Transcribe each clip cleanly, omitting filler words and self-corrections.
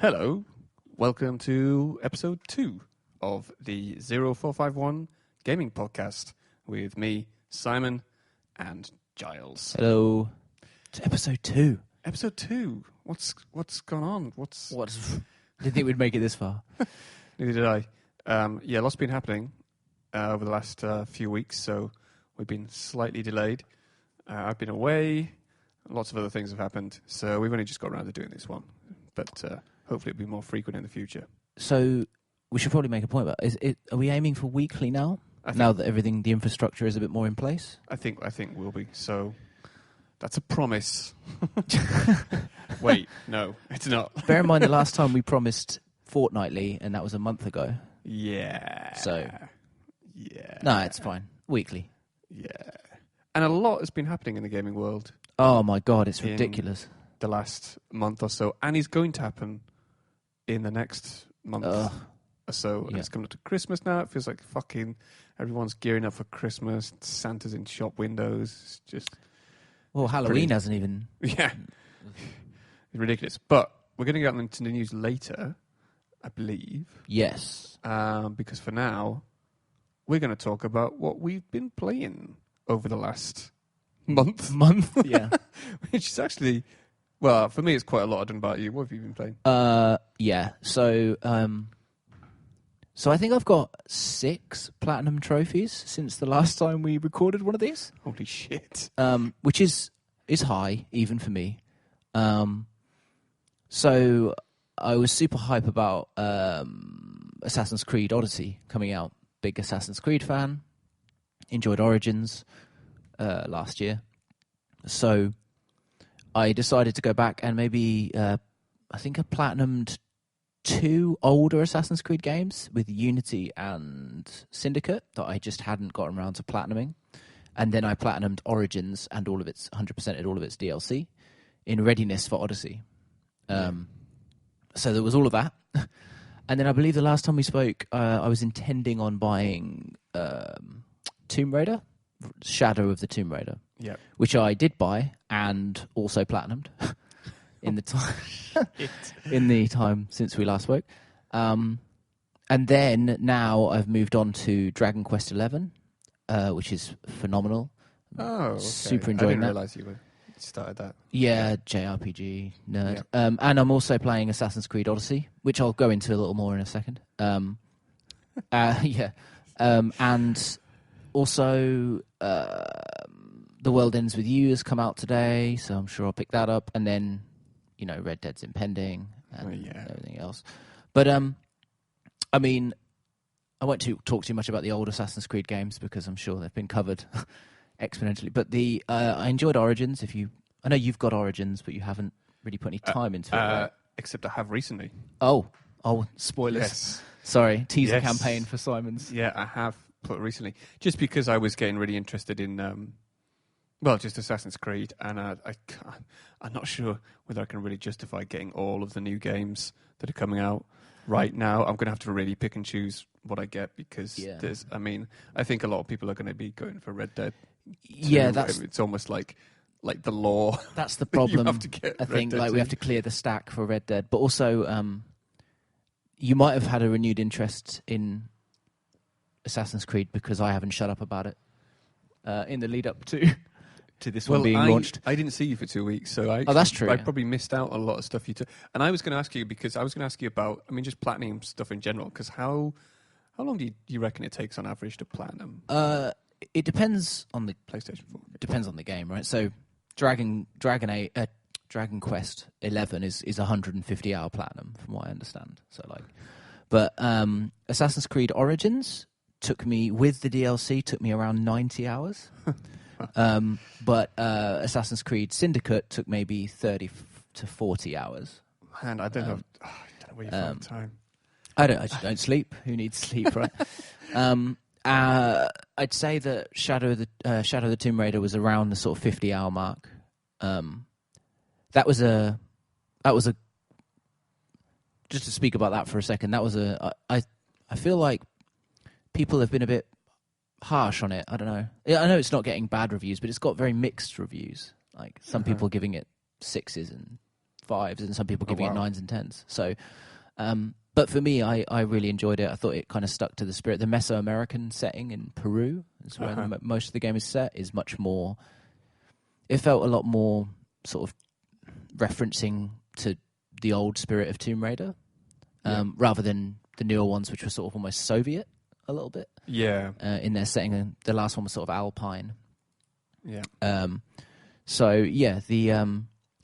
Hello, welcome to episode 2 of the 0451 Gaming Podcast with me, Simon, and Giles. Hello. It's episode 2. Episode 2? What's gone on? Didn't think we'd make it this far. Neither did I. Lots been happening over the last few weeks, so we've been slightly delayed. I've been away, lots of other things have happened, so we've only just got around to doing this one. But hopefully it'll be more frequent in the future. So we should probably make a point about it. Are we aiming for weekly now? Now that the infrastructure is a bit more in place? I think we'll be. So that's a promise. Wait, no, it's not. Bear in mind the last time we promised fortnightly, and that was a month ago. Yeah. So. Yeah. No, it's fine. Weekly. Yeah. And a lot has been happening in the gaming world. Oh my God, it's ridiculous. The last month or so. And it's going to happen in the next month or so. And it's coming up to Christmas now. It feels like fucking everyone's gearing up for Christmas. Santa's in shop windows. It's just... Well, Halloween hasn't even... Yeah. It's ridiculous. But we're going to get into the news later, I believe. Yes. Because for now, we're going to talk about what we've been playing over the last month. Yeah. Which is actually... Well, for me, it's quite a lot. I don't know about you. What have you been playing? Yeah. So I think I've got 6 platinum trophies since the last time we recorded one of these. Holy shit! Which is high even for me. So I was super hype about Assassin's Creed Odyssey coming out. Big Assassin's Creed fan. Enjoyed Origins last year. So I decided to go back and maybe, I think I platinumed 2 older Assassin's Creed games with Unity and Syndicate that I just hadn't gotten around to platinuming. And then I platinumed Origins and 100%ed all of its DLC in readiness for Odyssey. So there was all of that. And then I believe the last time we spoke, I was intending on buying Tomb Raider, Shadow of the Tomb Raider. Yeah, which I did buy and also platinumed in the time since we last spoke. And then now I've moved on to Dragon Quest XI, which is phenomenal. Oh, okay. Super enjoying that. I didn't realise you started that. Yeah, JRPG nerd. Yeah. And I'm also playing Assassin's Creed Odyssey, which I'll go into a little more in a second. And also... The World Ends With You has come out today, so I'm sure I'll pick that up. And then, Red Dead's impending and everything else. But, I mean, I won't talk too much about the old Assassin's Creed games because I'm sure they've been covered exponentially. But I enjoyed Origins. I know you've got Origins, but you haven't really put any time into it. Right? Except I have recently. Oh, spoilers. Yes. Sorry, teaser campaign for Simon's. Yeah, I have put recently. Just because I was getting really interested in... just Assassin's Creed, and I'm not sure whether I can really justify getting all of the new games that are coming out right now. I'm going to have to really pick and choose what I get because I think a lot of people are going to be going for Red Dead. Yeah, it's almost like the law. That's the problem. You have to get I think Red Dead we have to clear the stack for Red Dead, but also you might have had a renewed interest in Assassin's Creed because I haven't shut up about it in the lead up to this one being launched. I didn't see you for 2 weeks, so that's true. I probably missed out on a lot of stuff you took. And I was going to ask you about, just platinum stuff in general, because how long do you reckon it takes on average to platinum? It depends on the PlayStation 4. It depends on the game, right? So Dragon Quest 11 is 150-hour platinum, from what I understand. But Assassin's Creed Origins took me with the DLC around 90 hours. But Assassin's Creed Syndicate took maybe 30 to 40 hours. Man, I don't know where you find time. I just don't sleep. Who needs sleep, right? I'd say that Shadow of the Tomb Raider was around the sort of 50-hour mark. That was a. Just to speak about that for a second, I feel like people have been a bit harsh on it. I don't know. I know it's not getting bad reviews, but it's got very mixed reviews. Like some people giving it 6s and 5s, and some people giving wow. it 9s and 10s. So, but for me, I really enjoyed it. I thought it kind of stuck to the spirit. The Mesoamerican setting in Peru is where most of the game is set. Is much more. It felt a lot more sort of referencing to the old spirit of Tomb Raider, rather than the newer ones, which were sort of almost Soviet a little bit. Yeah. In their setting, and the last one was sort of Alpine. Yeah. So yeah,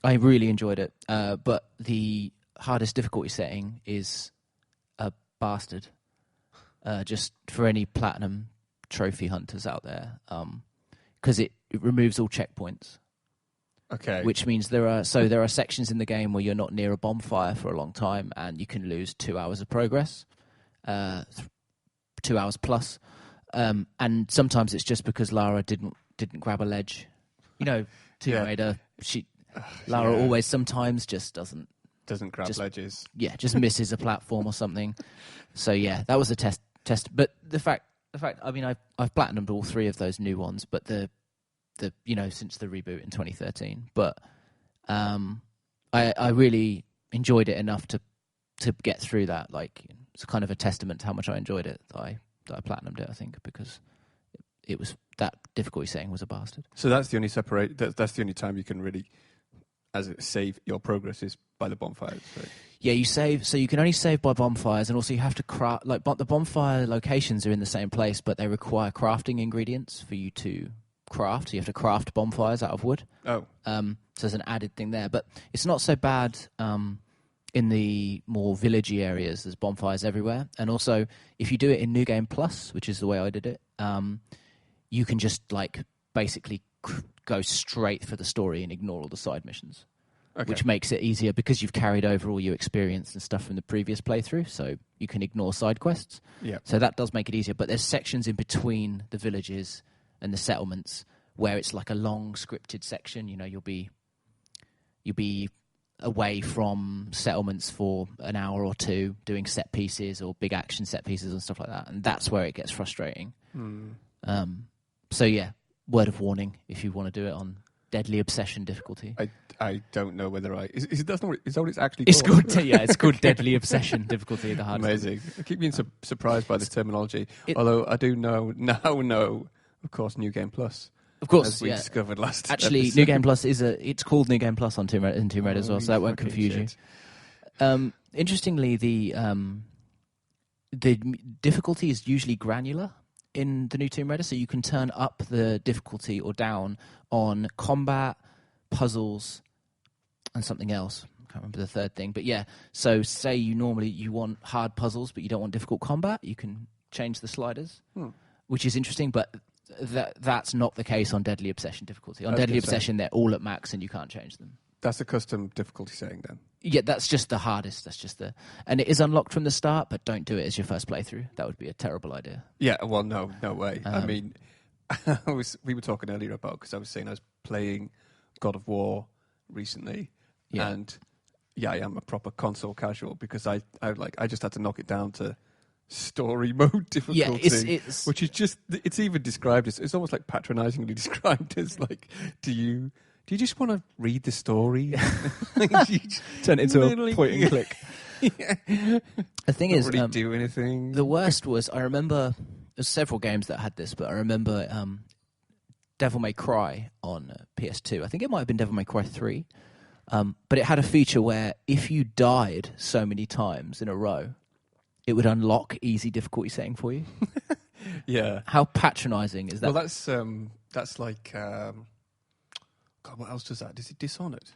I really enjoyed it. But the hardest difficulty setting is a bastard. Just for any platinum trophy hunters out there, because it removes all checkpoints. Okay. Which means there are sections in the game where you're not near a bonfire for a long time, and you can lose 2 hours of progress, 2 hours plus, and sometimes it's just because Lara didn't grab a ledge. You know, Tomb Raider. Lara always sometimes just doesn't grab ledges. Yeah, just misses a platform or something. So yeah, that was a test. But the fact, I mean, I've platinumed all 3 of those new ones, but the since the reboot in 2013. But I really enjoyed it enough to get through that. Like, it's kind of a testament to how much I enjoyed it that I platinumed it, I think, because it was, that difficulty setting was a bastard. So that's the only that's the only time you can really save your progress is by the bonfires. Right? Yeah, you save. So you can only save by bonfires, and also you have to craft. Like, but the bonfire locations are in the same place, but they require crafting ingredients for you to craft. So you have to craft bonfires out of wood. Oh. So there's an added thing there, but it's not so bad. In the more villagey areas, there's bonfires everywhere, and also if you do it in New Game Plus, which is the way I did it, you can just basically go straight for the story and ignore all the side missions, which makes it easier because you've carried over all your experience and stuff from the previous playthrough, so you can ignore side quests. Yeah. So that does make it easier, but there's sections in between the villages and the settlements where it's like a long scripted section. You know, you'll be away from settlements for an hour or two doing set pieces or big action set pieces and stuff like that, and that's where it gets frustrating. So yeah, word of warning if you want to do it on Deadly Obsession difficulty. I don't know whether is that what it's actually it's called? It's called Deadly Obsession difficulty, the hardest. Amazing. I keep being surprised by the terminology, although I do know, of course, New Game Plus. Of course, as we discovered last Actually, episode. New Game Plus it's called New Game Plus on Tomb Raider as well, so that won't confuse you. Interestingly, the difficulty is usually granular in the new Tomb Raider, so you can turn up the difficulty or down on combat, puzzles, and something else. I can't remember the third thing, but yeah. So say you want hard puzzles, but you don't want difficult combat, you can change the sliders, which is interesting, but that's not the case on Deadly Obsession difficulty. On Deadly Obsession, they're all at max and you can't change them. That's a custom difficulty setting then? Yeah, that's just the hardest. And it is unlocked from the start, but don't do it as your first playthrough. That would be a terrible idea. Yeah, well, no way. I mean, we were talking earlier about, because I was saying I was playing God of War recently, and I am a proper console casual because I just had to knock it down to story mode difficulty, which is just, it's even described as, it's almost like patronizingly described as like, do you just want to read the story? Turn it into a point and click. The thing is, really do anything. The worst was, I remember there's several games that had this, but I remember Devil May Cry on PS2. I think it might have been Devil May Cry 3, but it had a feature where if you died so many times in a row, it would unlock easy difficulty setting for you. Yeah. How patronizing is that? Well, that's like, God, what else does that? Is it Dishonored?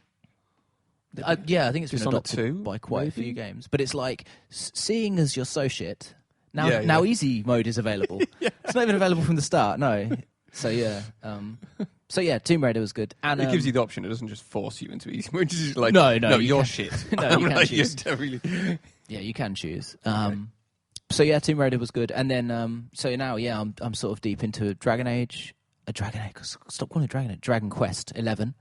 I think it's been Dishonored adopted 2, by quite a few games. But it's like, seeing as you're so shit, now Yeah. easy mode is available. It's not even available from the start, no. So yeah. Tomb Raider was good. And it gives you the option. It doesn't just force you into easy mode. It's just like, no, you're shit. No, you can choose. Really... Yeah, you can choose. Okay. So yeah, Tomb Raider was good. And then, so now, I'm sort of deep into Dragon Age. Stop calling it Dragon Age. Dragon Quest 11.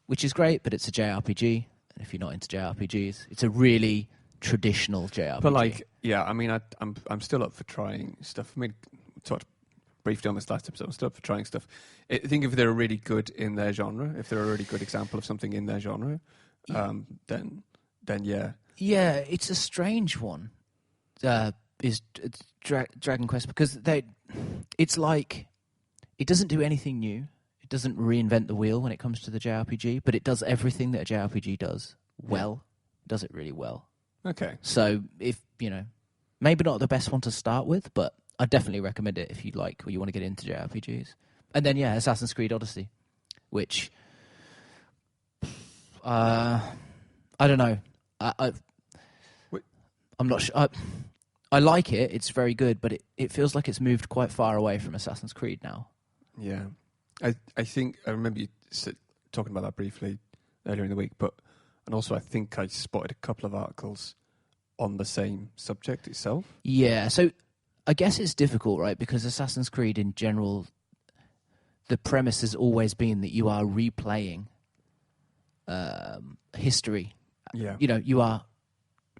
Which is great, but it's a JRPG. And if you're not into JRPGs, it's a really traditional JRPG. But I mean, I'm still up for trying stuff. I mean, we talked briefly on this last episode. I'm still up for trying stuff. I think if they're really good in their genre, if they're a really good example of something in their genre, then yeah. Yeah, it's a strange one. Is Dragon Quest, because it's like it doesn't do anything new. It doesn't reinvent the wheel when it comes to the JRPG, but it does everything that a JRPG does well. It does it really well. Okay. So if maybe not the best one to start with, but I'd definitely recommend it if you like or you want to get into JRPGs. And then Assassin's Creed Odyssey, which I don't know. I'm not sure. I like it. It's very good, but it feels like it's moved quite far away from Assassin's Creed now. Yeah. I think I remember you talking about that briefly earlier in the week, and also I think I spotted a couple of articles on the same subject itself. Yeah, so I guess it's difficult, right? Because Assassin's Creed in general, the premise has always been that you are replaying history. Yeah. You are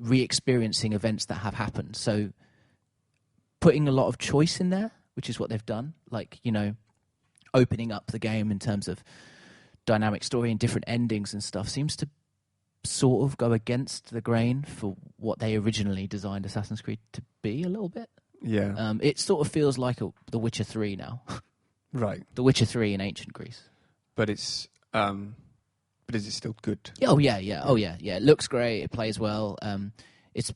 re-experiencing events that have happened. So putting a lot of choice in there, which is what they've done, like, opening up the game in terms of dynamic story and different endings and stuff, seems to sort of go against the grain for what they originally designed Assassin's Creed to be a little bit. Yeah. It sort of feels like The Witcher 3 now. Right. The Witcher 3 in ancient Greece. But it's but is it still good? Oh yeah. It looks great. It plays well. It's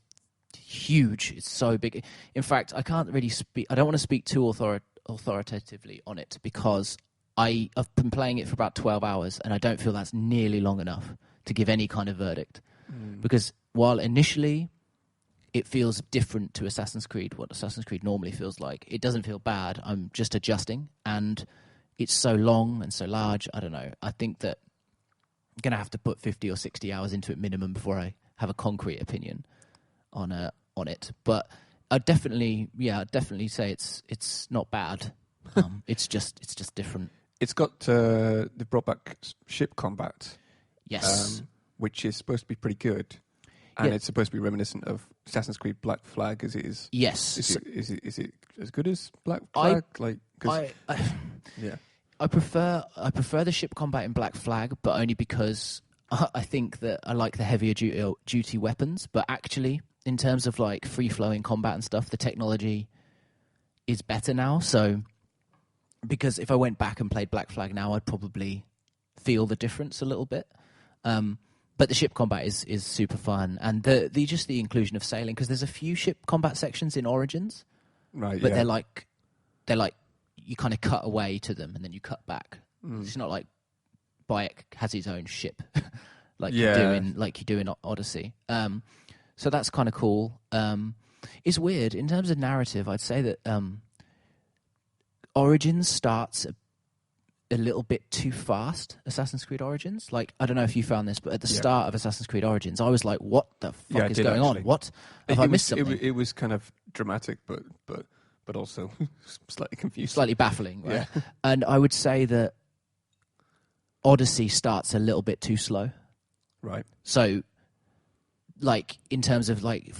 huge. It's so big. In fact, I can't really speak. I don't want to speak too authoritatively on it because I've been playing it for about 12 hours and I don't feel that's nearly long enough to give any kind of verdict. Because while initially it feels different to Assassin's Creed, what Assassin's Creed normally feels like, it doesn't feel bad. I'm just adjusting, and it's so long and so large. I don't know. I think that I'm going to have to put 50 or 60 hours into it minimum before I have a concrete opinion on it. But I'd definitely say it's not bad. It's just different. It's got they've brought back ship combat. Yes. Which is supposed to be pretty good. And it's supposed to be reminiscent of Assassin's Creed Black Flag as it is. Yes. Is it as good as Black Flag? I prefer the ship combat in Black Flag, but only because I think that I like the heavier duty weapons. But actually, in terms of like free flowing combat and stuff, the technology is better now. So, because if I went back and played Black Flag now, I'd probably feel the difference a little bit. But the ship combat is super fun, and the inclusion of sailing, because there's a few ship combat sections in Origins, right? But they're like you kind of cut away to them and then you cut back. It's not like Bayek has his own ship like you do in Odyssey. So that's kind of cool. It's weird in terms of narrative. I'd say that Origins starts a little bit too fast. Assassin's Creed Origins, like, I don't know if you found this, but at the start of Assassin's Creed Origins, I was like, "What the fuck is going on? What have I missed something?" It was kind of dramatic, but also slightly confusing, slightly baffling, right? Yeah. And I would say that Odyssey starts a little bit too slow, right? So, like, in terms of like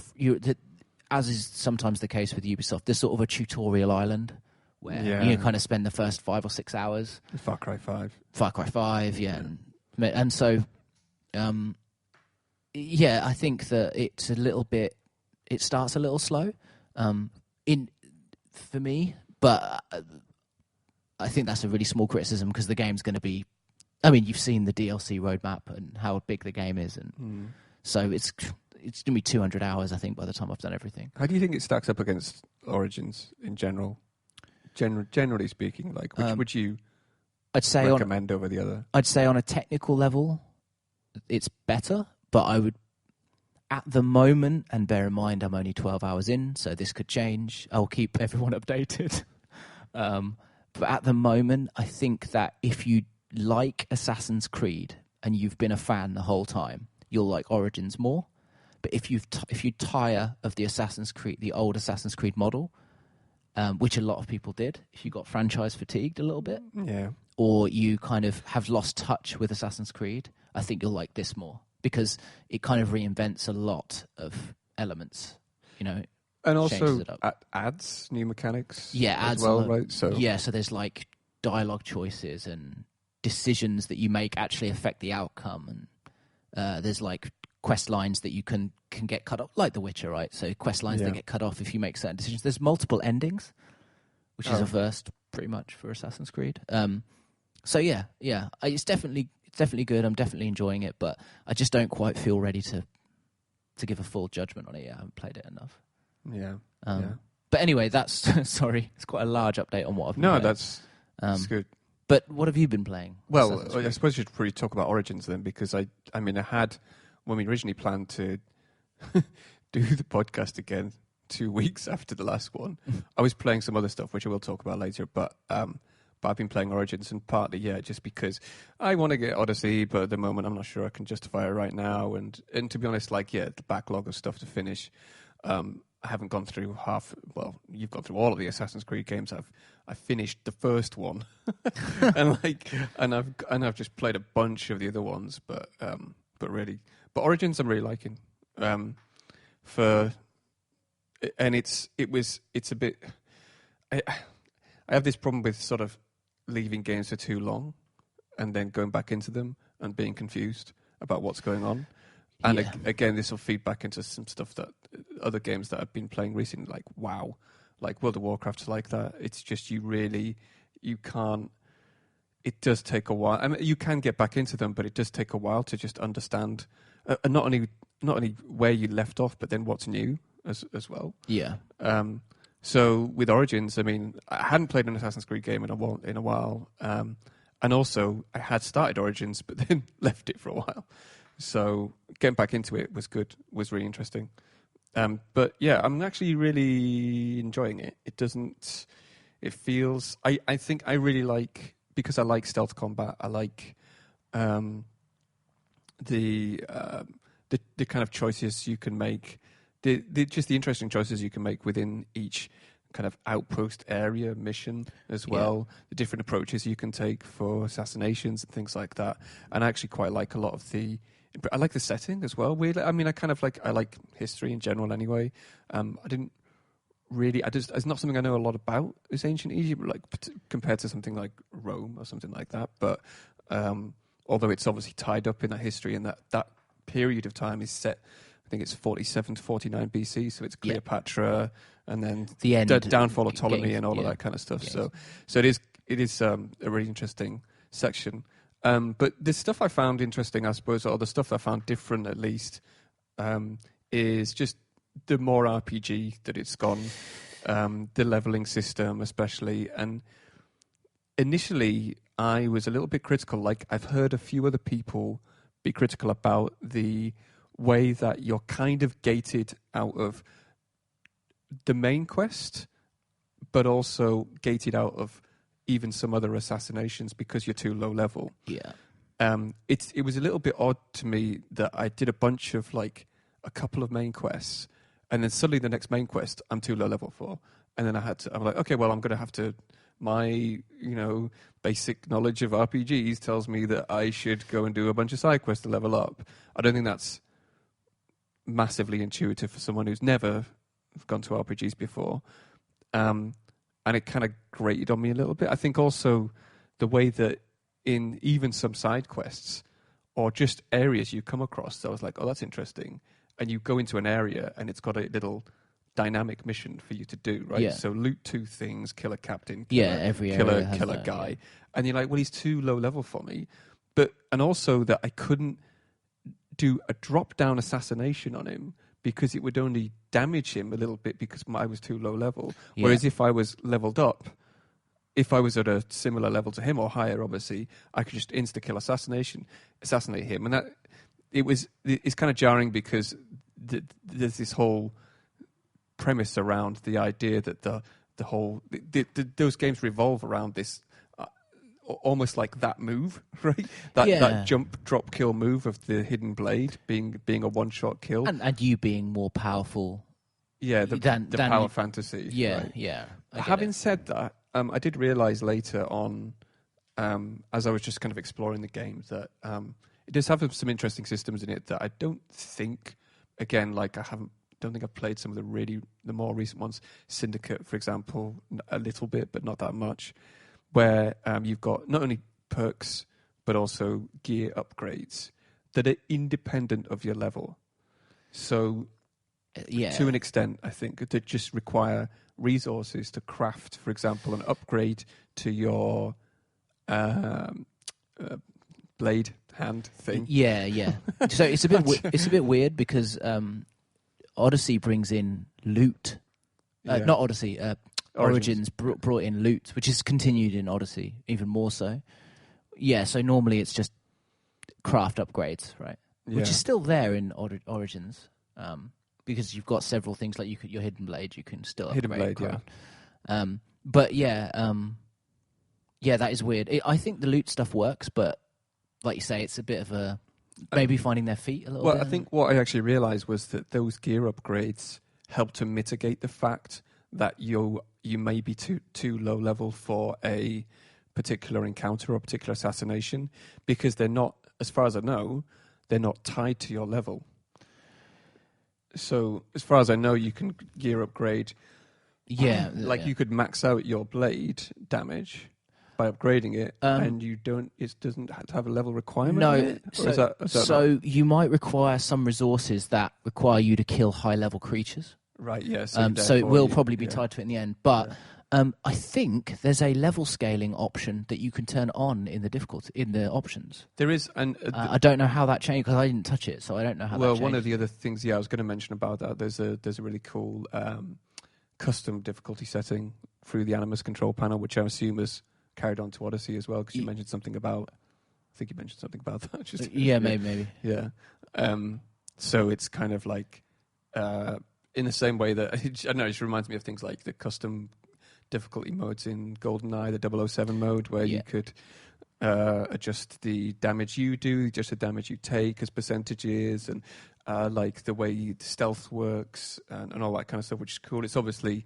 as is sometimes the case with Ubisoft, there's sort of a tutorial island where you kind of spend the first 5 or 6 hours. Far Cry 5, yeah. And so, I think that it's a little bit. It starts a little slow, for me, but I think that's a really small criticism because the game's going to be. I mean, you've seen the DLC roadmap and how big the game is, and so it's going to be 200 hours, I think, by the time I've done everything. How do you think it stacks up against Origins in general? Generally speaking, like, which would you recommend over the other? I'd say on a technical level, it's better, but I would, at the moment, and bear in mind I'm only 12 hours in, so this could change. I'll keep everyone updated. But at the moment, I think that if you like Assassin's Creed and you've been a fan the whole time, you'll like Origins more. But if you tire of the old Assassin's Creed model, which a lot of people did, if you got franchise fatigued a little bit, or you kind of have lost touch with Assassin's Creed, I think you'll like this more because it kind of reinvents a lot of elements, and also adds new mechanics. Adds as well, right? So so there's like dialogue choices and decisions that you make actually affect the outcome, and There's like quest lines that you can get cut off, like The Witcher, right? So quest lines that get cut off if you make certain decisions. There's multiple endings, which is a first pretty much for Assassin's Creed. So yeah, it's definitely good. I'm definitely enjoying it, but I just don't quite feel ready to give a full judgment on it yet. I haven't played it enough. Yeah. But anyway, that's sorry, it's quite a large update on what I've been playing. That's good. But what have you been playing? Well, I suppose you should probably talk about Origins then, because I had, when we originally planned to do the podcast again 2 weeks after the last one, I was playing some other stuff, which I will talk about later, but I've been playing Origins, and partly, just because I want to get Odyssey, but at the moment I'm not sure I can justify it right now, and to be honest, the backlog of stuff to finish, I haven't gone through you've gone through all of the Assassin's Creed games. I finished the first one, and I've just played a bunch of the other ones, but Origins I'm really liking. It's a bit. I have this problem with sort of leaving games for too long, and then going back into them and being confused about what's going on. And again, this will feed back into some stuff that other games that I've been playing recently, like WoW, like World of Warcraft, like that. It's just you can't. It does take a while. I mean, you can get back into them, but it does take a while to just understand, not only where you left off, but then what's new as well. Yeah. So with Origins, I mean, I hadn't played an Assassin's Creed game in a while, and also I had started Origins, but then left it for a while. So getting back into it was good, was really interesting. But yeah, I'm actually really enjoying it. It feels, I think I really like, because I like stealth combat, I like the kind of choices you can make, just the interesting choices you can make within each kind of outpost area mission as well, the different approaches you can take for assassinations and things like that. And I actually quite like a lot of I like the setting as well. Weirdly, I mean, I like history in general anyway. It's not something I know a lot about, is ancient Egypt, compared to something like Rome or something like that. But although it's obviously tied up in that history, and that period of time is set, I think it's 47 to 49 BC, so it's Cleopatra, and then the end, downfall of Ptolemy, and all of that kind of stuff. Yes. So it is a really interesting section. But the stuff I found interesting, I suppose, or the stuff I found different at least, is just the more RPG that it's gone, the leveling system especially. And initially, I was a little bit critical. Like, I've heard a few other people be critical about the way that you're kind of gated out of the main quest, but also gated out of even some other assassinations because you're too low level. Yeah. It was a little bit odd to me that I did a bunch of a couple of main quests, and then suddenly the next main quest I'm too low level for, and then I'm like, okay, well, I'm going to have to. My basic knowledge of RPGs tells me that I should go and do a bunch of side quests to level up. I don't think that's massively intuitive for someone who's never gone to RPGs before. And it kind of grated on me a little bit. I think also the way that in even some side quests or just areas you come across, I was like, oh, that's interesting. And you go into an area and it's got a little dynamic mission for you to do, right? Yeah. So loot 2 things, kill a captain, every area has kill a guy. And you're like, well, he's too low level for me. And also that I couldn't do a drop-down assassination on him because it would only damage him a little bit because I was too low level. Yeah. Whereas if I was leveled up, if I was at a similar level to him or higher, obviously, I could just insta-kill assassinate him. And it's kind of jarring because there's this whole premise around the idea that those games revolve around this almost like that move, right? That jump, drop, kill move of the hidden blade being a one-shot kill. And you being more powerful. Yeah, the power fantasy. Yeah, right? Yeah. Having said that, I did realise later on, as I was just kind of exploring the game, that it does have some interesting systems in it that I don't think, again, don't think I've played some of the more recent ones. Syndicate, for example, a little bit, but not that much, where you've got not only perks, but also gear upgrades that are independent of your level. So, to an extent, I think that just require resources to craft, for example, an upgrade to your blade hand thing. Yeah. So it's a bit weird because Odyssey brings in loot. Not Odyssey. Origins brought in loot, which is continued in Odyssey even more so. Yeah. So normally it's just craft upgrades, right? Yeah. Which is still there in Origins, because you've got several things like your hidden blade. You can still upgrade. Hidden blade, craft. But that is weird. I think the loot stuff works, but like you say, it's a bit of a maybe finding their feet a little bit. Well, I think what I actually realised was that those gear upgrades help to mitigate the fact that you may be too low level for a particular encounter or a particular assassination, because they're not, as far as I know, they're not tied to your level. So, as far as I know, you can gear upgrade. Yeah, you could max out your blade damage by upgrading it, and you don't. It doesn't have to have a level requirement. No, in it? So you might require some resources that require you to kill high level creatures. Right. Yes. So it will probably be tied to it in the end, but. I think there's a level scaling option that you can turn on in the difficulty in the options. There is, and I don't know how that changed because I didn't touch it, so I don't know how. Well, that one of the other things, I was going to mention about that. There's a really cool custom difficulty setting through the Animus control panel, which I assume is carried on to Odyssey as well, because you mentioned something about. I think you mentioned something about that. Maybe. Yeah. So it's kind of like in the same way that I don't know. It just reminds me of things like the custom difficulty modes in GoldenEye, the 007 mode, where you could adjust the damage you do, adjust the damage you take as percentages, and like the way stealth works and all that kind of stuff, which is cool. It's obviously,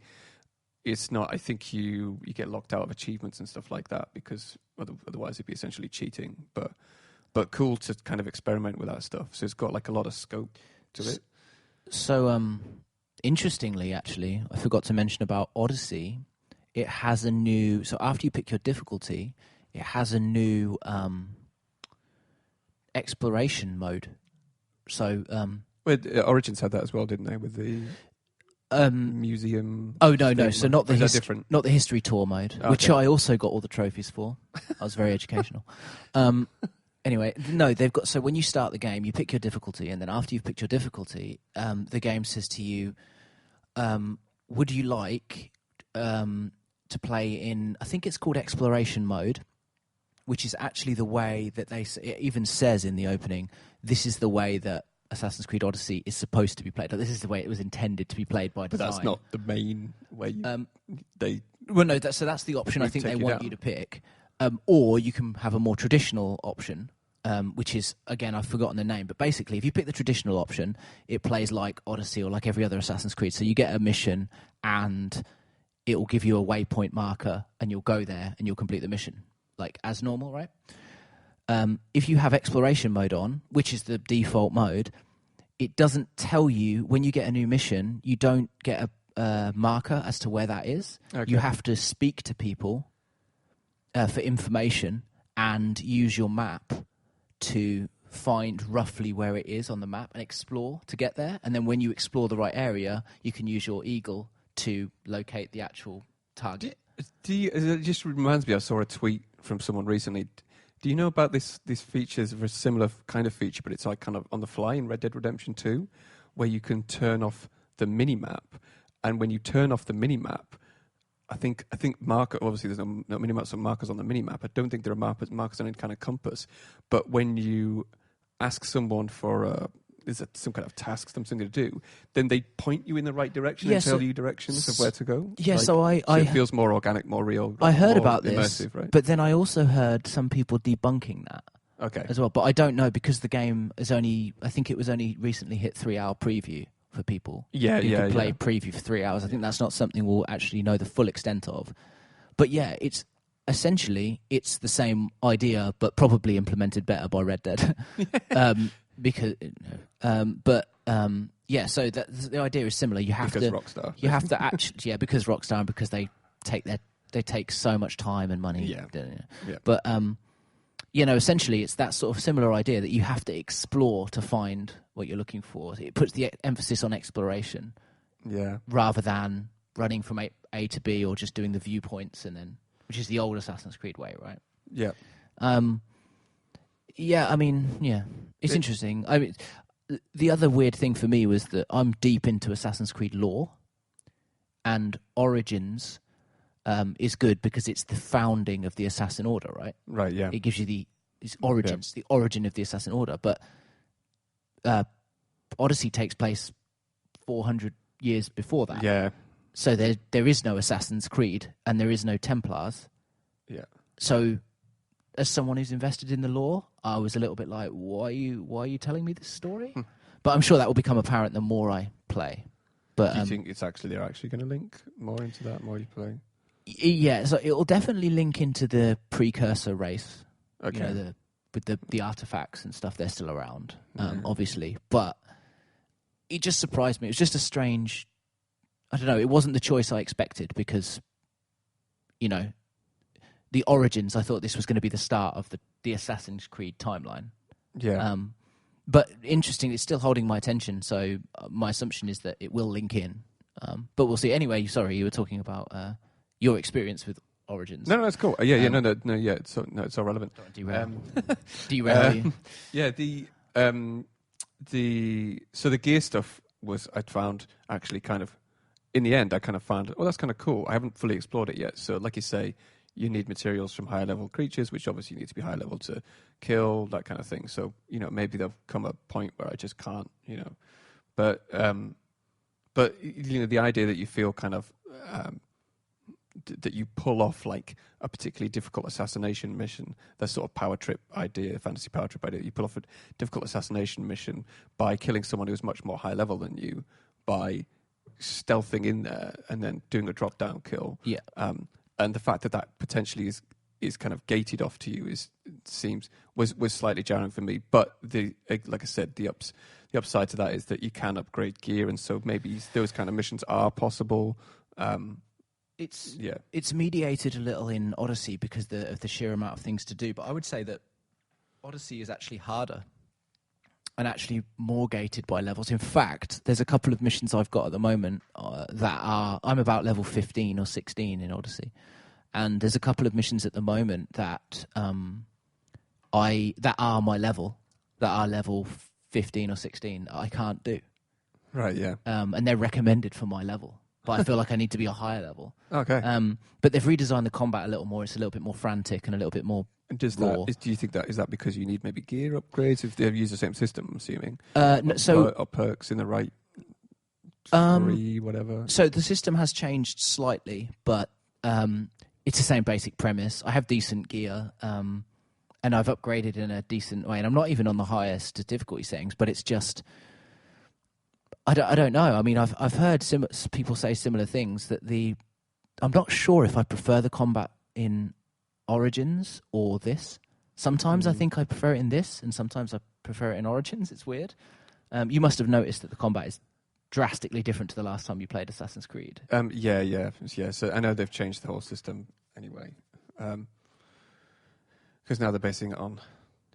it's not, I think you get locked out of achievements and stuff like that, because otherwise it'd be essentially cheating, but cool to kind of experiment with that stuff. So it's got like a lot of scope to it. So interestingly, actually, I forgot to mention about Odyssey. It has a new... So after you pick your difficulty, it has a new exploration mode. So... Origins had that as well, didn't they? With the museum... Oh, no. So not the history tour mode, okay. Which I also got all the trophies for. I was very educational. Anyway, no, they've got... So when you start the game, you pick your difficulty, and then after you've picked your difficulty, the game says to you, would you like... to play in, I think it's called exploration mode, which is actually the way that it even says in the opening, this is the way that Assassin's Creed Odyssey is supposed to be played. Like, this is the way it was intended to be played by design. But that's not the main way so that's the option I think they want you to pick. Or you can have a more traditional option, which is, again, I've forgotten the name, but basically if you pick the traditional option, it plays like Odyssey or like every other Assassin's Creed. So you get a mission and it will give you a waypoint marker and you'll go there and you'll complete the mission, like as normal, right? If you have exploration mode on, which is the default mode, it doesn't tell you when you get a new mission, you don't get a marker as to where that is. Okay. You have to speak to people for information and use your map to find roughly where it is on the map and explore to get there. And then when you explore the right area, you can use your eagle to locate the actual target. It just reminds me, I saw a tweet from someone recently. Do you know about these features of a similar kind of feature, but it's like kind of on the fly in Red Dead Redemption 2, where you can turn off the mini-map, and when you turn off the mini-map, I think marker, obviously there's no mini-maps or markers on the mini-map. I don't think there are markers on any kind of compass, but when you ask someone for is it some kind of task, something to do, then they point you in the right direction and tell you directions of where to go. Yeah, like, so it feels more organic, more real. I heard more about immersive, this, right? But then I also heard some people debunking that. Okay. As well, but I don't know because the game is I think it was only recently hit 3-hour preview for people. You can play preview for 3 hours. I think that's not something we'll actually know the full extent of. But yeah, it's essentially the same idea, but probably implemented better by Red Dead. Because, so the idea is similar. You have Rockstar. You have to actually, because Rockstar, and because they take so much time and money. Yeah. But essentially it's that sort of similar idea that you have to explore to find what you're looking for. It puts the emphasis on exploration rather than running from A to B or just doing the viewpoints which is the old Assassin's Creed way, right? Yeah. It's interesting. I mean, the other weird thing for me was that I'm deep into Assassin's Creed lore, and Origins is good because it's the founding of the Assassin Order, right? Right, yeah. It gives you the origins, the origin of the Assassin Order. But Odyssey takes place 400 years before that. Yeah. So there is no Assassin's Creed and there is no Templars. Yeah. So as someone who's invested in the lore, I was a little bit like, why are you telling me this story? But I'm sure that will become apparent the more I play. But do you think they're actually going to link more into that more you play? Yeah, so it will definitely link into the precursor race. Okay. With the artifacts and stuff, they're still around, obviously. But it just surprised me. It was just a strange... I don't know, it wasn't the choice I expected because, the Origins, I thought this was going to be the start of the Assassin's Creed timeline. Yeah. But interesting, it's still holding my attention, so my assumption is that it will link in. But we'll see. Anyway, sorry, you were talking about your experience with Origins. No, that's cool. It's all relevant. Derail you. Yeah, the gear stuff I'd found actually kind of, in the end, I kind of found, that's kind of cool. I haven't fully explored it yet. So like you say, you need materials from higher level creatures, which obviously need to be high level to kill, that kind of thing. So, maybe there'll come a point where I just can't, But the idea that you feel kind of, that you pull off like a particularly difficult assassination mission, that sort of fantasy power trip idea, you pull off a difficult assassination mission by killing someone who's much more high level than you, by stealthing in there and then doing a drop down kill. Yeah. And the fact that potentially is kind of gated off to you was slightly jarring for me. But like I said, the upside to that is that you can upgrade gear, and so maybe those kind of missions are possible. It's mediated a little in Odyssey because of the sheer amount of things to do. But I would say that Odyssey is actually harder and actually more gated by levels. In fact, there's a couple of missions I've got at the moment I'm about level 15 or 16 in Odyssey. And there's a couple of missions at the moment that are my level, that are level 15 or 16 I can't do. Right, yeah. And they're recommended for my level. But I feel like I need to be a higher level. Okay. But they've redesigned the combat a little more. It's a little bit more frantic and a little bit more raw. Do you think is that because you need maybe gear upgrades if they've used the same system, I'm assuming? Or perks in the right degree, whatever? So the system has changed slightly, but it's the same basic premise. I have decent gear, and I've upgraded in a decent way. And I'm not even on the highest difficulty settings, but it's just... I don't know. I mean, I've heard people say similar things. I'm not sure if I prefer the combat in Origins or this. Sometimes I think I prefer it in this, and sometimes I prefer it in Origins. It's weird. You must have noticed that the combat is drastically different to the last time you played Assassin's Creed. Yeah. So I know they've changed the whole system anyway, because now they're basing it on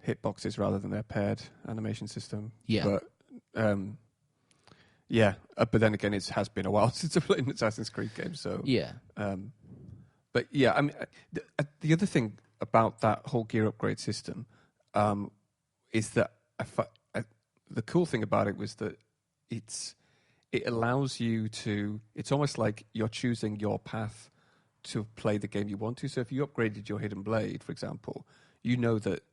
hitboxes rather than their paired animation system. Yeah. But then again, it has been a while since I played an Assassin's Creed game, so... Yeah. But yeah, I mean, the other thing about that whole gear upgrade system is that the cool thing about it was that it allows you to... It's almost like you're choosing your path to play the game you want to. So if you upgraded your Hidden Blade, for example, you know that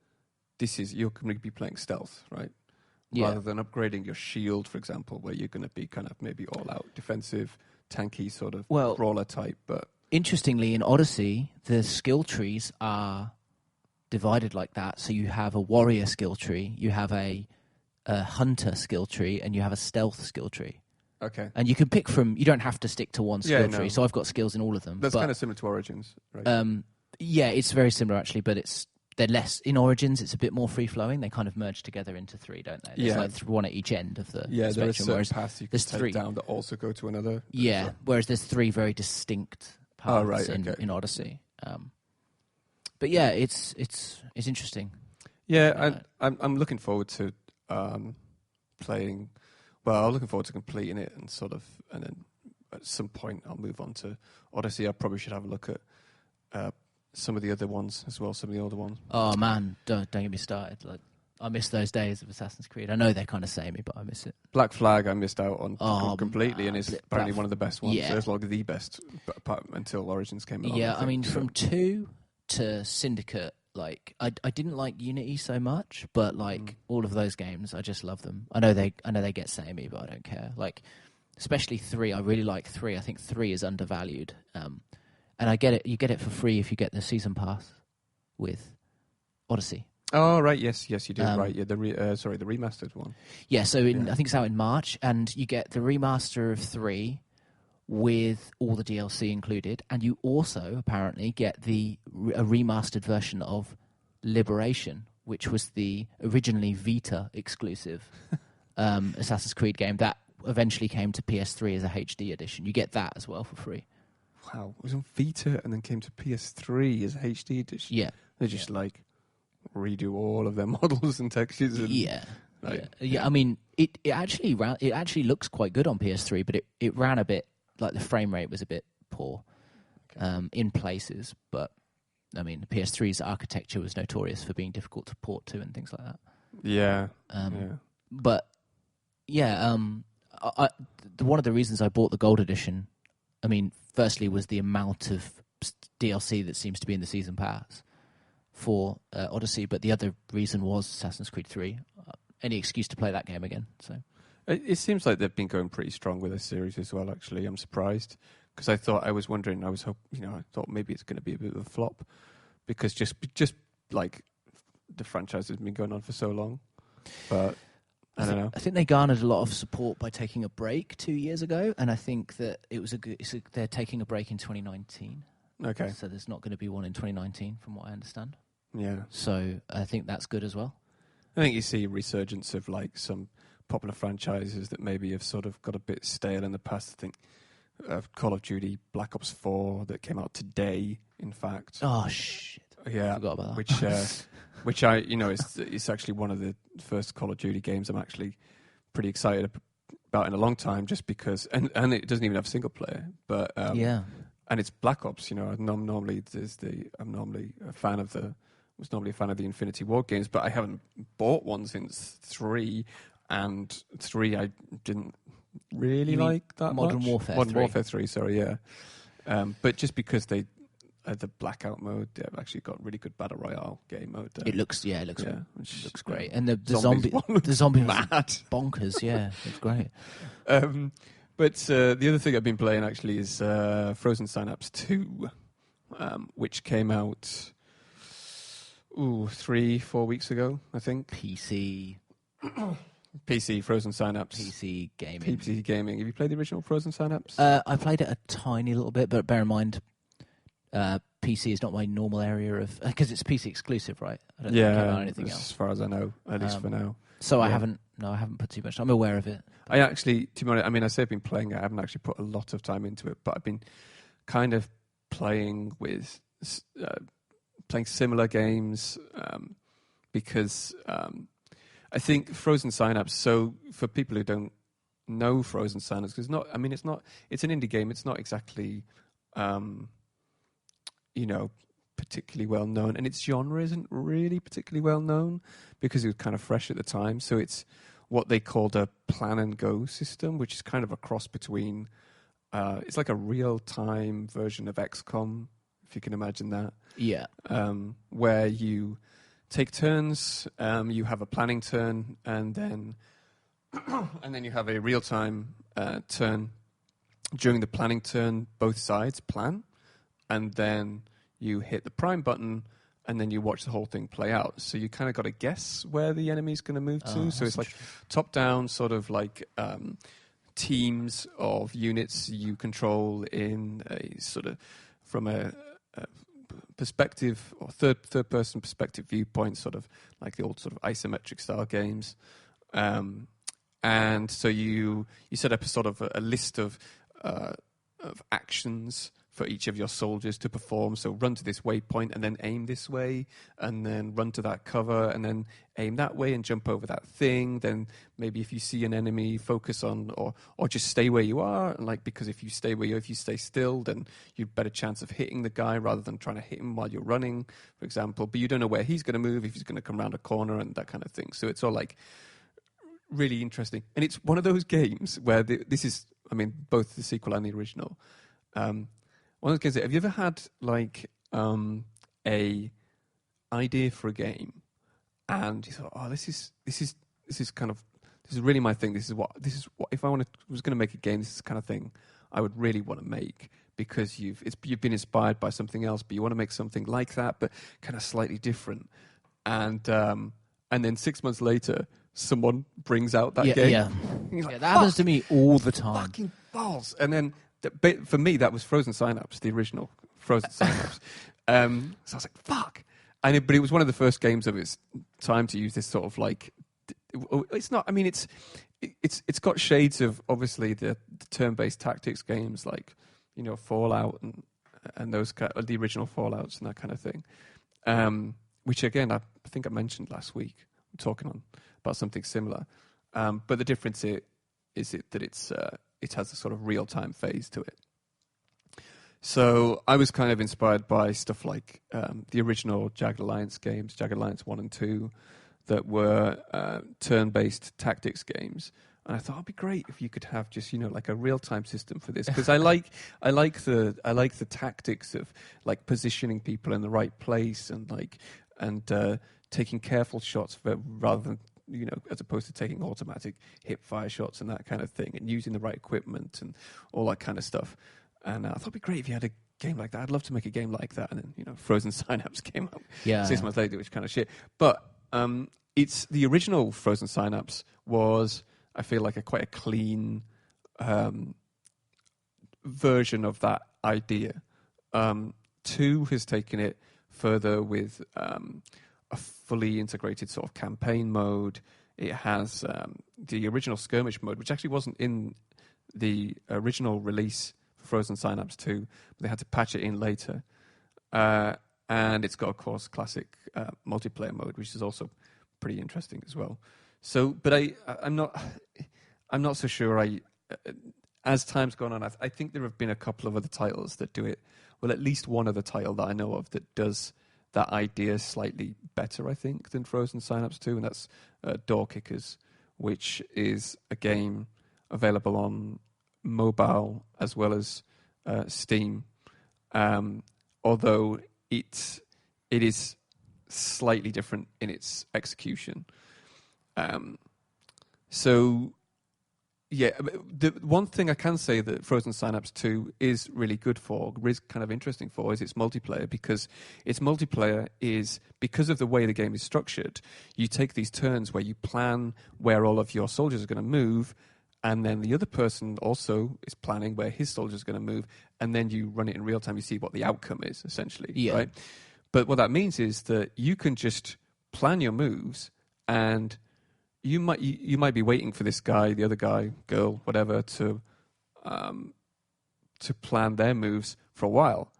you're going to be playing stealth, right? Yeah. Rather than upgrading your shield, for example, where you're going to be kind of maybe all-out defensive, tanky sort of brawler type. But interestingly, in Odyssey, the skill trees are divided like that. So you have a warrior skill tree, you have a hunter skill tree, and you have a stealth skill tree. Okay. And you can pick from... You don't have to stick to one skill tree. So I've got skills in all of them. That's kind of similar to Origins, right? Yeah, it's very similar, actually, but they're less... In Origins, it's a bit more free-flowing. They kind of merge together into three, don't they? There's like one at each end of the spectrum. There are certain paths you can take down that also go to another. Yeah, whereas there's three very distinct paths in Odyssey. But yeah, it's interesting. Yeah, I'm looking forward to playing. Well, I'm looking forward to completing it and then at some point I'll move on to Odyssey. I probably should have a look at some of the other ones as well, some of the older ones. Oh man, don't get me started. Like, I miss those days of Assassin's Creed. I know they're kind of samey, but I miss it. Black Flag I missed out on completely, and it's apparently one of the best ones. Yeah. So it's like the best until Origins came along. Yeah, I mean, from 2 to Syndicate, like I didn't like Unity so much, but like all of those games, I just love them. I know they get samey, but I don't care. Like, especially 3, I really like 3. I think 3 is undervalued, and I get it. You get it for free if you get the season pass with Odyssey. Oh right, yes, you do. Right, yeah, the remastered one. Yeah, so I think it's out in March, and you get the remaster of 3 with all the DLC included, and you also apparently get a remastered version of Liberation, which was the originally Vita exclusive Assassin's Creed game that eventually came to PS3 as a HD edition. You get that as well for free. Wow, it was on Vita and then came to PS3 as a HD edition. Yeah, they just redo all of their models and textures. And, yeah. I mean, it actually looks quite good on PS3, but it ran a bit. Like the frame rate was a bit poor in places, but I mean, the PS3's architecture was notorious for being difficult to port to and things like that. Yeah. But yeah, one of the reasons I bought the Gold Edition, I mean, firstly was the amount of DLC that seems to be in the season pass for Odyssey, but the other reason was Assassin's Creed 3. Any excuse to play that game again, so. It seems like they've been going pretty strong with this series as well. Actually, I'm surprised because I thought maybe it's going to be a bit of a flop because just like the franchise has been going on for so long. But I don't know. I think they garnered a lot of support by taking a break 2 years ago, and I think that it was they're taking a break in 2019. Okay, so there's not going to be one in 2019, from what I understand. Yeah. So I think that's good as well. I think you see a resurgence of like some popular franchises that maybe have sort of got a bit stale in the past. I think Call of Duty Black Ops 4 that came out today, in fact. Oh, shit. Yeah. I forgot about that. Which it's actually one of the first Call of Duty games I'm actually pretty excited about in a long time just because, and it doesn't even have single player, but yeah. And it's Black Ops, I'm normally a fan of the Infinity Ward games, but I haven't bought one since 3. And 3, I didn't really like that Modern much. Warfare Modern 3. Warfare 3, sorry, yeah. But just because they the blackout mode, they've actually got really good battle royale game mode. It looks great, and the zombie mad bonkers. Yeah, it's great. But the other thing I've been playing actually is Frozen Synapse 2, which came out 3-4 weeks ago, I think. PC Frozen Synapse. PC gaming. Have you played the original Frozen Synapse? I played it a tiny little bit, but bear in mind, PC is not my normal area of because it's PC exclusive, right? I don't think about anything else. As far as I know, at least for now. So I haven't put too much. I'm aware of it. I actually, to be honest, I say I've been playing it. I haven't actually put a lot of time into it, but I've been kind of playing similar games because. I think Frozen Synapse. So for people who don't know Frozen Synapse, because it's an indie game. It's not exactly, particularly well known, and its genre isn't really particularly well known because it was kind of fresh at the time. So it's what they called a plan and go system, which is kind of a cross between. It's like a real time version of XCOM, if you can imagine that. Yeah. Where you take turns, you have a planning turn, and then you have a real-time turn. During the planning turn, both sides plan, and then you hit the prime button, and then you watch the whole thing play out. So you kind of got to guess where the enemy's going to move to. So it's like top-down, sort of like teams of units you control in a sort of from a perspective or third person perspective viewpoint, sort of like the old sort of isometric style games, and so you set up a sort of a list of actions for each of your soldiers to perform. So run to this waypoint and then aim this way, and then run to that cover and then aim that way and jump over that thing. Then maybe if you see an enemy, focus on or just stay where you are. And like, because if you stay still, then you've better chance of hitting the guy rather than trying to hit him while you're running, for example. But you don't know where he's going to move, if he's going to come around a corner and that kind of thing. So it's all like really interesting. And it's one of those games where this is, I mean, both the sequel and the original. One of those games that, have you ever had like a idea for a game and you thought, oh, this is really my thing. This is what if I was going to make a game, this is the kind of thing I would really want to make, because you've been inspired by something else, but you want to make something like that, but kind of slightly different. And then 6 months later, someone brings out that game. Yeah, like, that happens to me all the time. Fucking balls. And then for me, that was Frozen Synapse, the original Frozen Synapse. So I was like, fuck. But it was one of the first games of its time to use this sort of like. It's not. I mean, it's got shades of obviously the turn-based tactics games like, you know, Fallout and those the original Fallouts and that kind of thing. Which again, I think I mentioned last week. I'm talking about something similar. But the difference that it has a sort of real-time phase to it. So I was kind of inspired by stuff like the original Jagged Alliance games, Jagged Alliance 1 and 2, that were turn-based tactics games. And I thought it'd be great if you could have just, you know, like a real-time system for this, because I like the tactics of like positioning people in the right place and taking careful shots rather than, you know, as opposed to taking automatic hip fire shots and that kind of thing, and using the right equipment and all that kind of stuff. And I thought it'd be great if you had a game like that. I'd love to make a game like that. And then, you know, Frozen Synapse came out 6 months later, which kind of shit. But it's the original Frozen Synapse was, I feel like, quite a clean version of that idea. 2 has taken it further with a fully integrated sort of campaign mode. It has the original skirmish mode, which actually wasn't in the original release for Frozen Synapse 2, but they had to patch it in later. And it's got, of course, classic multiplayer mode, which is also pretty interesting as well. So, but I'm not so sure. As time's gone on, I think there have been a couple of other titles that do it. Well, at least one other title that I know of that does that idea slightly better, I think, than Frozen Synapse 2, and that's Door Kickers, which is a game available on mobile as well as Steam. Although it is slightly different in its execution. So, yeah, the one thing I can say that Frozen Synapse 2 is really good for, is kind of interesting for, is its multiplayer, because its multiplayer is, because of the way the game is structured, you take these turns where you plan where all of your soldiers are going to move, and then the other person also is planning where his soldiers are going to move, and then you run it in real time, you see what the outcome is, essentially, right? But what that means is that you can just plan your moves, and you might be waiting for this guy, the other guy, girl, whatever, to plan their moves for a while,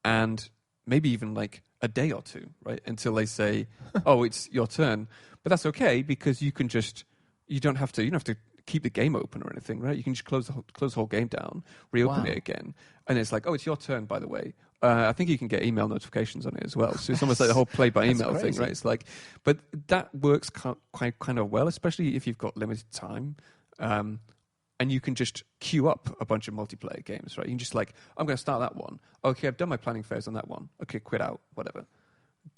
and maybe even like a day or two, right, until they say, "Oh, it's your turn." But that's okay, because you don't have to keep the game open or anything, right? You can just close the whole game down, reopen it again, and it's like, "Oh, it's your turn, by the way." I think you can get email notifications on it as well. So it's almost like the whole play by email thing, right? It's like, but that works quite kind of well, especially if you've got limited time, and you can just queue up a bunch of multiplayer games, right? You can just like, I'm going to start that one. Okay, I've done my planning phase on that one. Okay, quit out, whatever.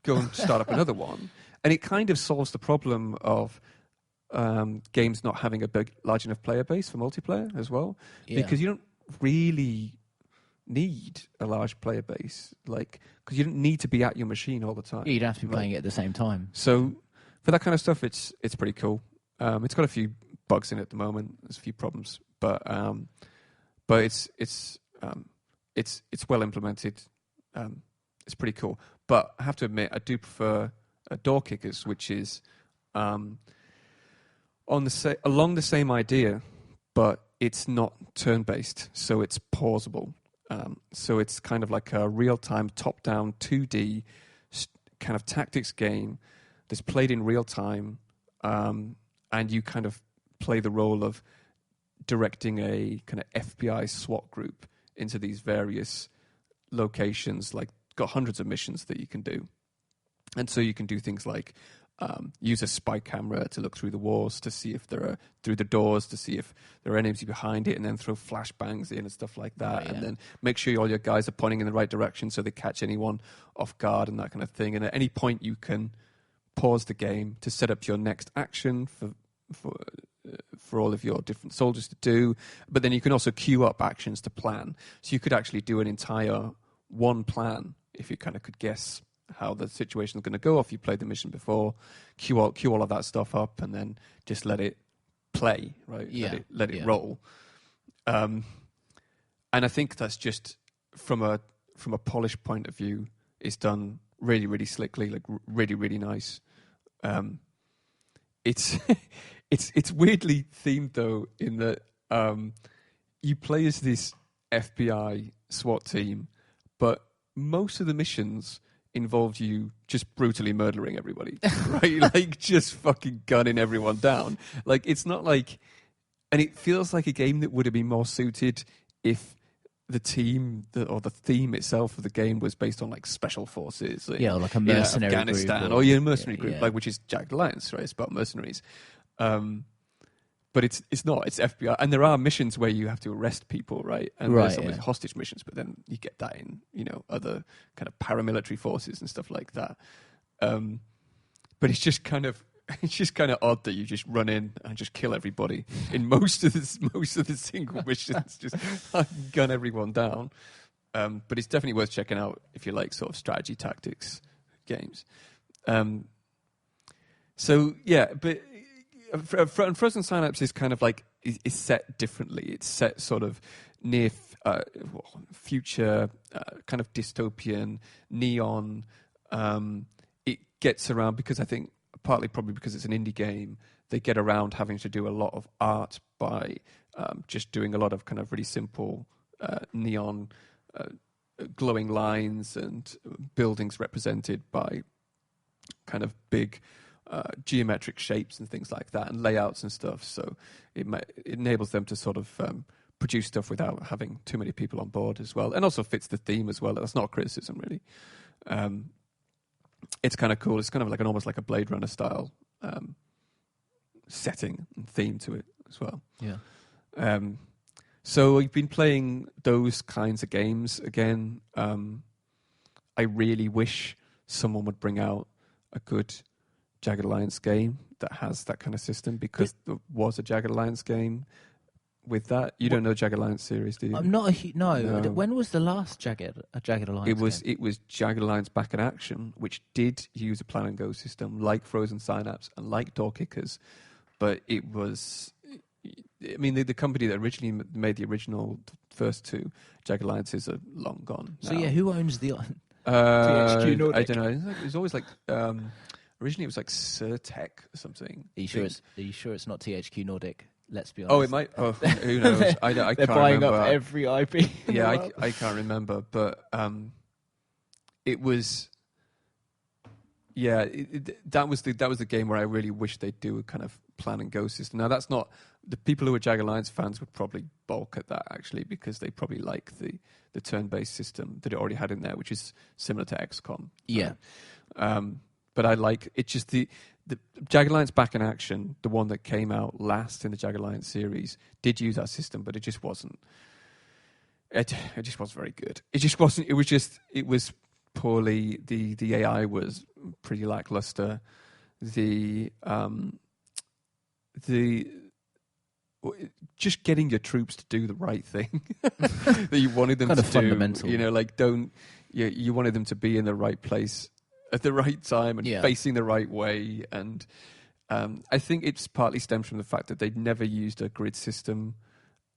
Go and start up another one, and it kind of solves the problem of games not having a large enough player base for multiplayer as well, because you don't really need a large player base, like, because you don't need to be at your machine all the time. Yeah, you don't have to be playing it at the same time. So for that kind of stuff, it's pretty cool. It's got a few bugs in it at the moment. There's a few problems, but it's well implemented. It's pretty cool. But I have to admit, I do prefer Door Kickers, which is along the same idea, but it's not turn-based, so it's pausable. So it's kind of like a real-time, top-down, 2D kind of tactics game that's played in real time, and you kind of play the role of directing a kind of FBI SWAT group into these various locations, like got hundreds of missions that you can do. And so you can do things like use a spy camera to look through the walls to see if there are, through the doors to see if there are enemies behind it, and then throw flashbangs in and stuff like that. And then make sure all your guys are pointing in the right direction so they catch anyone off guard and that kind of thing. And at any point you can pause the game to set up your next action for all of your different soldiers to do. But then you can also queue up actions to plan. So you could actually do an entire one plan if you kind of could guess how the situation is going to go if you played the mission before, queue all of that stuff up, and then just let it play, right? Yeah. Let it roll. And I think that's just from a polished point of view, it's done really, really slickly, like really, really nice. It's it's weirdly themed though, in that you play as this FBI SWAT team, but most of the missions involved you just brutally murdering everybody, right? Like just fucking gunning everyone down. Like it's not like, and it feels like a game that would have been more suited if the team or the theme itself of the game was based on like special forces, or like a mercenary Afghanistan, group, or a mercenary group, like which is Jagged Alliance, right? It's about mercenaries. But it's not. It's FBI, and there are missions where you have to arrest people, right? And there's always hostage missions, but then you get that in, other kind of paramilitary forces and stuff like that. But it's just kind of odd that you just run in and just kill everybody in most of the single missions, just gun everyone down. But it's definitely worth checking out if you like sort of strategy tactics games. So yeah, but. Frozen Synapse is kind of like is set differently. It's set sort of near future, kind of dystopian, neon. It gets around because I think partly probably because it's an indie game. They get around having to do a lot of art by just doing a lot of kind of really simple neon, glowing lines and buildings represented by kind of big. Geometric shapes and things like that, and layouts and stuff. So it enables them to sort of produce stuff without having too many people on board as well, and also fits the theme as well. That's not a criticism, really. It's kind of cool. It's kind of like almost like a Blade Runner style setting and theme to it as well. Yeah. So we've been playing those kinds of games again. I really wish someone would bring out a good Jagged Alliance game that has that kind of system, because there was a Jagged Alliance game with that. You don't know Jagged Alliance series, do you? I'm not no. When was the last Jagged Alliance game? It was Jagged Alliance Back in Action, which did use a plan and go system like Frozen Synapse and like Door Kickers, but it was. I mean, the company that originally made the first two Jagged Alliances are long gone now. So yeah, who owns the THQ Nordic? I don't know. It was always like. Originally, it was like Surtech or something. Are you sure it's not THQ Nordic? Let's be honest. Oh, it might. Oh, who knows? I They're can't buying remember. up every IP. Yeah, I can't remember, but it was. Yeah, that was the game where I really wish they'd do a kind of plan and go system. Now, that's not the people who are Jagged Alliance fans would probably balk at that actually, because they probably like the turn-based system that it already had in there, which is similar to XCOM. Yeah. But I like it. Just the Jagged Alliance Back in Action, the one that came out last in the Jagged Alliance series, did use that system, but it just wasn't. It just wasn't very good. It just wasn't. It was poorly. The AI was pretty lackluster. The just getting your troops to do the right thing that you wanted them kind to of fundamental. do. Like you wanted them to be in the right place at the right time and facing the right way. And I think it's partly stems from the fact that they'd never used a grid system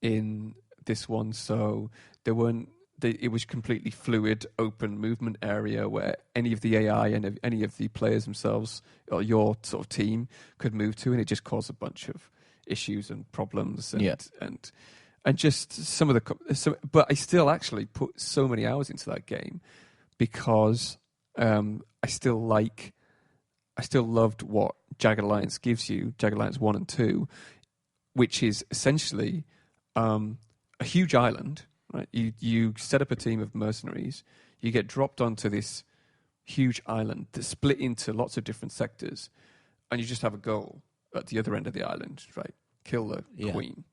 in this one, so it was completely fluid, open movement area where any of the AI and any of the players themselves or your sort of team could move to, and it just caused a bunch of issues and problems. And and just some of but I still actually put so many hours into that game because I still loved what Jagged Alliance gives you, Jagged Alliance 1 and 2, which is essentially a huge island. Right? You set up a team of mercenaries, you get dropped onto this huge island that's split into lots of different sectors, and you just have a goal at the other end of the island, right? Kill the queen.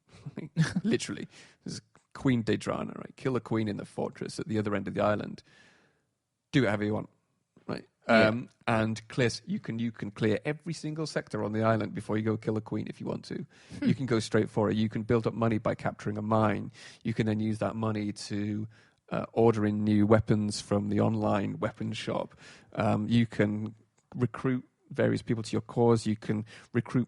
Literally. There's Queen Dedrana, right? Kill the queen in the fortress at the other end of the island. Do whatever you want, right? And clear. You can clear every single sector on the island before you go kill a queen if you want to. You can go straight for it. You can build up money by capturing a mine. You can then use that money to order in new weapons from the online weapons shop. You can recruit various people to your cause. You can recruit.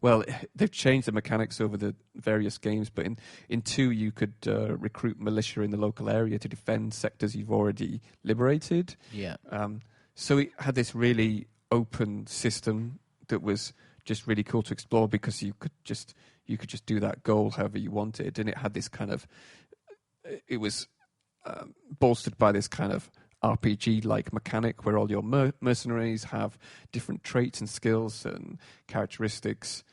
Well, they've changed the mechanics over the various games, but in 2 you could recruit militia in the local area to defend sectors you've already liberated. Yeah. So it had this really open system that was just really cool to explore because you could just do that goal however you wanted, and it had this kind of it was bolstered by this kind of RPG-like mechanic where all your mercenaries have different traits and skills and characteristics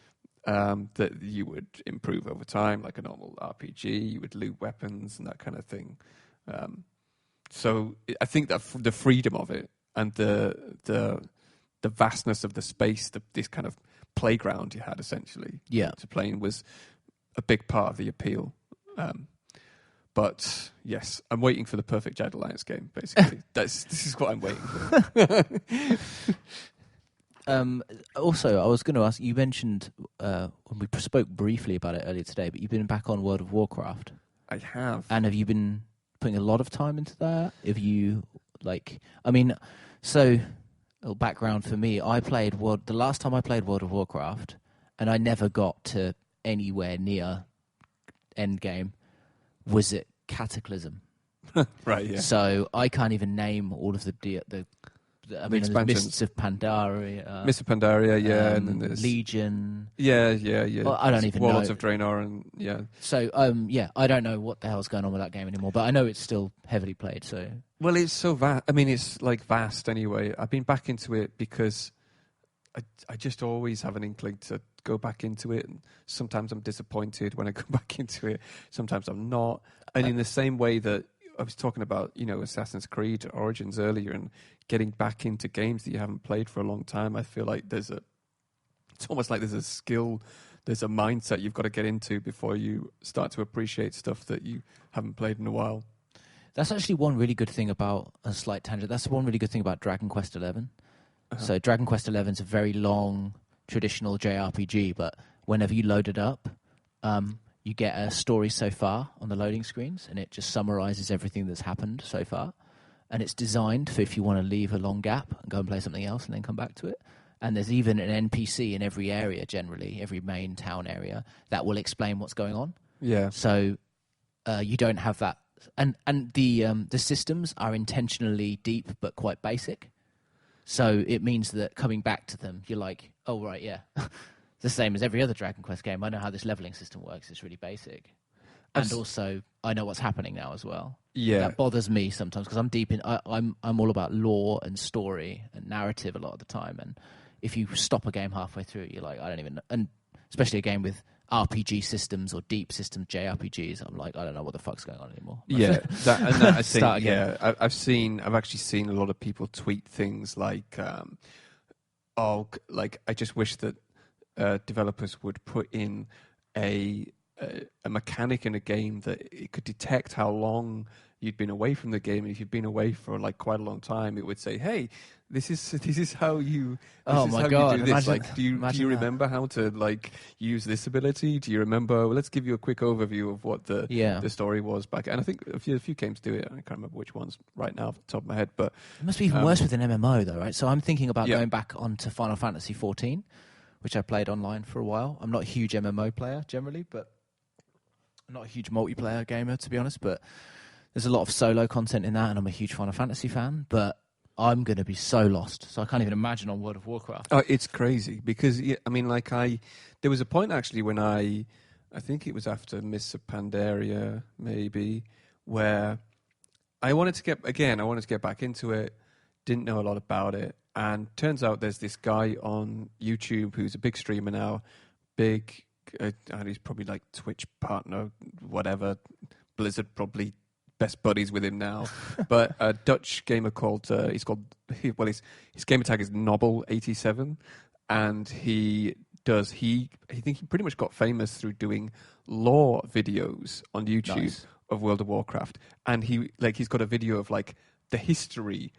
that you would improve over time, like a normal RPG. You would loot weapons and that kind of thing. So I think that the freedom of it and the vastness of the space, this kind of playground you had essentially to play in was a big part of the appeal. But yes, I'm waiting for the perfect Jagged Alliance game. Basically, this is what I'm waiting for. Also, I was going to ask. You mentioned when we spoke briefly about it earlier today, but you've been back on World of Warcraft. I have. And have you been putting a lot of time into that? Have you I mean, so a little background for me. The last time I played World of Warcraft, and I never got to anywhere near end game. Was it Cataclysm? Right, yeah. So I can't even name all of the there's Mists of Pandaria. Mists of Pandaria, yeah. And then there's Legion. Yeah. Well, I don't even know. Warlords of Draenor, and yeah. So, I don't know what the hell's going on with that game anymore, but I know it's still heavily played, so... Well, it's so vast. I mean, it's like vast anyway. I've been back into it because I just always have an inkling to go back into it, and sometimes I'm disappointed when I go back into it. Sometimes I'm not. And in the same way that I was talking about, Assassin's Creed Origins earlier, and getting back into games that you haven't played for a long time, I feel like it's almost like there's a skill, there's a mindset you've got to get into before you start to appreciate stuff that you haven't played in a while. That's actually one really good thing about a slight tangent. That's one really good thing about Dragon Quest XI. So Dragon Quest XI is a very long, traditional JRPG, but whenever you load it up, you get a story so far on the loading screens, and it just summarizes everything that's happened so far. And it's designed for if you want to leave a long gap and go and play something else and then come back to it. And there's even an NPC in every area, generally, every main town area, that will explain what's going on. Yeah. So you don't have that. And the systems are intentionally deep but quite basic. So it means that coming back to them, you're like, oh, right, yeah. The same as every other Dragon Quest game. I know how this leveling system works. It's really basic. And also, I know what's happening now as well. Yeah. That bothers me sometimes because I'm deep in... I'm all about lore and story and narrative a lot of the time. And if you stop a game halfway through, you're like, I don't even know. And especially a game with RPG systems or deep systems, JRPGs, I'm like, I don't know what the fuck's going on anymore. Yeah, that I think, I've actually seen a lot of people tweet things like, I just wish that developers would put in a mechanic in a game that it could detect how long you'd been away from the game, and if you've been away for like quite a long time, it would say, "Hey, this is how you. Oh my god! You do this. Like, do you remember how to like use this ability? Do you remember? Well, let's give you a quick overview of what the story was back. And I think a few games do it. I can't remember which ones right now off the top of my head, but it must be even worse with an MMO though, right? So I'm thinking about going back onto Final Fantasy 14, which I played online for a while. I'm not a huge MMO player generally, but I'm not a huge multiplayer gamer to be honest, but there's a lot of solo content in that, and I'm a huge Final Fantasy fan, but I'm going to be so lost. So I can't even imagine on World of Warcraft. Oh, it's crazy because, I mean, there was a point actually when I I think it was after Miss Pandaria, maybe, where I wanted to get back into it, didn't know a lot about it, and turns out there's this guy on YouTube who's a big streamer now, and he's probably like Twitch partner, whatever, Blizzard probably best buddies with him now, but a Dutch gamer called, his gamer tag is Nobble87, and I think he pretty much got famous through doing lore videos on YouTube. Nice. Of World of Warcraft, and he's got a video of like the history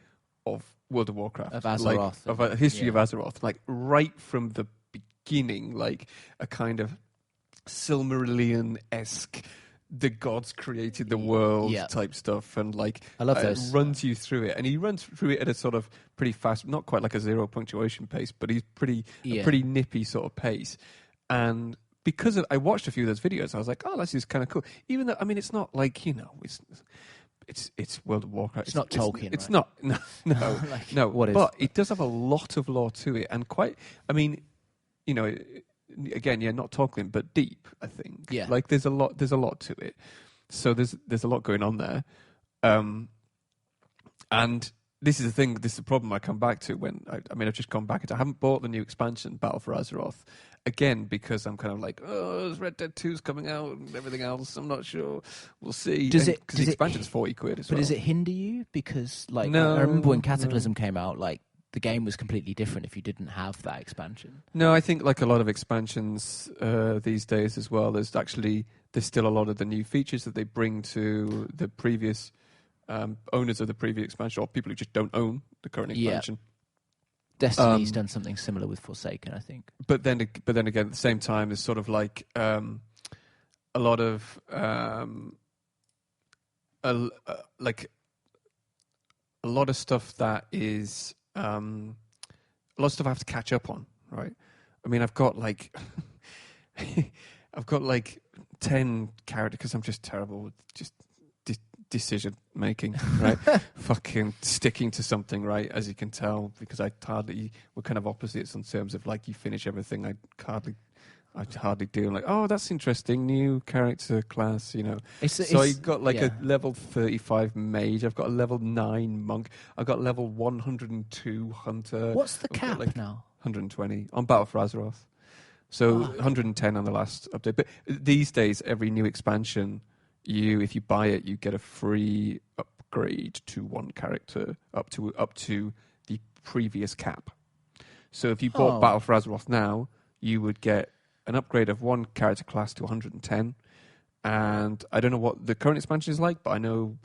of World of Warcraft, of Azeroth, like, of a history of Azeroth, like right from the beginning, like a kind of Silmarillion-esque, the gods created the world type stuff, and like I love this. Runs you through it, and he runs through it at a sort of pretty fast, not quite like a zero punctuation pace, but he's a pretty nippy sort of pace, and because I watched a few of those videos, I was like, "Oh, this is kind of cool." Even though, I mean, it's not like it's World of Warcraft. It's not Tolkien. It's right? not. No, like, no. What is? But it does have a lot of lore to it, and quite. I mean, again, not Tolkien, but deep. I think. Yeah. Like there's a lot to it. So there's a lot going on there, and. This is the thing. This is the problem I come back to when I've just gone back. I haven't bought the new expansion, Battle for Azeroth, again because I'm kind of like, Red Dead 2's coming out and everything else. I'm not sure. We'll see. Because the expansion's £40 as well. But does it hinder you? Because I remember when Cataclysm came out, like the game was completely different if you didn't have that expansion. No, I think like a lot of expansions these days as well. There's still a lot of the new features that they bring to the previous. Owners of the previous expansion, or people who just don't own the current expansion. Destiny's done something similar with Forsaken, I think. But then again, at the same time, there's sort of like a lot of a lot of stuff that is a lot of stuff I have to catch up on. Right? I mean, I've got like 10 characters because I'm just terrible with just decision making, right? Fucking sticking to something, right? As you can tell, because we're kind of opposites in terms of like you finish everything. I hardly do. I'm like, oh, that's interesting, new character class, So I got like a level 35 mage. I've got a level 9 monk. I've got level 102 hunter. What's the cap now? 120 on Battle for Azeroth. So 110 on the last update. But these days, every new expansion. If you buy it, you get a free upgrade to one character up to the previous cap. So if you bought Battle for Azeroth now, you would get an upgrade of one character class to 110. And I don't know what the current expansion is like, but I know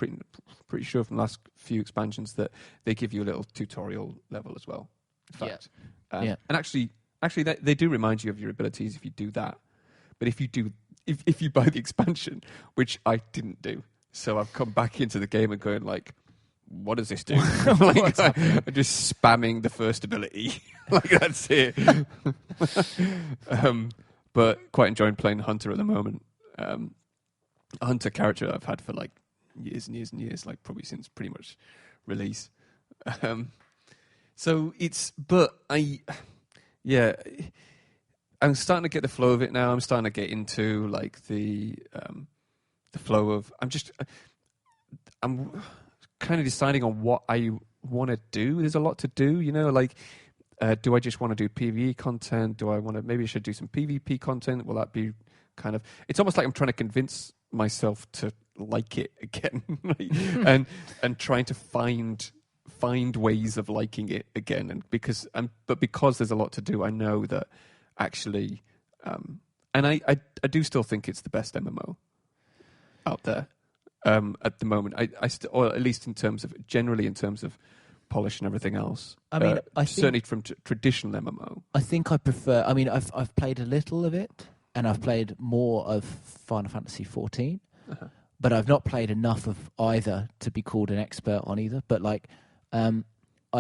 pretty sure from the last few expansions that they give you a little tutorial level as well. In fact, and actually they do remind you of your abilities if you do that. But if you buy the expansion, which I didn't do, so I've come back into the game and going like, what does this do? Like, I'm just spamming the first ability. Like that's it. But quite enjoying playing Hunter at the moment. A Hunter character I've had for like years and years and years, like probably since pretty much release. I'm starting to get the flow of it now. I'm starting to get into like the flow of. I'm kind of deciding on what I want to do. There's a lot to do, Like, do I just want to do PvE content? Do I want to? Maybe I should do some PvP content. Will that be kind of? It's almost like I'm trying to convince myself to like it again, right? and trying to find ways of liking it again. And because there's a lot to do, I know that. Actually, and I do still think it's the best MMO out there at the moment. Or at least in terms of polish and everything else. I mean, I certainly from traditional MMO. I think I prefer. I mean, I've played a little of it, and I've played more of Final Fantasy 14, but I've not played enough of either to be called an expert on either. But like, I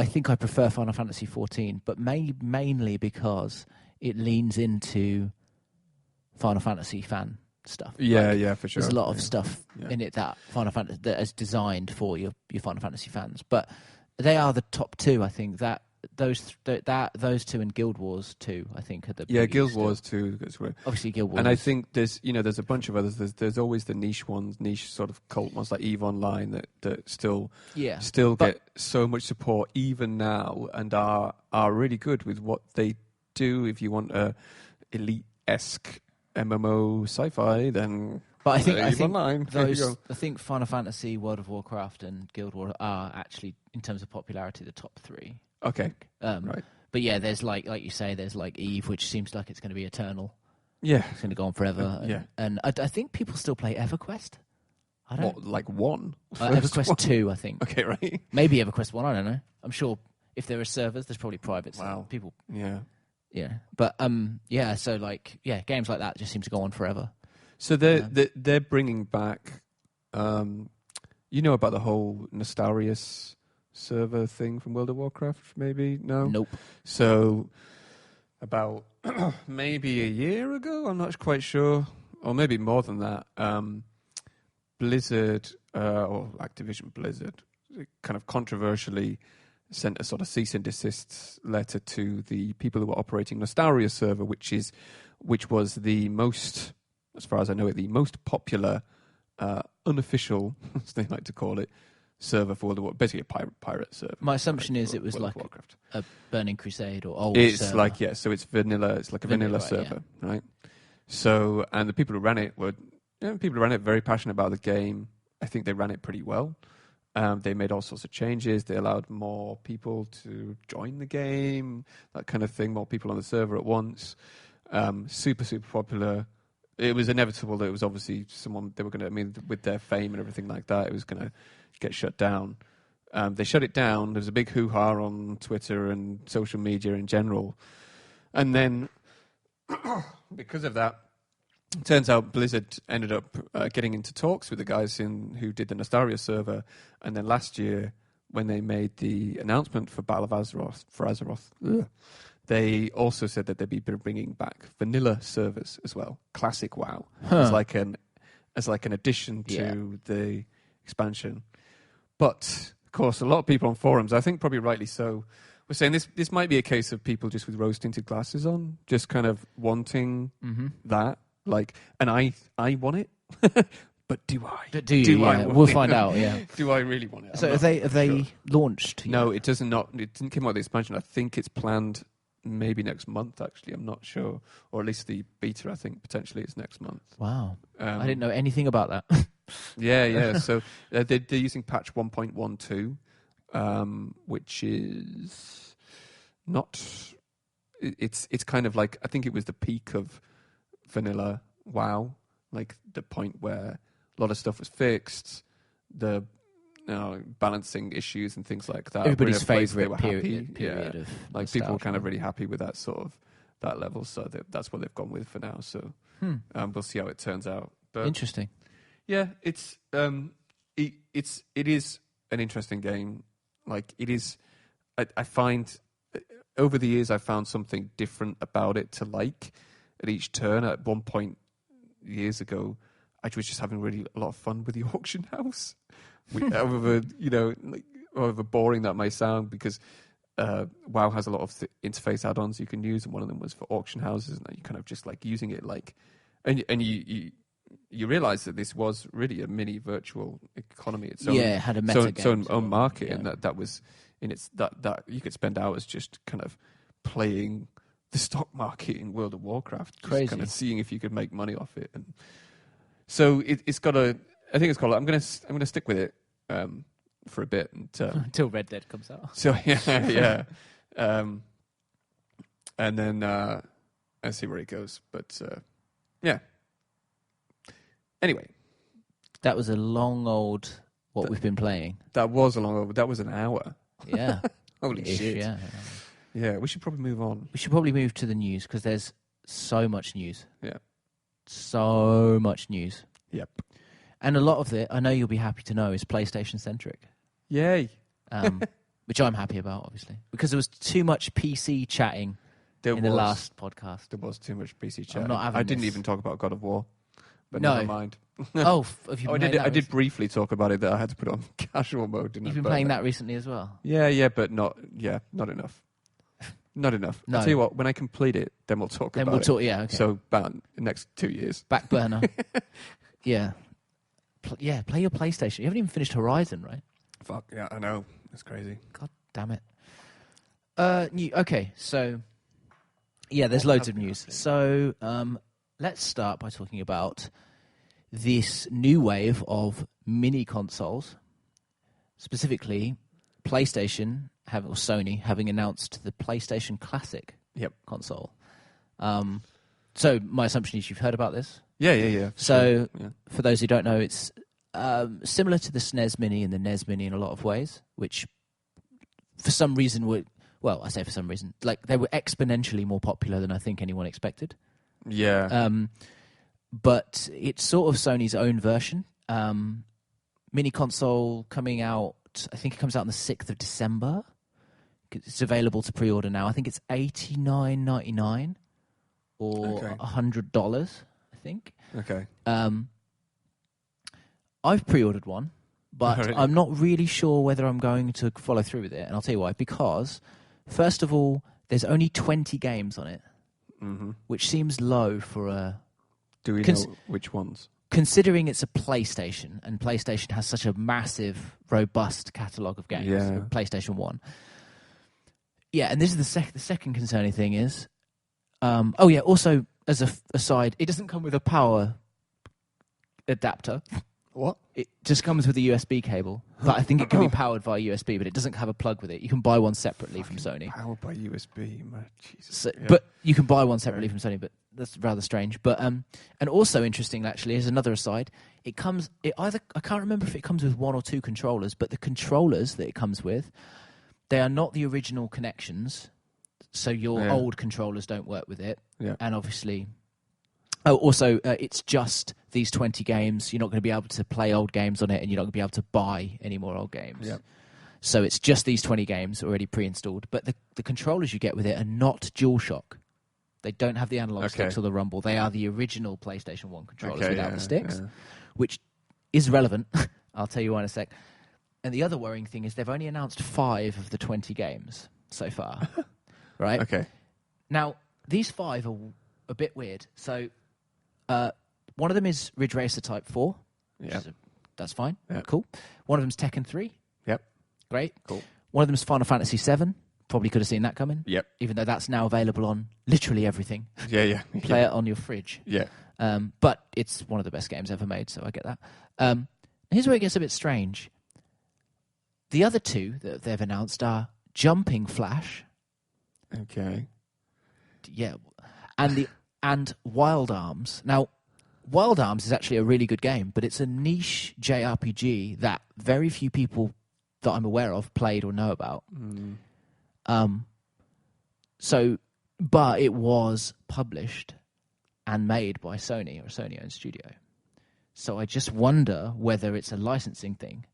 think I prefer Final Fantasy 14, but mainly because it leans into Final Fantasy fan stuff. Yeah, for sure. There's a lot of stuff in it that Final Fantasy that is designed for your Final Fantasy fans. But they are the top two, I think. That those two and Guild Wars 2, I think, are the Guild Wars 2. Obviously, Guild Wars. And I think there's a bunch of others. There's always the niche ones, niche sort of cult ones like EVE Online that still get so much support even now and are really good with what they do. If you want a elite-esque MMO sci-fi, then but I think Online. I think Final Fantasy, World of Warcraft, and Guild Wars are actually, in terms of popularity, the top 3. Okay. Right. But yeah, there's like you say, there's like EVE, which seems like it's going to be eternal. Yeah. It's going to go on forever. And I think people still play EverQuest. I don't. What, like 1? EverQuest 2, I think. Okay, right. Maybe EverQuest 1. I don't know. I'm sure if there are servers, there's probably private. Wow. People. Yeah. Yeah. But So games like that just seem to go on forever. So they're bringing back, about the whole Nostarius server thing from World of Warcraft, maybe? No? Nope. So about maybe a year ago, I'm not quite sure, or maybe more than that, Blizzard, or Activision Blizzard, kind of controversially sent a sort of cease and desist letter to the people who were operating Nostarius server, which was the most, as far as I know it, the most popular unofficial, as they like to call it, server for World of Warcraft, basically a pirate server. My assumption is it was World like of Warcraft. A Burning Crusade or old It's server. like, so it's vanilla. It's like a vanilla server, right? So, and the people who ran it were very passionate about the game. I think they ran it pretty well. They made all sorts of changes. They allowed more people to join the game, that kind of thing, more people on the server at once. Super, super popular. It was inevitable that it was obviously someone they were going to, with their fame and everything like that, it was going to get shut down. They shut it down. There was a big hoo-ha on Twitter and social media in general. And then, because of that, it turns out Blizzard ended up getting into talks with the guys who did the Nostarius server. And then last year, when they made the announcement for Battle of Azeroth, they also said that they'd be bringing back vanilla servers as well, classic WoW, as like an addition to the expansion. But of course, a lot of people on forums, I think probably rightly so, were saying this might be a case of people just with rose-tinted glasses on, just kind of wanting that. Like, and I want it, but do I? Do you? We'll find out. Yeah. Do I really want it? So have they launched? No, it doesn't. It didn't come out with the expansion. I think it's planned maybe next month. Actually, I'm not sure, or at least the beta. I think potentially it's next month. Wow, I didn't know anything about that. Yeah. So they're using patch 1.12, which is not. It's kind of like, I think it was the peak of vanilla WoW, like the point where a lot of stuff was fixed, the balancing issues and things like that. Everybody's favourite period of like people were kind of really happy with that sort of that level, so that's what they've gone with for now. So we'll see how it turns out. But interesting. Yeah, it is an interesting game. Like it is, I find over the years I found something different about it to like at each turn. At one point years ago, I was just having really a lot of fun with the auction house. However boring that may sound, because WoW has a lot of interface add-ons you can use, and one of them was for auction houses, and you kind of just like using it like, and you realize that this was really a mini virtual economy. Its own, it had a meta own market, and that was in its that you could spend hours just kind of playing the stock market in World of Warcraft, just kind of seeing if you could make money off it. And so it's got a. I think it's called. I'm gonna stick with it for a bit until Red Dead comes out. So yeah. And then I'll see where it goes. But yeah. Anyway, that was a long old we've been playing. That was a long old. That was an hour. Yeah. Holy shit. Yeah. Yeah, we should probably move on. We should probably move to the news, because there's so much news. Yeah. So much news. Yep. And a lot of it, I know you'll be happy to know, is PlayStation-centric. Yay. Which I'm happy about, obviously. Because there was too much PC chatting in the last podcast. There was too much PC chatting. I'm not having I didn't even talk about God of War. But no. never mind. Have you I did briefly talk about it, that I had to put on casual mode. You've been playing that recently as well? Yeah, but not enough. Not enough. No. I'll tell you what, when I complete it, then we'll talk Then about we'll it. talk. Yeah. Okay. So, about the next 2 years. Back burner. Yeah. Play your PlayStation. You haven't even finished Horizon, right? Fuck, yeah, I know. It's crazy. God damn it. Okay, so yeah, there's loads of news. So let's start by talking about this new wave of mini consoles, specifically PlayStation or Sony having announced the PlayStation Classic console. So my assumption is you've heard about this? Yeah. So for those who don't know, it's similar to the SNES Mini and the NES Mini in a lot of ways, which for some reason I say for some reason, like they were exponentially more popular than I think anyone expected. Yeah. But it's sort of Sony's own version. Mini console coming out, I think it comes out on the 6th of December. It's available to pre-order now. I think it's $89.99 or $100, I think. Okay. I've pre-ordered one, but Really? I'm not really sure whether I'm going to follow through with it. And I'll tell you why. Because, first of all, there's only 20 games on it, which seems low for a... Do we know which ones? Considering it's a PlayStation, and PlayStation has such a massive, robust catalogue of games, PlayStation 1. Yeah, and this is the second concerning thing is... also, as a aside, it doesn't come with a power adapter. What? It just comes with a USB cable, but I think it can be powered via USB, but it doesn't have a plug with it. You can buy one separately from Sony. Powered by USB, man. Jesus. So, but you can buy one separately from Sony, but that's rather strange. But and also interesting, actually, as another aside, I can't remember if it comes with one or two controllers, but the controllers that it comes with, they are not the original connections, so your old controllers don't work with it. Yeah. And obviously... also, it's just these 20 games. You're not going to be able to play old games on it, and you're not going to be able to buy any more old games. Yep. So it's just these 20 games already pre-installed. But the controllers you get with it are not DualShock. They don't have the analog sticks or the rumble. They are the original PlayStation 1 controllers without the sticks, which is relevant. I'll tell you why in a sec. And the other worrying thing is they've only announced 5 of the 20 games so far. Right? Okay. Now, these 5 are a bit weird. So... one of them is Ridge Racer Type 4. Yeah. That's fine. Yep. Cool. One of them's Tekken 3. Yep. Great. Cool. One of them's Final Fantasy 7. Probably could have seen that coming. Yep. Even though that's now available on literally everything. Yeah. Play it on your fridge. Yeah. But it's one of the best games ever made, so I get that. Here's where it gets a bit strange. The other 2 that they've announced are Jumping Flash. Okay. Yeah. And Wild Arms. Now, Wild Arms is actually a really good game, but it's a niche JRPG that very few people that I'm aware of played or know about. But it was published and made by Sony or a Sony-owned studio. So I just wonder whether it's a licensing thing.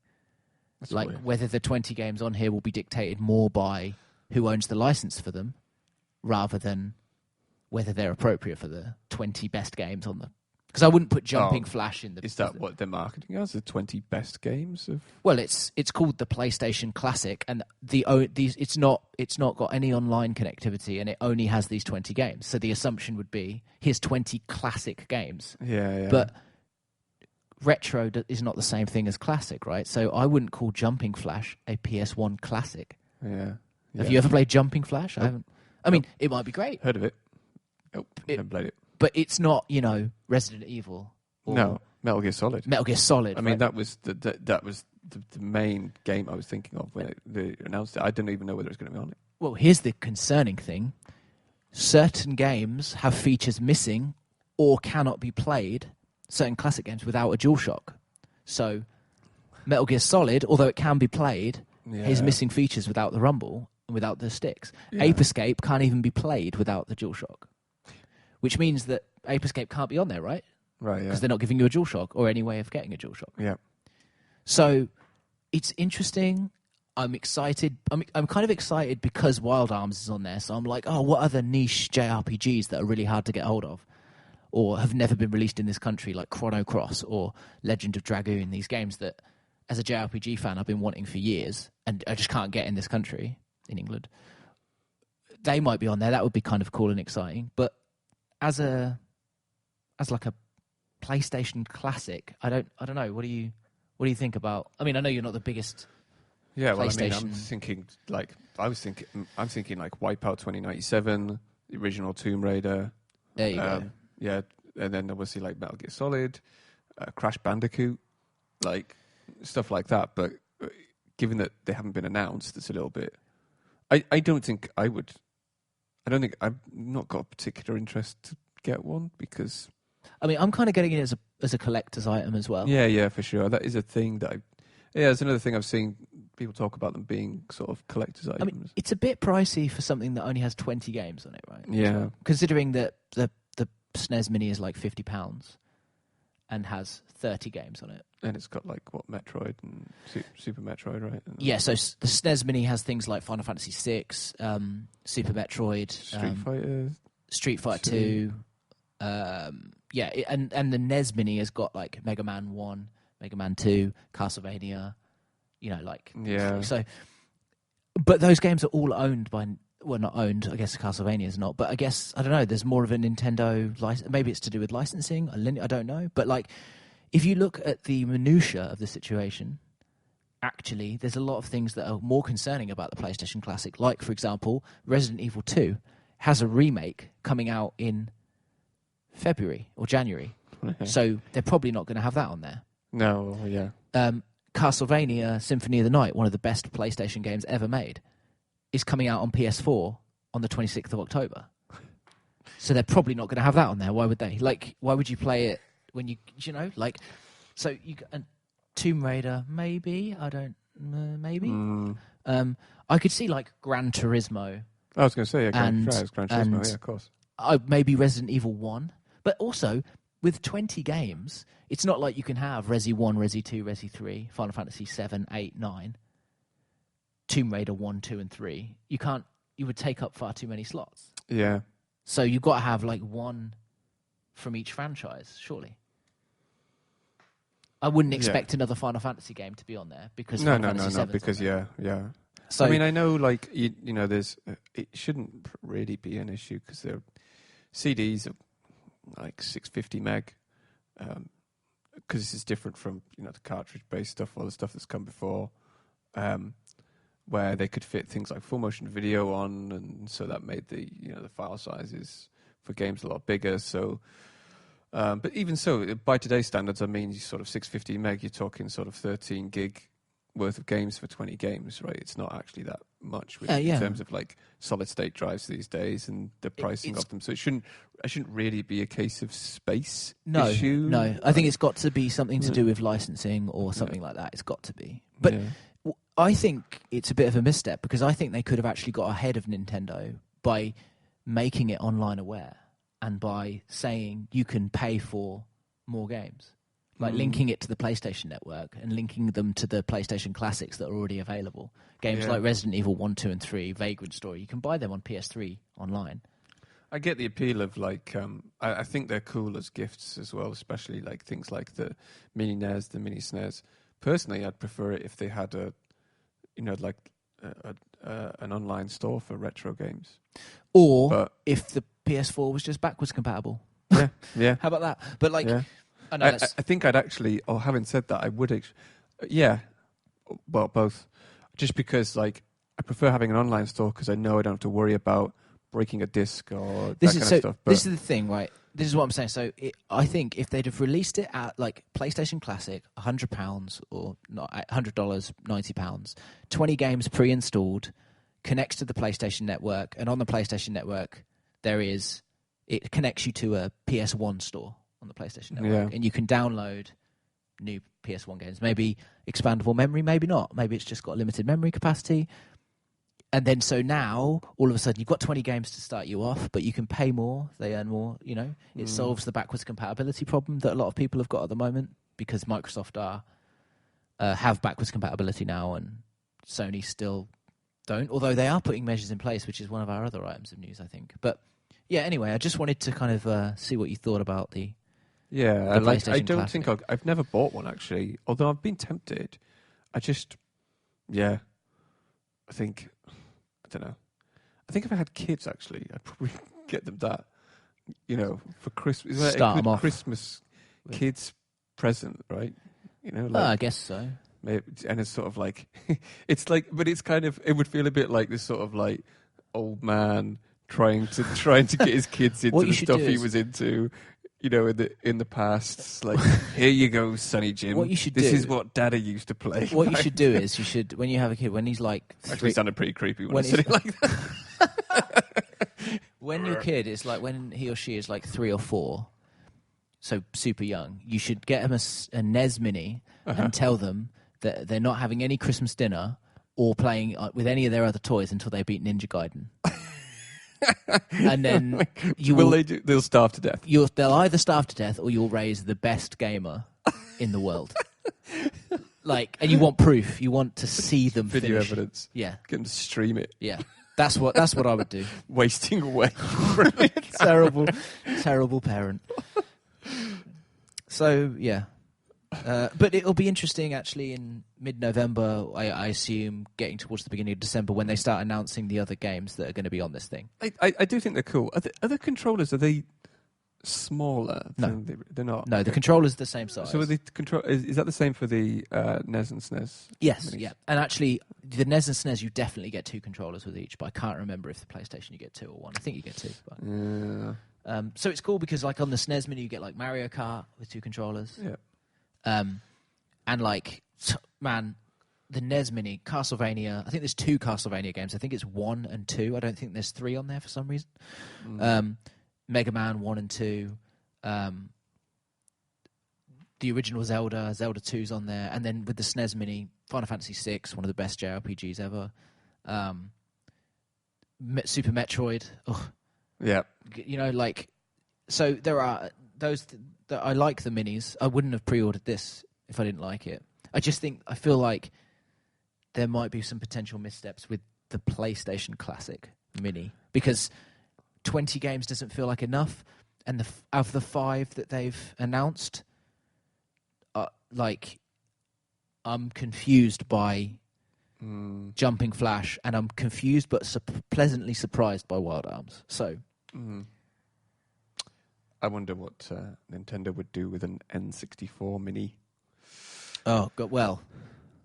That's like weird. whether the 20 games on here will be dictated more by who owns the license for them rather than whether they're appropriate for the 20 best games on the... Because I wouldn't put Jumping Flash in the... Is that what they're marketing as? The 20 best games of... Well, it's called the PlayStation Classic, and it's not got any online connectivity, and it only has these 20 games. So the assumption would be, here's 20 classic games. Yeah. But retro is not the same thing as classic, right? So I wouldn't call Jumping Flash a PS1 classic. Yeah. Have you ever played Jumping Flash? I haven't. I mean, it might be great. Heard of it. Nope, haven't played it. But it's not, Resident Evil. Or No, Metal Gear Solid. Metal Gear Solid. I mean, that was the main game I was thinking of when they announced it. I didn't even know whether it was going to be on it. Well, here's the concerning thing. Certain games have features missing or cannot be played, certain classic games, without a DualShock. So, Metal Gear Solid, although it can be played, is missing features without the rumble and without the sticks. Yeah. Ape Escape can't even be played without the DualShock. Which means that Ape Escape can't be on there, right? Right, yeah. Because they're not giving you a DualShock or any way of getting a DualShock. Yeah. So, it's interesting. I'm excited. I'm kind of excited because Wild Arms is on there. So I'm like, oh, what other niche JRPGs that are really hard to get hold of or have never been released in this country, like Chrono Cross or Legend of Dragoon, these games that, as a JRPG fan, I've been wanting for years and I just can't get in this country, in England. they might be on there. That would be kind of cool and exciting. But as like a PlayStation classic, I don't know. What do you think about? I mean, I know you're not the biggest. Yeah, well, PlayStation. I mean, I'm thinking like Wipeout 2097, the original Tomb Raider. There you go. Yeah, and then obviously like Metal Gear Solid, Crash Bandicoot, like stuff like that. But given that they haven't been announced, it's a little bit. I don't think I would. I don't think I've not got a particular interest to get one because. I mean, I'm kind of getting it as a collector's item as well. Yeah, for sure. That is a thing that it's another thing I've seen people talk about them being sort of collector's items. I mean, it's a bit pricey for something that only has 20 games on it, right? Yeah. So, considering that the SNES Mini is like £50 and has 30 games on it. And it's got like, what, Metroid and Super Metroid, right? And yeah, so the SNES Mini has things like Final Fantasy VI, Super Metroid, Street Fighter 2. And the NES Mini has got like Mega Man 1, Mega Man 2, Castlevania, so. But those games are all owned by, well, not owned. I guess Castlevania is not, but I guess I don't know. There's more of a Nintendo license. Maybe it's to do with licensing. I don't know. But like, if you look at the minutia of the situation, actually, there's a lot of things that are more concerning about the PlayStation Classic. Like, for example, Resident Evil 2 has a remake coming out in February or January. So they're probably not going to have that on there. No, yeah. Castlevania Symphony of the Night, one of the best PlayStation games ever made, is coming out on PS4 on the 26th of October. So they're probably not going to have that on there. Why would they? Like, why would you play it when so you and Tomb Raider, maybe, I don't maybe. I could see like Gran Turismo. I was going to say, yeah, Gran Turismo, and yeah, of course. Maybe Resident Evil 1. But also, with 20 games, it's not like you can have Resi 1, Resi 2, Resi 3, Final Fantasy 7, 8, 9, Tomb Raider 1, 2, and 3. You would take up far too many slots. Yeah. So you've got to have like one from each franchise, surely. I wouldn't expect another Final Fantasy game to be on there because Final Fantasy 7's because on there. yeah. So, I mean, I know, like there's it shouldn't really be an issue because they're CDs are like 650 meg, because this is different from the cartridge-based stuff or the stuff that's come before, where they could fit things like full motion video on, and so that made the the file sizes for games a lot bigger. So, but even so, by today's standards, I mean, sort of 650 meg, you're talking sort of 13 gig worth of games for 20 games, right? It's not actually that much in terms of like solid state drives these days and the pricing of them. So it shouldn't really be a case of space issue. No, I think it's got to be something to do with licensing or something like that. It's got to be. But I think it's a bit of a misstep because I think they could have actually got ahead of Nintendo by making it online aware and by saying you can pay for more games. Like linking it to the PlayStation Network and linking them to the PlayStation Classics that are already available. Games like Resident Evil 1, 2, and 3, Vagrant Story, you can buy them on PS3 online. I get the appeal of like, I think they're cool as gifts as well, especially like things like the mini NES, the mini SNES. Personally, I'd prefer it if they had an online store for retro games. Or if the PS4 was just backwards compatible. Yeah. How about that? But like... Yeah. I think I'd actually, or having said that, I would, well, both. Just because, like, I prefer having an online store because I know I don't have to worry about breaking a disc or that kind of stuff. But this is the thing, right? This is what I'm saying. So I think if they'd have released it at, like, PlayStation Classic, £100 or not $100, £90, 20 games pre-installed, connects to the PlayStation Network, and on the PlayStation Network, it connects you to a PS1 store on the PlayStation Network, and you can download new PS1 games. Maybe expandable memory, maybe not. Maybe it's just got limited memory capacity. And then so now, all of a sudden, you've got 20 games to start you off, but you can pay more, they earn more, It solves the backwards compatibility problem that a lot of people have got at the moment because Microsoft have backwards compatibility now and Sony still don't, although they are putting measures in place, which is one of our other items of news, I think. But yeah, anyway, I just wanted to kind of see what you thought about the I don't Classic. think I've never bought one actually, although I've been tempted. I think, I don't know. I think if I had kids, actually, I'd probably get them that. For Christmas. Is Start that a 'em good off Christmas kids present, right? I guess so. Maybe, and it's sort of like, but it's kind of, it would feel a bit like this sort of like old man trying to get his kids into the stuff he was into. In the past, it's like, here you go, Sonny Jim. What you should this do, is what Daddy used to play. What you should do is when you have a kid, when he's like actually sounded pretty creepy when I said it like that. When your kid is like, when he or she is like 3 or 4, so super young, you should get them a NES Mini and tell them that they're not having any Christmas dinner or playing with any of their other toys until they beat Ninja Gaiden. And then they'll starve to death. They'll either starve to death or you'll raise the best gamer in the world. And you want proof. You want to see them video finish. Evidence. Yeah. Get them to stream it. Yeah. That's what I would do. Wasting away. Terrible parent. So, yeah. But it'll be interesting, actually, in mid-November, I assume, getting towards the beginning of December, when they start announcing the other games that are going to be on this thing. I do think they're cool. Are the controllers, are they smaller? No. They're not? No, the controller's the same size. So are the is that the same for the NES and SNES? Yes, minis? yeah. And actually, the NES and SNES, you definitely get 2 controllers with each, but I can't remember if the PlayStation you get 2 or 1. I think you get 2. But. Yeah. So it's cool because, like, on the SNES Mini, you get, like, Mario Kart with 2 controllers. Yeah. And the NES Mini, Castlevania, I think there's 2 Castlevania games. I think it's 1 and 2. I don't think there's 3 on there for some reason. Mega Man 1 and 2. The original Zelda 2's on there. And then with the SNES Mini, Final Fantasy VI, one of the best JRPGs ever. Super Metroid. Ugh. Yeah. So there are those that I like the minis. I wouldn't have pre-ordered this if I didn't like it. I feel like there might be some potential missteps with the PlayStation Classic Mini because 20 games doesn't feel like enough, and of the 5 that they've announced, I'm confused by Jumping Flash, and I'm confused but pleasantly surprised by Wild Arms. So. I wonder what Nintendo would do with an N64 Mini. Oh, God, well.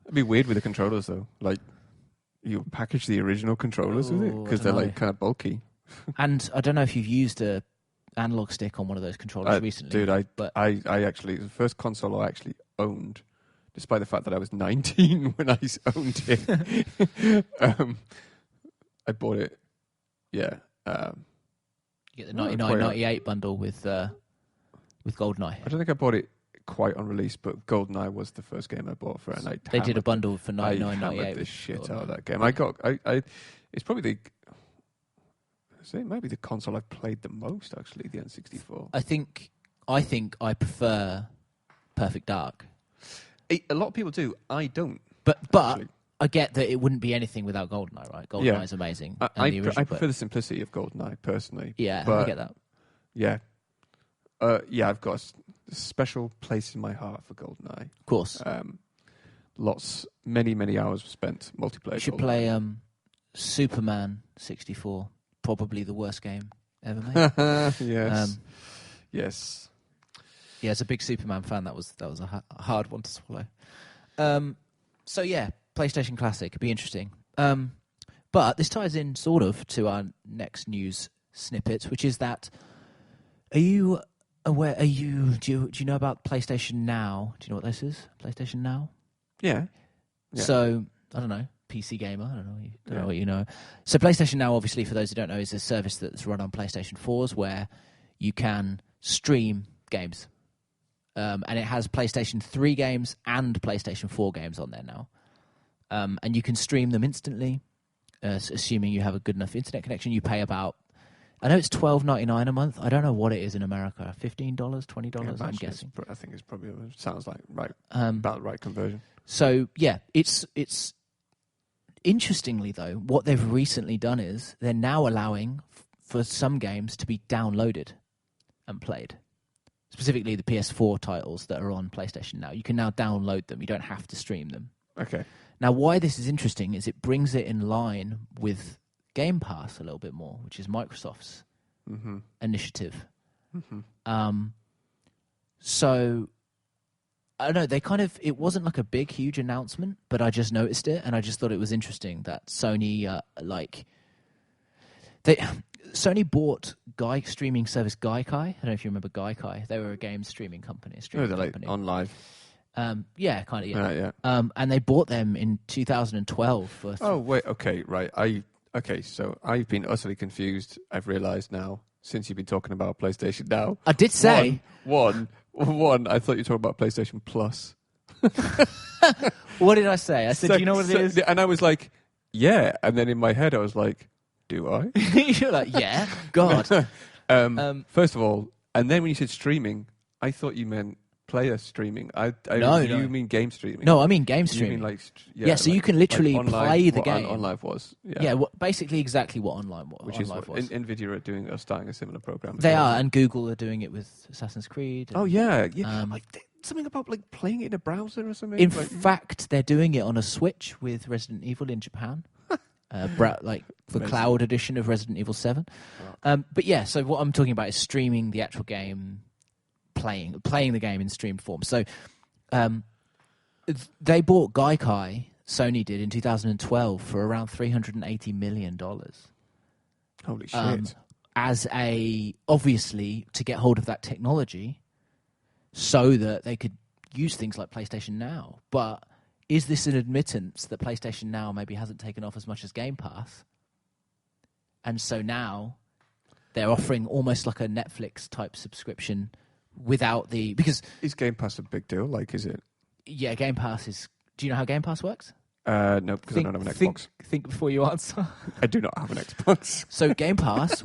It'd be weird with the controllers, though. Like, you package the original controllers with it, because they're, kind of bulky. And I don't know if you've used a analog stick on one of those controllers recently. Dude, I actually, the first console I actually owned, despite the fact that I was 19 when I owned it, I bought it, You get the 99.98 bundle with GoldenEye. I don't think I bought it quite on release, but GoldenEye was the first game I bought for it. And they did a bundle for 99.98. I hammered the shit out of that game. It's probably it might be the console I've played the most, actually, the N64. I think I prefer Perfect Dark. A lot of people do. I don't. But I get that it wouldn't be anything without GoldenEye, right? GoldenEye is amazing. I prefer the simplicity of GoldenEye, personally. Yeah, but I get that. Yeah. I've got a special place in my heart for GoldenEye. Of course. Many hours spent multiplayer. You should play Superman 64. Probably the worst game ever made. Yes. Yes. Yeah, as a big Superman fan, that was a hard one to swallow. So yeah, PlayStation Classic could be interesting. But this ties in sort of to our next news snippet, which is that are you aware? Do you know about PlayStation Now? Do you know what this is? PlayStation Now? Yeah. So I don't know. PC gamer. I don't know what you know. So PlayStation Now, obviously, for those who don't know, is a service that's run on PlayStation 4s where you can stream games. And it has PlayStation 3 games and PlayStation 4 games on there now. And you can stream them instantly, assuming you have a good enough internet connection. You pay about, I know it's $12.99 a month. I don't know what it is in America. $15, $20, I'm guessing. I think it's probably, sounds like right, about the right conversion. So, yeah, it's interestingly, though, what they've recently done is they're now allowing for some games to be downloaded and played. Specifically, the PS4 titles that are on PlayStation Now. You can now download them. You don't have to stream them. Okay. Now, why this is interesting is it brings it in line with Game Pass a little bit more, which is Microsoft's initiative. So I don't know. They it wasn't like a big, huge announcement, but I just noticed it, and I just thought it was interesting that Sony Sony bought streaming service Gaikai. I don't know if you remember Gaikai. They were a game streaming company. They're like on live. Yeah, kind of. Yeah. Yeah. And they bought them in 2012. Oh wait, okay, right. So I've been utterly confused. I've realised now since you've been talking about PlayStation Now. I did say one. I thought you were talking about PlayStation Plus. What did I say? I said, do you know what it is? And I was like, yeah. And then in my head, I was like, do I? You're like, yeah. God. First of all, and then when you said streaming, I thought you meant player streaming. No. You mean game streaming? No, I mean game streaming. You mean so you can literally play the game. On live was. Yeah, basically exactly what online was. Which is what NVIDIA are starting a similar program. They are, and Google are doing it with Assassin's Creed. Oh yeah. Something about like playing it in a browser or something. In fact, they're doing it on a Switch with Resident Evil in Japan. Like the cloud edition of Resident Evil 7. But yeah, so what I'm talking about is streaming the actual game, playing the game in stream form. So they bought Gaikai, Sony did, in 2012 for around $380 million. Holy shit. Obviously, to get hold of that technology so that they could use things like PlayStation Now. But is this an admittance that PlayStation Now maybe hasn't taken off as much as Game Pass? And so now they're offering almost like a Netflix-type subscription without because... Is Game Pass a big deal? Like, is it? Yeah, Game Pass is... Do you know how Game Pass works? No, because I don't have an Xbox. Think before you answer. I do not have an Xbox. So Game Pass...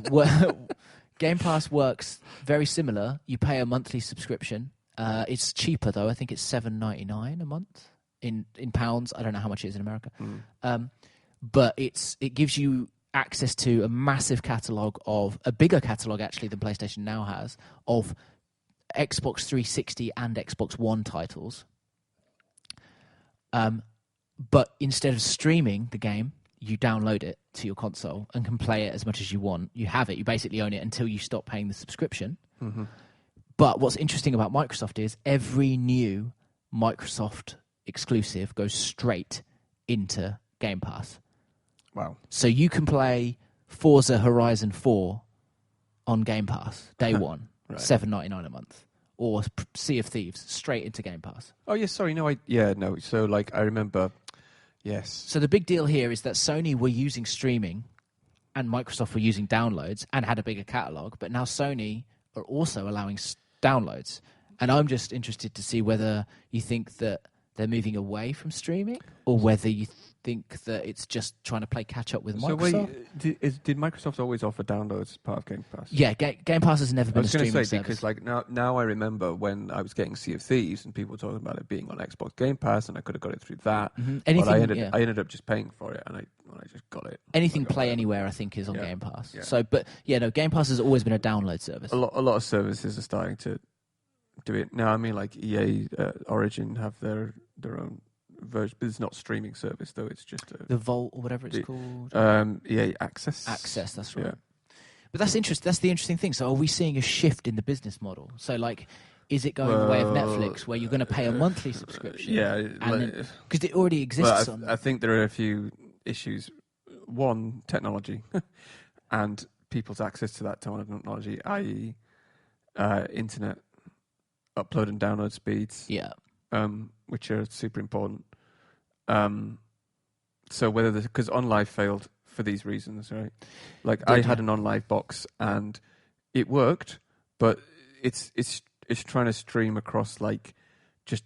Game Pass works very similar. You pay a monthly subscription. It's cheaper, though. I think it's $7.99 a month. In pounds, I don't know how much it is in America, but it gives you access to a massive catalogue a bigger catalogue actually than PlayStation Now has of Xbox 360 and Xbox One titles. But instead of streaming the game, you download it to your console and can play it as much as you want. You have it. You basically own it until you stop paying the subscription. Mm-hmm. But what's interesting about Microsoft is every new Microsoft exclusive goes straight into Game Pass. Wow. So you can play Forza Horizon 4 on Game Pass day one, right. $7.99 a month. Or Sea of Thieves, straight into Game Pass. Oh, yes, sorry. No. So, like, I remember, yes. So the big deal here is that Sony were using streaming and Microsoft were using downloads and had a bigger catalogue, but now Sony are also allowing downloads. And I'm just interested to see whether you think that they're moving away from streaming, or whether you think that it's just trying to play catch up with Microsoft. So did Microsoft always offer downloads as part of Game Pass? Yeah, Game Pass has never been a streaming service. Because like now I remember when I was getting Sea of Thieves and people were talking about it being on Xbox Game Pass, and I could have got it through that. Mm-hmm. But I ended up just paying for it, and I just got it. Anything Play Anywhere, I think, is on Game Pass. Yeah. So, but Game Pass has always been a download service. A lot of services are starting to do it now. I mean, like EA, Origin have their own version, but it's not streaming service though. It's just the Vault or whatever it's called. EA Access. Access, that's right. Yeah. But that's interesting. That's the interesting thing. So, are we seeing a shift in the business model? So, like, is it going the way of Netflix, where you're going to pay a monthly subscription? Yeah, because it already exists. I think there are a few issues. One, technology, and people's access to that technology, i.e., internet upload and download speeds. Yeah. Which are super important. So whether because OnLive failed for these reasons, right? Like I had an OnLive box and it worked, but it's trying to stream across like just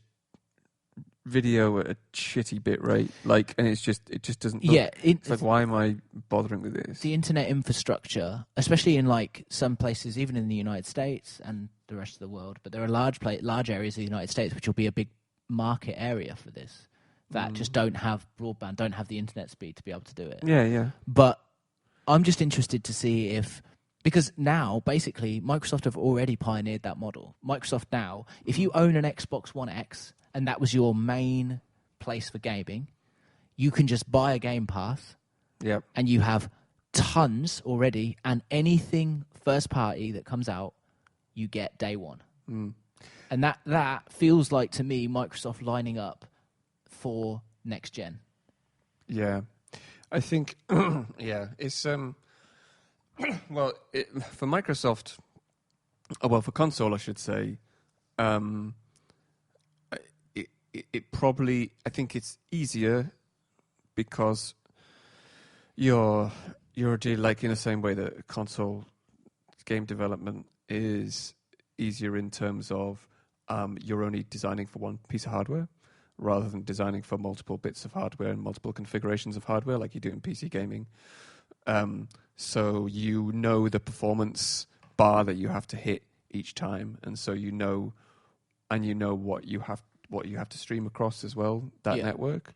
video at a shitty bit rate, like, and it just doesn't. It's like, why am I bothering with this? The internet infrastructure, especially in like some places, even in the United States and the rest of the world, but there are large areas of the United States which will be a big market area for this that just don't have broadband, don't have the internet speed to be able to do it. Yeah. But I'm just interested to see because now basically Microsoft have already pioneered that model. Microsoft now, if you own an Xbox One X and that was your main place for gaming, you can just buy a Game Pass. Yep. And you have tons already, and anything first party that comes out, you get day one. And that feels like, to me, Microsoft lining up for next gen. Yeah, I think it's well, for Microsoft, for console, I should say, it probably, I think it's easier because you're like in the same way that console game development is easier in terms of you're only designing for one piece of hardware rather than designing for multiple bits of hardware and multiple configurations of hardware like you do in PC gaming. So you know the performance bar that you have to hit each time, and so you know what you have to stream across as well, that network.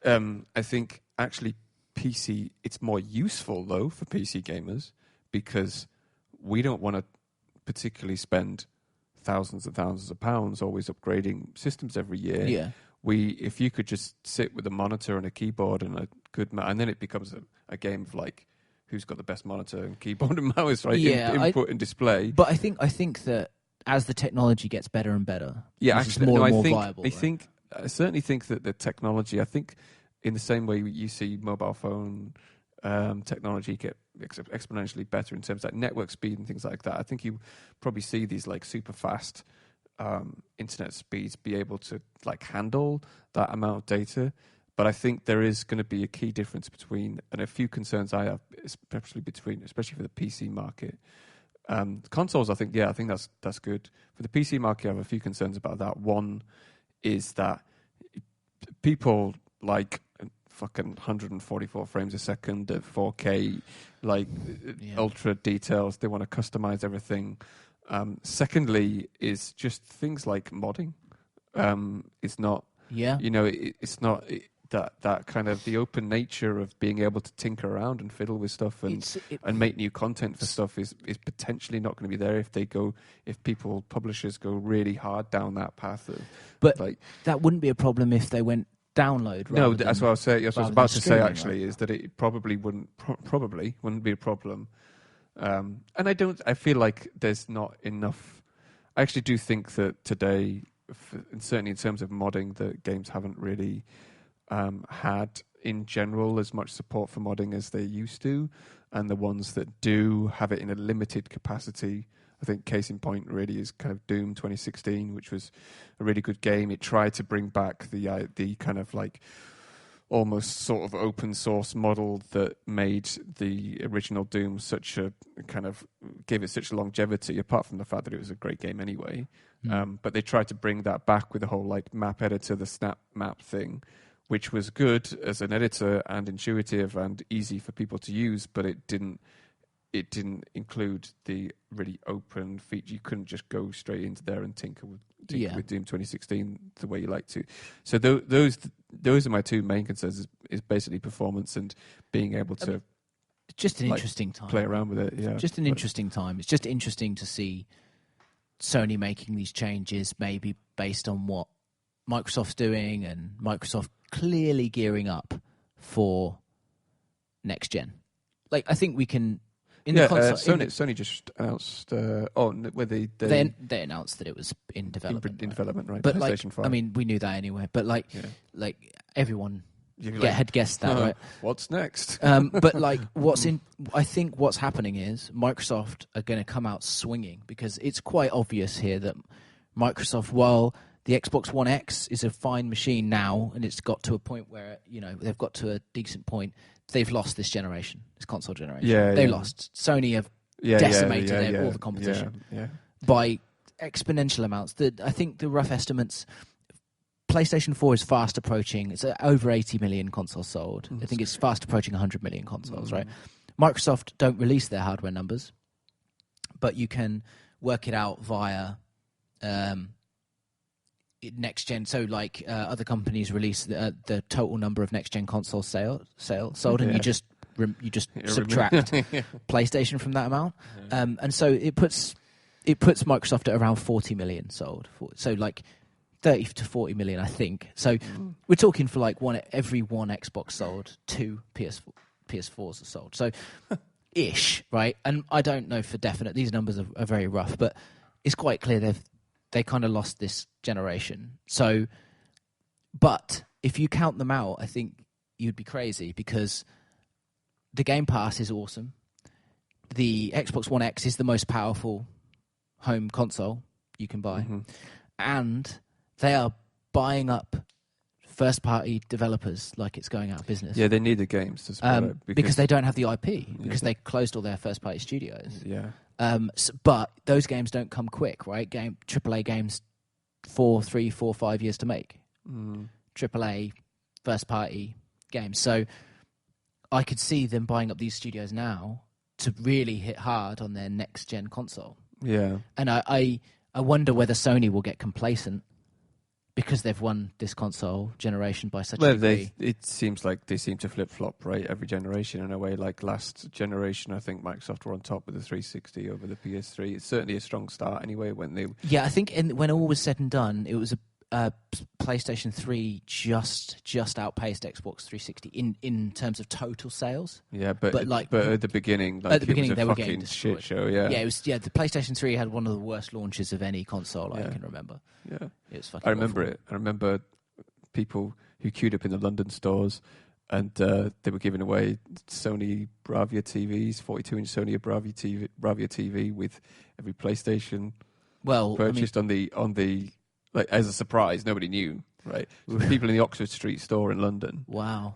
I think actually PC, it's more useful though for PC gamers because we don't want to particularly spend thousands and thousands of pounds always upgrading systems every year. Yeah. If you could just sit with a monitor and a keyboard and a good and then it becomes a game of like who's got the best monitor and keyboard and mouse, right? Yeah, Input and display. But I think that as the technology gets better and better, it's more and more viable. I certainly think that the technology, I think in the same way you see mobile phone technology get exponentially better in terms of like network speed and things like that. I think you probably see these like super fast internet speeds be able to like handle that amount of data. But I think there is going to be a key difference between, and a few concerns I have, especially for the PC market. Consoles, I think that's good. For the PC market, I have a few concerns about that. One is that people like fucking 144 frames a second at 4K, ultra details. They want to customize everything. Secondly, is just things like modding. It's not. Yeah. It's not. That kind of the open nature of being able to tinker around and fiddle with stuff and make new content for stuff is potentially not going to be there if publishers go really hard down that path. But that wouldn't be a problem if they went download. No, that's what I was saying. That's what I was about to say. Actually, is that it probably wouldn't be a problem. And I feel like there's not enough. I actually do think that today, and certainly in terms of modding, that games haven't really had in general as much support for modding as they used to, and the ones that do have it in a limited capacity. I think case in point really is kind of Doom 2016, which was a really good game. It tried to bring back the kind of like almost sort of open source model that made the original Doom such a kind of gave it such longevity, apart from the fact that it was a great game anyway. But they tried to bring that back with the whole like map editor, the snap map thing, which was good as an editor and intuitive and easy for people to use, but it didn't include the really open feature. You couldn't just go straight into there and tinker with Doom 2016 the way you like to. So those are my two main concerns: is basically performance and being able to. Just an interesting time. Play around with it. Yeah, just an interesting time. It's just interesting to see Sony making these changes, maybe based on what Microsoft's doing, and Microsoft clearly gearing up for next gen. Like, I think we can. Sony just announced. Where they announced that it was in development. In development, right? But PlayStation 5. I mean, we knew that anyway. But like everyone had guessed that, right? What's next? But like, I think what's happening is Microsoft are going to come out swinging, because it's quite obvious here that Microsoft, while the Xbox One X is a fine machine now, and it's got to a point where they've got to a decent point. They've lost this generation, this console generation. They lost. Sony have decimated all the competition by exponential amounts. I think the rough estimates, PlayStation 4 is fast approaching. It's over 80 million consoles sold. I think it's fast approaching 100 million consoles. Right? Microsoft don't release their hardware numbers, but you can work it out via. Next gen, so like other companies release the total number of next gen console sold, and you just subtract PlayStation from that amount, and so it puts Microsoft at around 40 million sold. So like 30 to 40 million, I think. So we're talking for like every one Xbox sold, two PS4s are sold. So, ish, right? And I don't know for definite. These numbers are very rough, but it's quite clear they kind of lost this generation. So, but if you count them out, I think you'd be crazy because the Game Pass is awesome. The Xbox One X is the most powerful home console you can buy. Mm-hmm. And they are buying up first-party developers like it's going out of business. Yeah, they need the games to support it. Because they don't have the IP, because they closed all their first-party studios. Yeah. But those games don't come quick, right? AAA games, 3, 4, 5 years to make. AAA first-party games. So I could see them buying up these studios now to really hit hard on their next-gen console. Yeah. And I wonder whether Sony will get complacent because they've won this console generation by such a degree. It seems like they seem to flip-flop, right, every generation in a way. Like last generation, I think Microsoft were on top with the 360 over the PS3. It's certainly a strong start anyway when they... Yeah, I think when all was said and done, it was a PlayStation 3 just outpaced Xbox 360 in terms of total sales. Yeah, but at the beginning, like, they it was were a getting fucking shit show. Yeah, yeah, it was. Yeah, the PlayStation 3 had one of the worst launches of any console I can remember. Yeah, it was fucking. I remember awful. it. I remember people who queued up in the London stores, and they were giving away Sony Bravia TVs, 42-inch Sony Bravia TV with every PlayStation purchased on the. Like as a surprise, nobody knew, right? People in the Oxford Street store in London. Wow.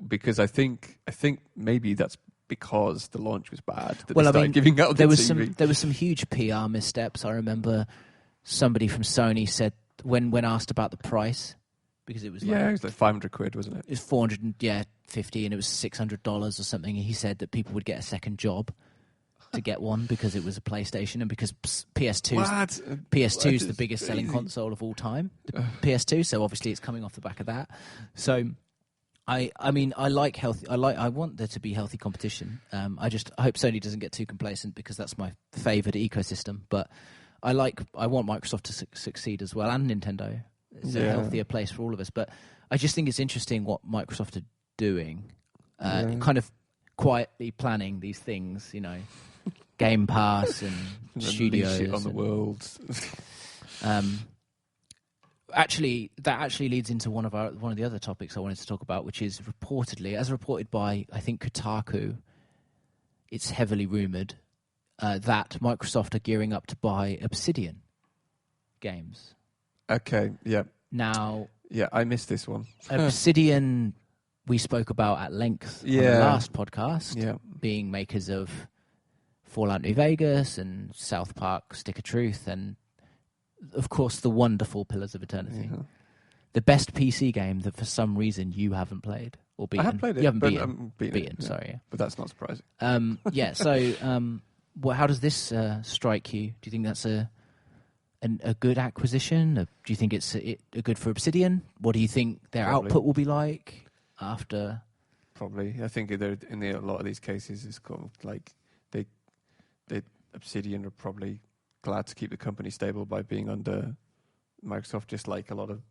Because I think maybe that's because the launch was bad. That they started giving out there the was TV. There was some huge PR missteps. I remember somebody from Sony said when asked about the price, because it was it was like £500, wasn't it? It was 450, and it was $600 or something. And he said that people would get a second job to get one because it was a PlayStation and because PS2 is the biggest selling console of all time, the PS2. So obviously it's coming off the back of that. So I want there to be healthy competition. I hope Sony doesn't get too complacent because that's my favoured ecosystem. But I want Microsoft to succeed as well, and Nintendo. It's a healthier place for all of us. But I just think it's interesting what Microsoft are doing, kind of quietly planning these things, Game Pass and studios shit on the world. Actually, that leads into one of the other topics I wanted to talk about, which is as reported by I think Kotaku, it's heavily rumored that Microsoft are gearing up to buy Obsidian games. Okay, yeah. Now, I missed this one. Obsidian, we spoke about at length on the last podcast, being makers of Fallout New Vegas and South Park Stick of Truth and, of course, the wonderful Pillars of Eternity. Yeah. The best PC game that for some reason you haven't played or beaten. I have played it. You haven't beaten it, sorry. Yeah. But that's not surprising. How does this strike you? Do you think that's a good acquisition? Do you think it's a good for Obsidian? What do you think their output will be like after? Probably. I think in a lot of these cases, it's called like they Obsidian are probably glad to keep the company stable by being under Microsoft, just like a lot of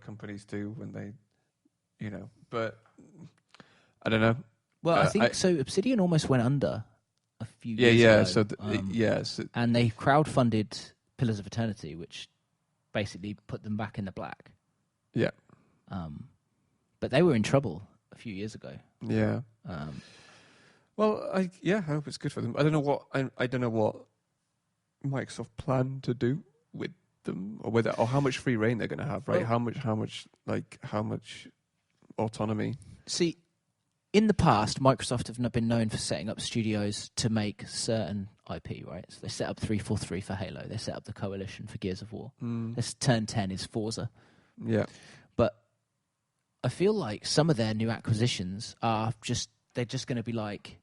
companies do when they, But I don't know. Well, I think so. Obsidian almost went under a few years ago. And they crowdfunded Pillars of Eternity, which basically put them back in the black. Yeah. But they were in trouble a few years ago. Yeah. Well, I hope it's good for them. I don't know what Microsoft plan to do with them, or how much free reign they're going to have, right? Well, how much autonomy. See, in the past, Microsoft have been known for setting up studios to make certain IP, right? So they set up 343 for Halo. They set up the Coalition for Gears of War. This Turn 10 is Forza. Yeah. But I feel like some of their new acquisitions they're just going to be like,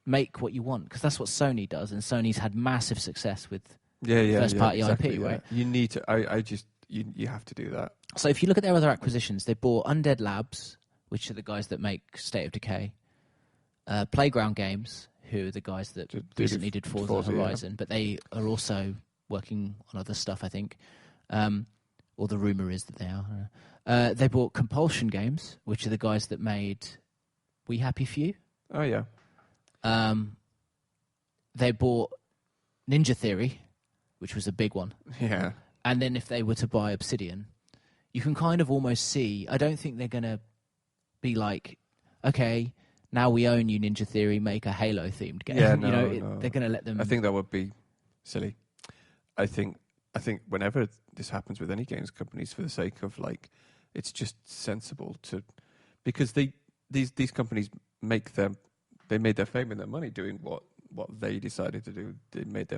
make what you want, because that's what Sony does, and Sony's had massive success with first-party exactly, IP, right? You need to. You have to do that. So if you look at their other acquisitions, they bought Undead Labs, which are the guys that make State of Decay, Playground Games, who are the guys that recently did Forza Horizon, but they are also working on other stuff, I think. or the rumor is that they are. They bought Compulsion Games, which are the guys that made We Happy Few. Oh, yeah. They bought Ninja Theory, which was a big one. Yeah. And then if they were to buy Obsidian, you can kind of almost see, I don't think they're going to be like, okay, now we own you, Ninja Theory, make a Halo-themed game. Yeah, no. They're going to let them... I think that would be silly. I think whenever this happens with any games companies, for the sake of, like, it's just sensible to... Because these companies they made their fame and their money doing what they decided to do. They made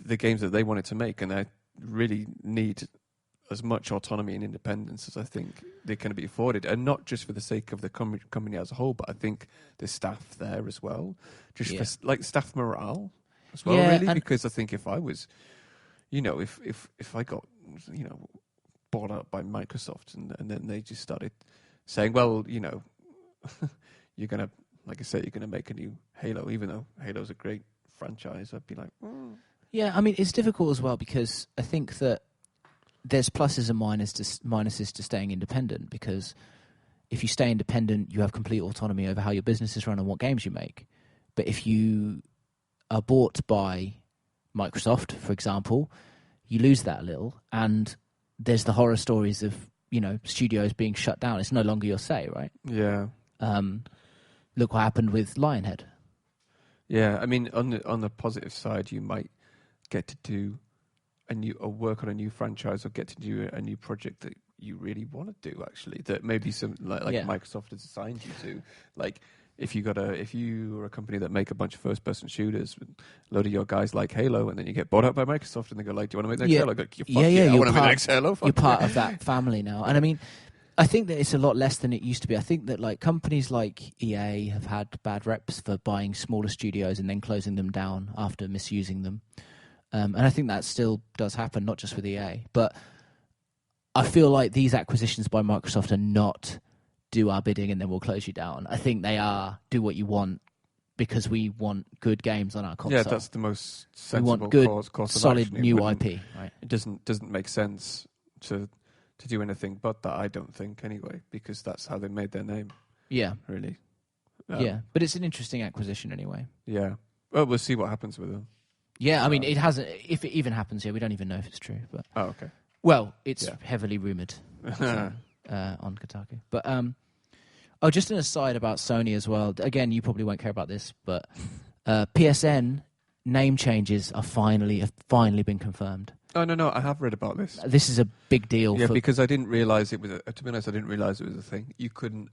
the games that they wanted to make, and they really need as much autonomy and independence as I think they can be afforded, and not just for the sake of the company as a whole, but I think the staff there as well, just for like staff morale as well, really. Because I think if I was, if I got, bought out by Microsoft and then they just started saying, well, you're gonna, like I said, you're gonna make a new Halo, even though Halo's a great franchise, I'd be like, Yeah, I mean, it's difficult as well because I think that there's pluses and minuses to staying independent, because if you stay independent, you have complete autonomy over how your business is run and what games you make. But if you are bought by Microsoft, for example, you lose that a little, and there's the horror stories of, studios being shut down. It's no longer your say, right? yeah. Look what happened with Lionhead. Yeah, I mean, on the positive side, you might get to do work on a new franchise, or get to do a new project that you really want to do. Actually, that maybe some Microsoft has assigned you to. Like, if you are a company that make a bunch of first-person shooters, a load of your guys like Halo, and then you get bought out by Microsoft, and they go like, "Do you want to make the next Halo?" I want to make the next Halo. You're part of that family now, and I mean, I think that it's a lot less than it used to be. I think that like companies like EA have had bad reps for buying smaller studios and then closing them down after misusing them. And I think that still does happen, not just with EA. But I feel like these acquisitions by Microsoft are not do our bidding and then we'll close you down. I think they are do what you want because we want good games on our console. Yeah, that's the most sensible we want good, course of solid action. new IP. Right? It doesn't make sense to do anything but that, I don't think, anyway, because that's how they made their name. Yeah. Really. Yeah, but it's an interesting acquisition anyway. Yeah. Well, we'll see what happens with them. Yeah, I mean, it hasn't. If it even happens here, we don't even know if it's true. But okay. Well, it's heavily rumored on Kotaku. But just an aside about Sony as well. Again, you probably won't care about this, but PSN name changes have finally been confirmed. Oh no, I have read about this. This is a big deal. Yeah, because I didn't realize it was. To be honest, I didn't realize it was a thing. You couldn't.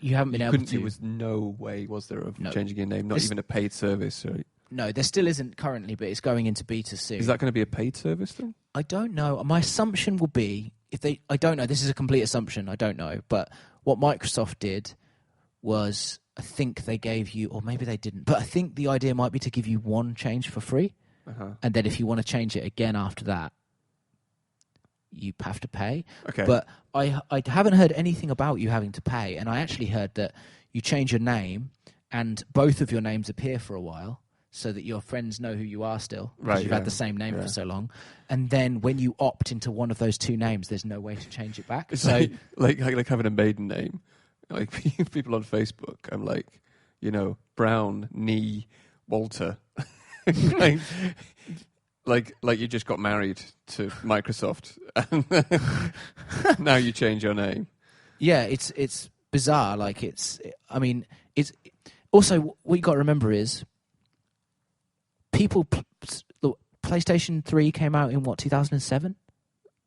You haven't been able to. There was no way, was there, of changing your name? Not even a paid service. Or... No, there still isn't currently, but it's going into beta soon. Is that going to be a paid service then? I don't know. My assumption will be I don't know. This is a complete assumption. I don't know. But what Microsoft did was, I think they gave you, or maybe they didn't, but I think the idea might be to give you one change for free. And then if you want to change it again after that, you have to pay. Okay. But I haven't heard anything about you having to pay. And I actually heard that you change your name and both of your names appear for a while, so that your friends know who you are still, because you've had the same name for so long. And then when you opt into one of those two names, there's no way to change it back. It's like having a maiden name. Like people on Facebook, I'm like, Brown, Nee, Walter. like you just got married to Microsoft, and now you change your name. Yeah, it's bizarre. Like it's also what you got to remember is, PlayStation 3 came out in 2007?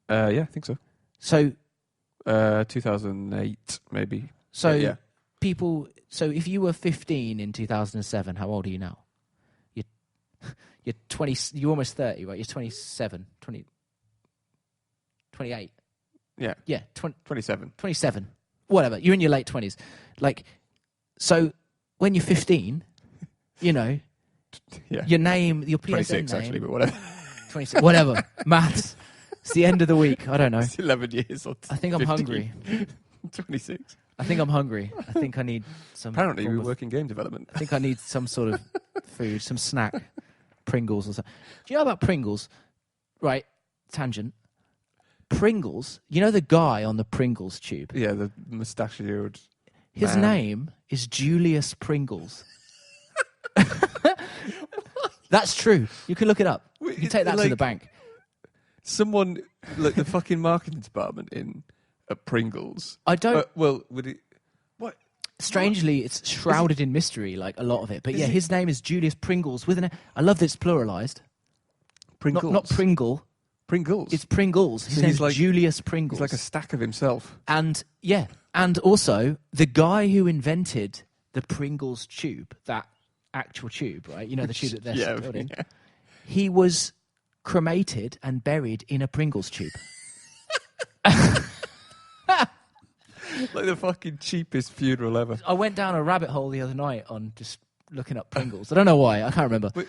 Yeah, I think so. So 2008 maybe. So so if you were 15 in 2007, how old are you now? You're 20, you're almost 30, right? You're 27, 28. Yeah. Yeah, 27. 27. Whatever. You're in your late 20s. Like, so when you're 15, your name, your PSN 26 name, actually, but whatever. 26, whatever. Maths. It's the end of the week. I don't know. It's 11 years or I think 15. I'm hungry. 26. I think I'm hungry. I think I need some... Apparently we work in game development. I think I need some sort of food, some snack. Pringles or something. Do you know about Pringles? Right. tangent. Pringles. You know the guy on the Pringles tube? Yeah, the mustachioed. His man. name is Julius Pringles. That's true. You can look it up. You can take that to the bank. Someone like the fucking marketing department in at Pringles. I don't. Would it? What? Strangely, it's shrouded in mystery, like a lot of it. But yeah, it- his name is Julius Pringles with an. I love that it's pluralized. Pringles. Not Pringle. Pringles. It's Pringles. His So name's he's like- Julius Pringles. He's like a stack of himself. And yeah, and also the guy who invented the Pringles tube, that actual tube, right? You know, the tube that they're stored in. Yeah. He was cremated and buried in a Pringles tube. Like the fucking cheapest funeral ever. I went down a rabbit hole the other night on just looking up Pringles. I don't know why. I can't remember. Wait,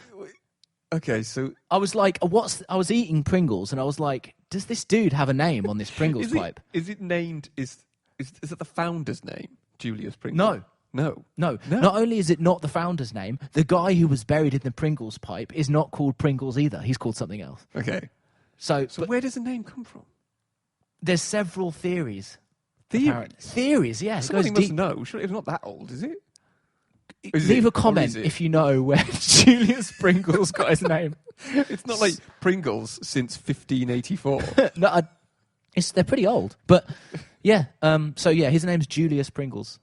okay, so I was like, I was eating Pringles and I was like, does this dude have a name on this Pringles pipe? Is it named? Is it the founder's name, Julius Pringles? No. No. Not only is it not the founder's name, the guy who was buried in the Pringles pipe is not called Pringles either. He's called something else. Okay. So So where does the name come from? there's several theories. Theories? Apparently. Theories, yeah. It Somebody goes must deep. know. Surely it's not that old, is it? Is Leave it? a comment Or is it? if you know where Julius Pringles got his name. It's not like Pringles since 1584. No, they're pretty old. But yeah, so yeah, his name's Julius Pringles.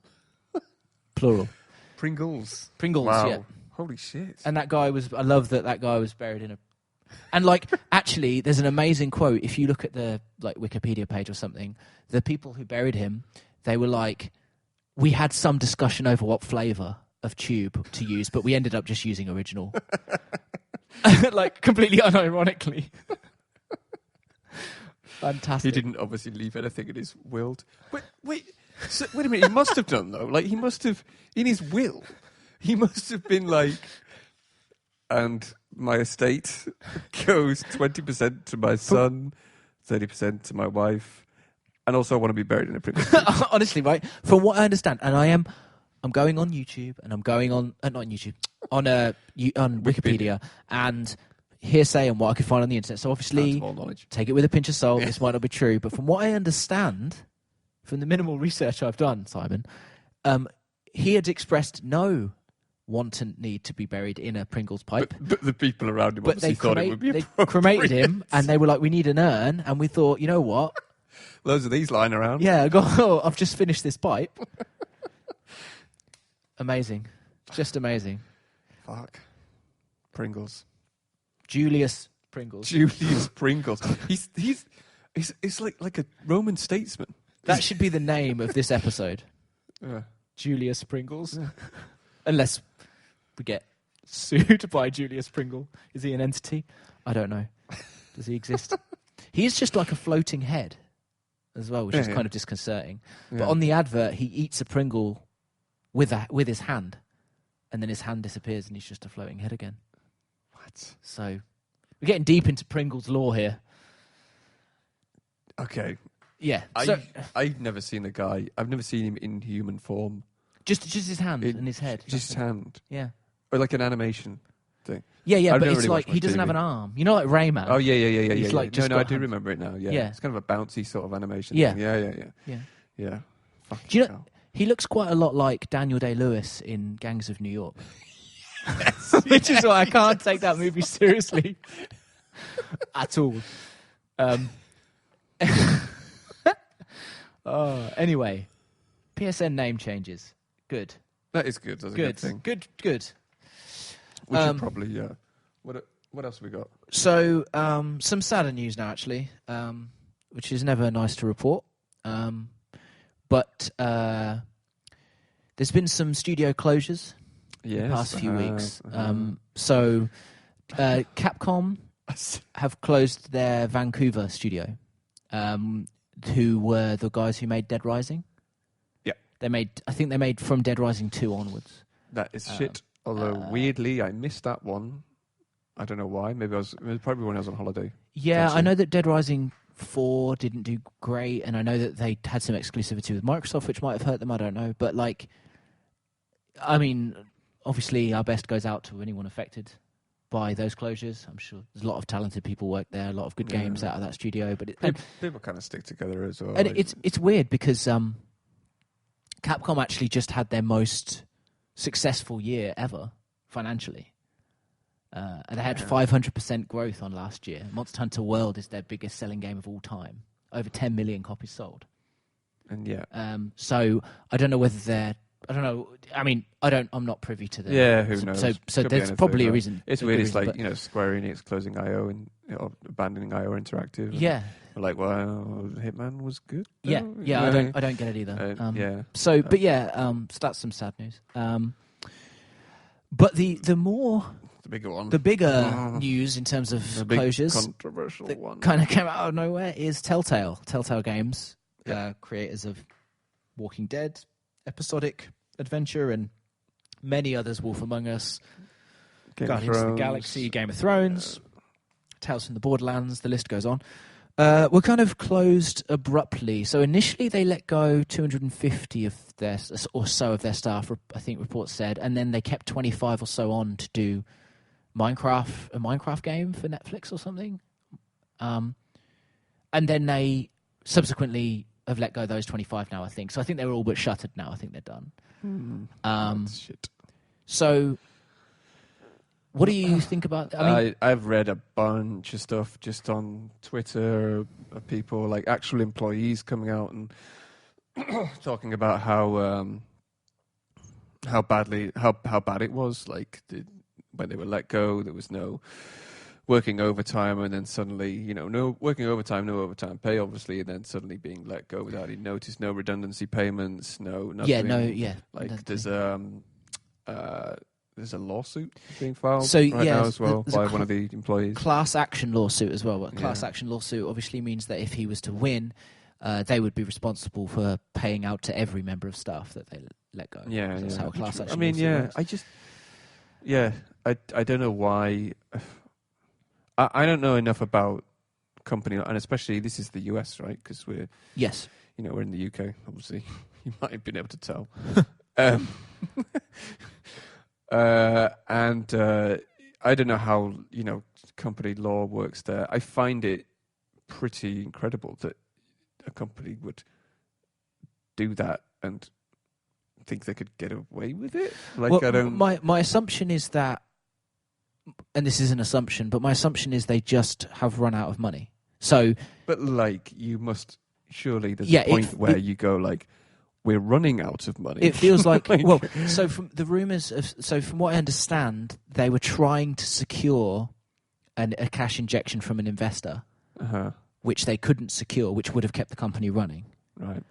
Plural. Pringles. Pringles, Wow. yeah. Holy shit. And that guy was, I love that guy was buried in a, and like, actually, there's an amazing quote. If you look at the like Wikipedia page or something, the people who buried him, they were like, we had some discussion over what flavour of tube to use, but we ended up just using original. Like, completely unironically. Fantastic. He didn't obviously leave anything in his will. Wait a minute. He must have done, though. Like, he must have, in his will, he must have been like, and my estate goes 20% to my son, 30% to my wife, and also I want to be buried in a Pringles. Honestly, right? From what I understand, and I'm going on YouTube, and I'm going on not on YouTube, on Wikipedia, and hearsay and what I could find on the internet. So obviously, More knowledge. take it with a pinch of salt. This might not be true, but from what I understand, from the minimal research I've done, Simon, he had expressed no wanton need to be buried in a Pringles pipe. But the people around him But obviously thought it would be they appropriate. cremated him, and they were like, "We need an urn," and we thought, you know what? Loads of these lying around. Yeah, I've just finished this pipe. Amazing, just amazing. Fuck. Pringles. Julius Pringles. Julius Pringles. He's like a Roman statesman. That should be the name of this episode. Yeah. Julius Pringles. Unless we get sued by Julius Pringle. Is he an entity? I don't know. Does he exist? He's just like a floating head as well, which is kind of disconcerting. Yeah. But on the advert, he eats a Pringle with his hand, and then his hand disappears and he's just a floating head again. What? So we're getting deep into Pringle's lore here. Okay. Yeah. So, I've never seen a guy. I've never seen him in human form. just his hand and his head. Just his hand. Yeah. Or like an animation thing. Yeah, I've but never it's really like watched he much doesn't have TV. an arm. You know, like Rayman. Oh yeah. He's like just no, I got do hands. remember it now. Yeah. Yeah. It's kind of a bouncy sort of animation. Yeah. Thing. Yeah. Yeah. Fucking Do you know, hell. he looks quite a lot like Daniel Day-Lewis in Gangs of New York. Which is why I can't take that movie seriously at all. Anyway, PSN name changes. Good. That is good. That's a good thing. Good. We should probably, yeah. What else have we got? So, some sadder news now, actually, which is never nice to report. But there's been some studio closures Yes, the past few weeks. uh-huh. So, Capcom have closed their Vancouver studio, who were the guys who made Dead Rising. Yeah. I think they made from Dead Rising 2 onwards. That is shit. Although, weirdly, I missed that one. I don't know why. Maybe it was probably when I was on holiday. Yeah, Potentially. I know that Dead Rising 4 didn't do great, and I know that they had some exclusivity with Microsoft, which might have hurt them, I don't know. But, like, I mean, obviously our best goes out to anyone affected by those closures. I'm sure there's a lot of talented people work there, a lot of good games out of that studio. But people kind of stick together as well. And it's weird because Capcom actually just had their most successful year ever financially. And they had 500% growth on last year. Monster Hunter World is their biggest selling game of all time. Over 10 million copies sold. And so I don't know whether they're... I don't know. I mean, I'm not privy to the... Yeah, who knows? So there's probably a reason. It's weird. It's like, Square Enix closing IO and abandoning IO Interactive. Yeah. We're like, well, Hitman was good. Yeah, I don't get it either. So that's some sad news. But the bigger one, the bigger news in terms of the big closures, controversial one, kind of came out of nowhere, is Telltale Games, creators of Walking Dead, Episodic Adventure, and many others, Wolf Among Us, Guardians of the Galaxy, Game of Thrones, Tales from the Borderlands, the list goes on. Were kind of closed abruptly. So initially they let go 250 of their staff, I think reports said, and then they kept 25 or so on to do a Minecraft game for Netflix or something. And then they subsequently have let go of those 25 now, I think. So I think they're all but shuttered now. I think they're done. Shit. So what do you think about... I've read a bunch of stuff just on Twitter of people, like actual employees coming out and talking about how bad it was. Like when they were let go, there was no working overtime, and then suddenly, no working overtime, no overtime pay, obviously, and then suddenly being let go without any notice, no redundancy payments, no nothing. There's a lawsuit being filed now as well by one of the employees. Class action lawsuit as well. But class action lawsuit obviously means that if he was to win, they would be responsible for paying out to every member of staff that they let go. Yeah, that's how a class action lawsuit works. I don't know why. I don't know enough about company, and especially this is the US, right? Because we're we're in the UK. Obviously, you might have been able to tell. And I don't know how company law works there. I find it pretty incredible that a company would do that and think they could get away with it. My assumption is that, and this is an assumption, but my assumption is they just have run out of money. So, but you must surely there's a point where you go we're running out of money. It feels like so from the rumors from what I understand, they were trying to secure a cash injection from an investor, which they couldn't secure, which would have kept the company running. Right.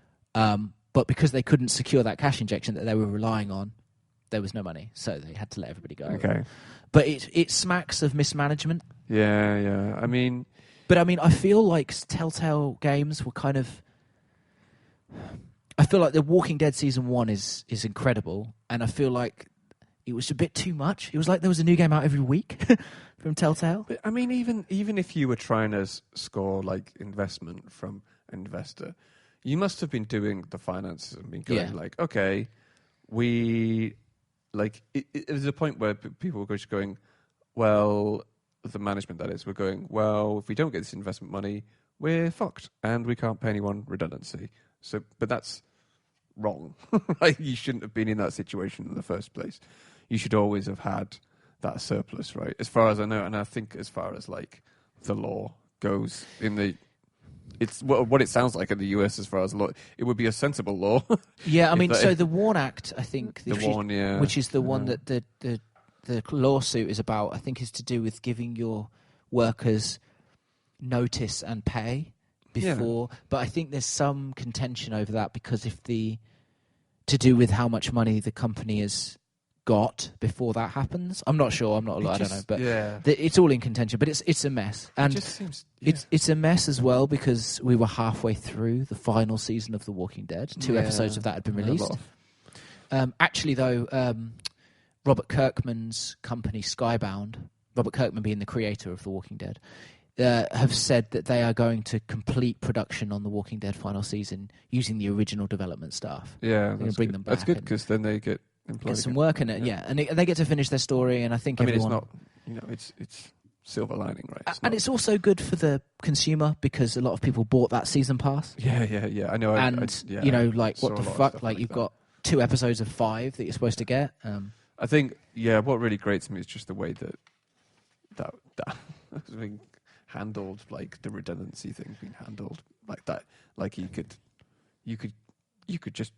But because they couldn't secure that cash injection that they were relying on, there was no money, so they had to let everybody go. Okay. But it smacks of mismanagement. Yeah. I feel like Telltale Games were kind of... I feel like The Walking Dead Season 1 is incredible, and I feel like it was a bit too much. It was like there was a new game out every week from Telltale. But, even if you were trying to score investment from an investor, you must have been doing the finances and been going okay, we... there's a point where people were just going, well, the management that is, we're going, well, if we don't get this investment money, we're fucked, and we can't pay anyone redundancy. So, but that's wrong. You shouldn't have been in that situation in the first place. You should always have had that surplus, right? As far as I know, and I think as far as the law goes it's what it sounds like in the US as far as law. It would be a sensible law. Yeah, so the WARN Act, I think, which is the one that the lawsuit is about, I think is to do with giving your workers notice and pay before. But I think there's some contention over that because to do with how much money the company has got before that happens. I'm not sure. I don't know. But it's all in contention. But it's a mess, and it's a mess as well because we were halfway through the final season of The Walking Dead. 2 episodes of that had been released. Actually, though, Robert Kirkman's company Skybound, Robert Kirkman being the creator of The Walking Dead, have said that they are going to complete production on The Walking Dead final season using the original development staff. Yeah, they're going to bring them back. That's good because then they get employed get some again. work in it. Yeah, and they get to finish their story, and I think everyone. It's not. It's silver lining, right? It's also good for the consumer because a lot of people bought that season pass. Yeah. I know. And what the fuck? Like you've that. got 2 episodes of 5 that you're supposed to get. I think what really grates me is just the way that has been handled, like the redundancy thing's been handled like that. Like you could just.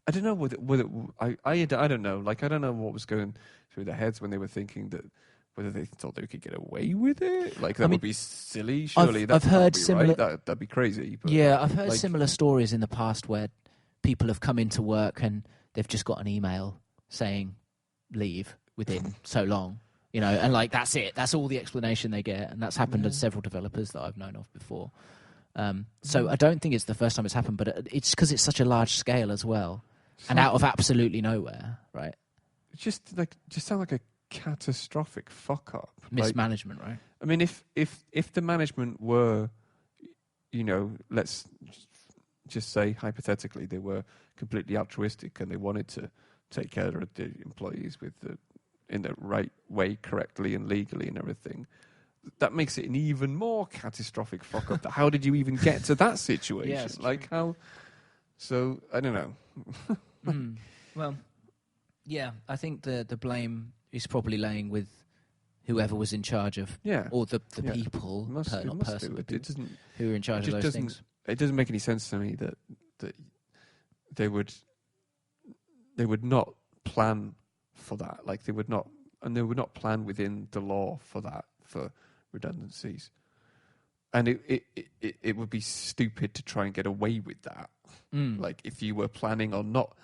I don't know whether I don't know. Like I don't know what was going through their heads when they were thinking that. Whether they thought they could get away with it, like that would be silly. Surely I've heard similar. Right? That'd be crazy. But I've heard similar stories in the past where people have come into work and they've just got an email saying leave within so long, and like that's it. That's all the explanation they get, and that's happened to several developers that I've known of before. So I don't think it's the first time it's happened, but it's because it's such a large scale as well, and out of absolutely nowhere, right? Just sound like a catastrophic fuck up, mismanagement, right? I mean, if the management were, let's just say hypothetically they were completely altruistic and they wanted to take care of the employees in the right way, correctly and legally and everything, that makes it an even more catastrophic fuck up. How did you even get to that situation? Yes, how? So I don't know. Well, yeah, I think the blame is probably laying with whoever was in charge of, or the people, not person, who are in charge of those things. It doesn't make any sense to me that they would not plan for that. Like they would not plan within the law for that, for redundancies. And it would be stupid to try and get away with that. Like if you were planning on not.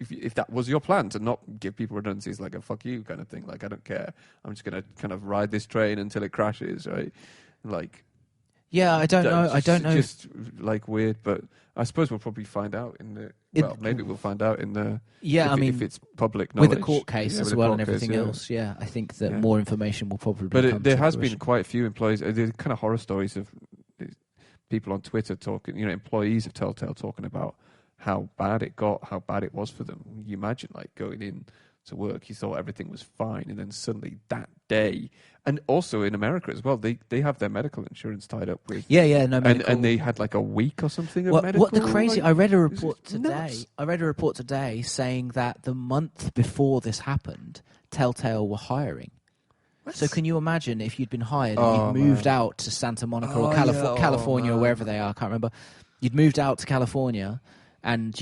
If that was your plan to not give people redundancies, like a fuck you kind of thing, like I don't care, I'm just going to kind of ride this train until it crashes, right? Like, I don't know. Just like weird, but I suppose we'll probably find out maybe we'll find out in the. If it's public knowledge with the court case as well and everything else. I think that more information will probably. But there has been quite a few employees. There's kind of horror stories of people on Twitter talking. Employees of Telltale talking about how bad it got, how bad it was for them. You imagine, like, going in to work, you thought everything was fine, and then suddenly that day, and also in America as well, they have their medical insurance tied up with... And they had like a week or something of medical... What the crazy... I read a report today saying that the month before this happened, Telltale were hiring. So can you imagine if you'd been hired and you'd moved out to Santa Monica or California or wherever they are, I can't remember. You'd moved out to California... And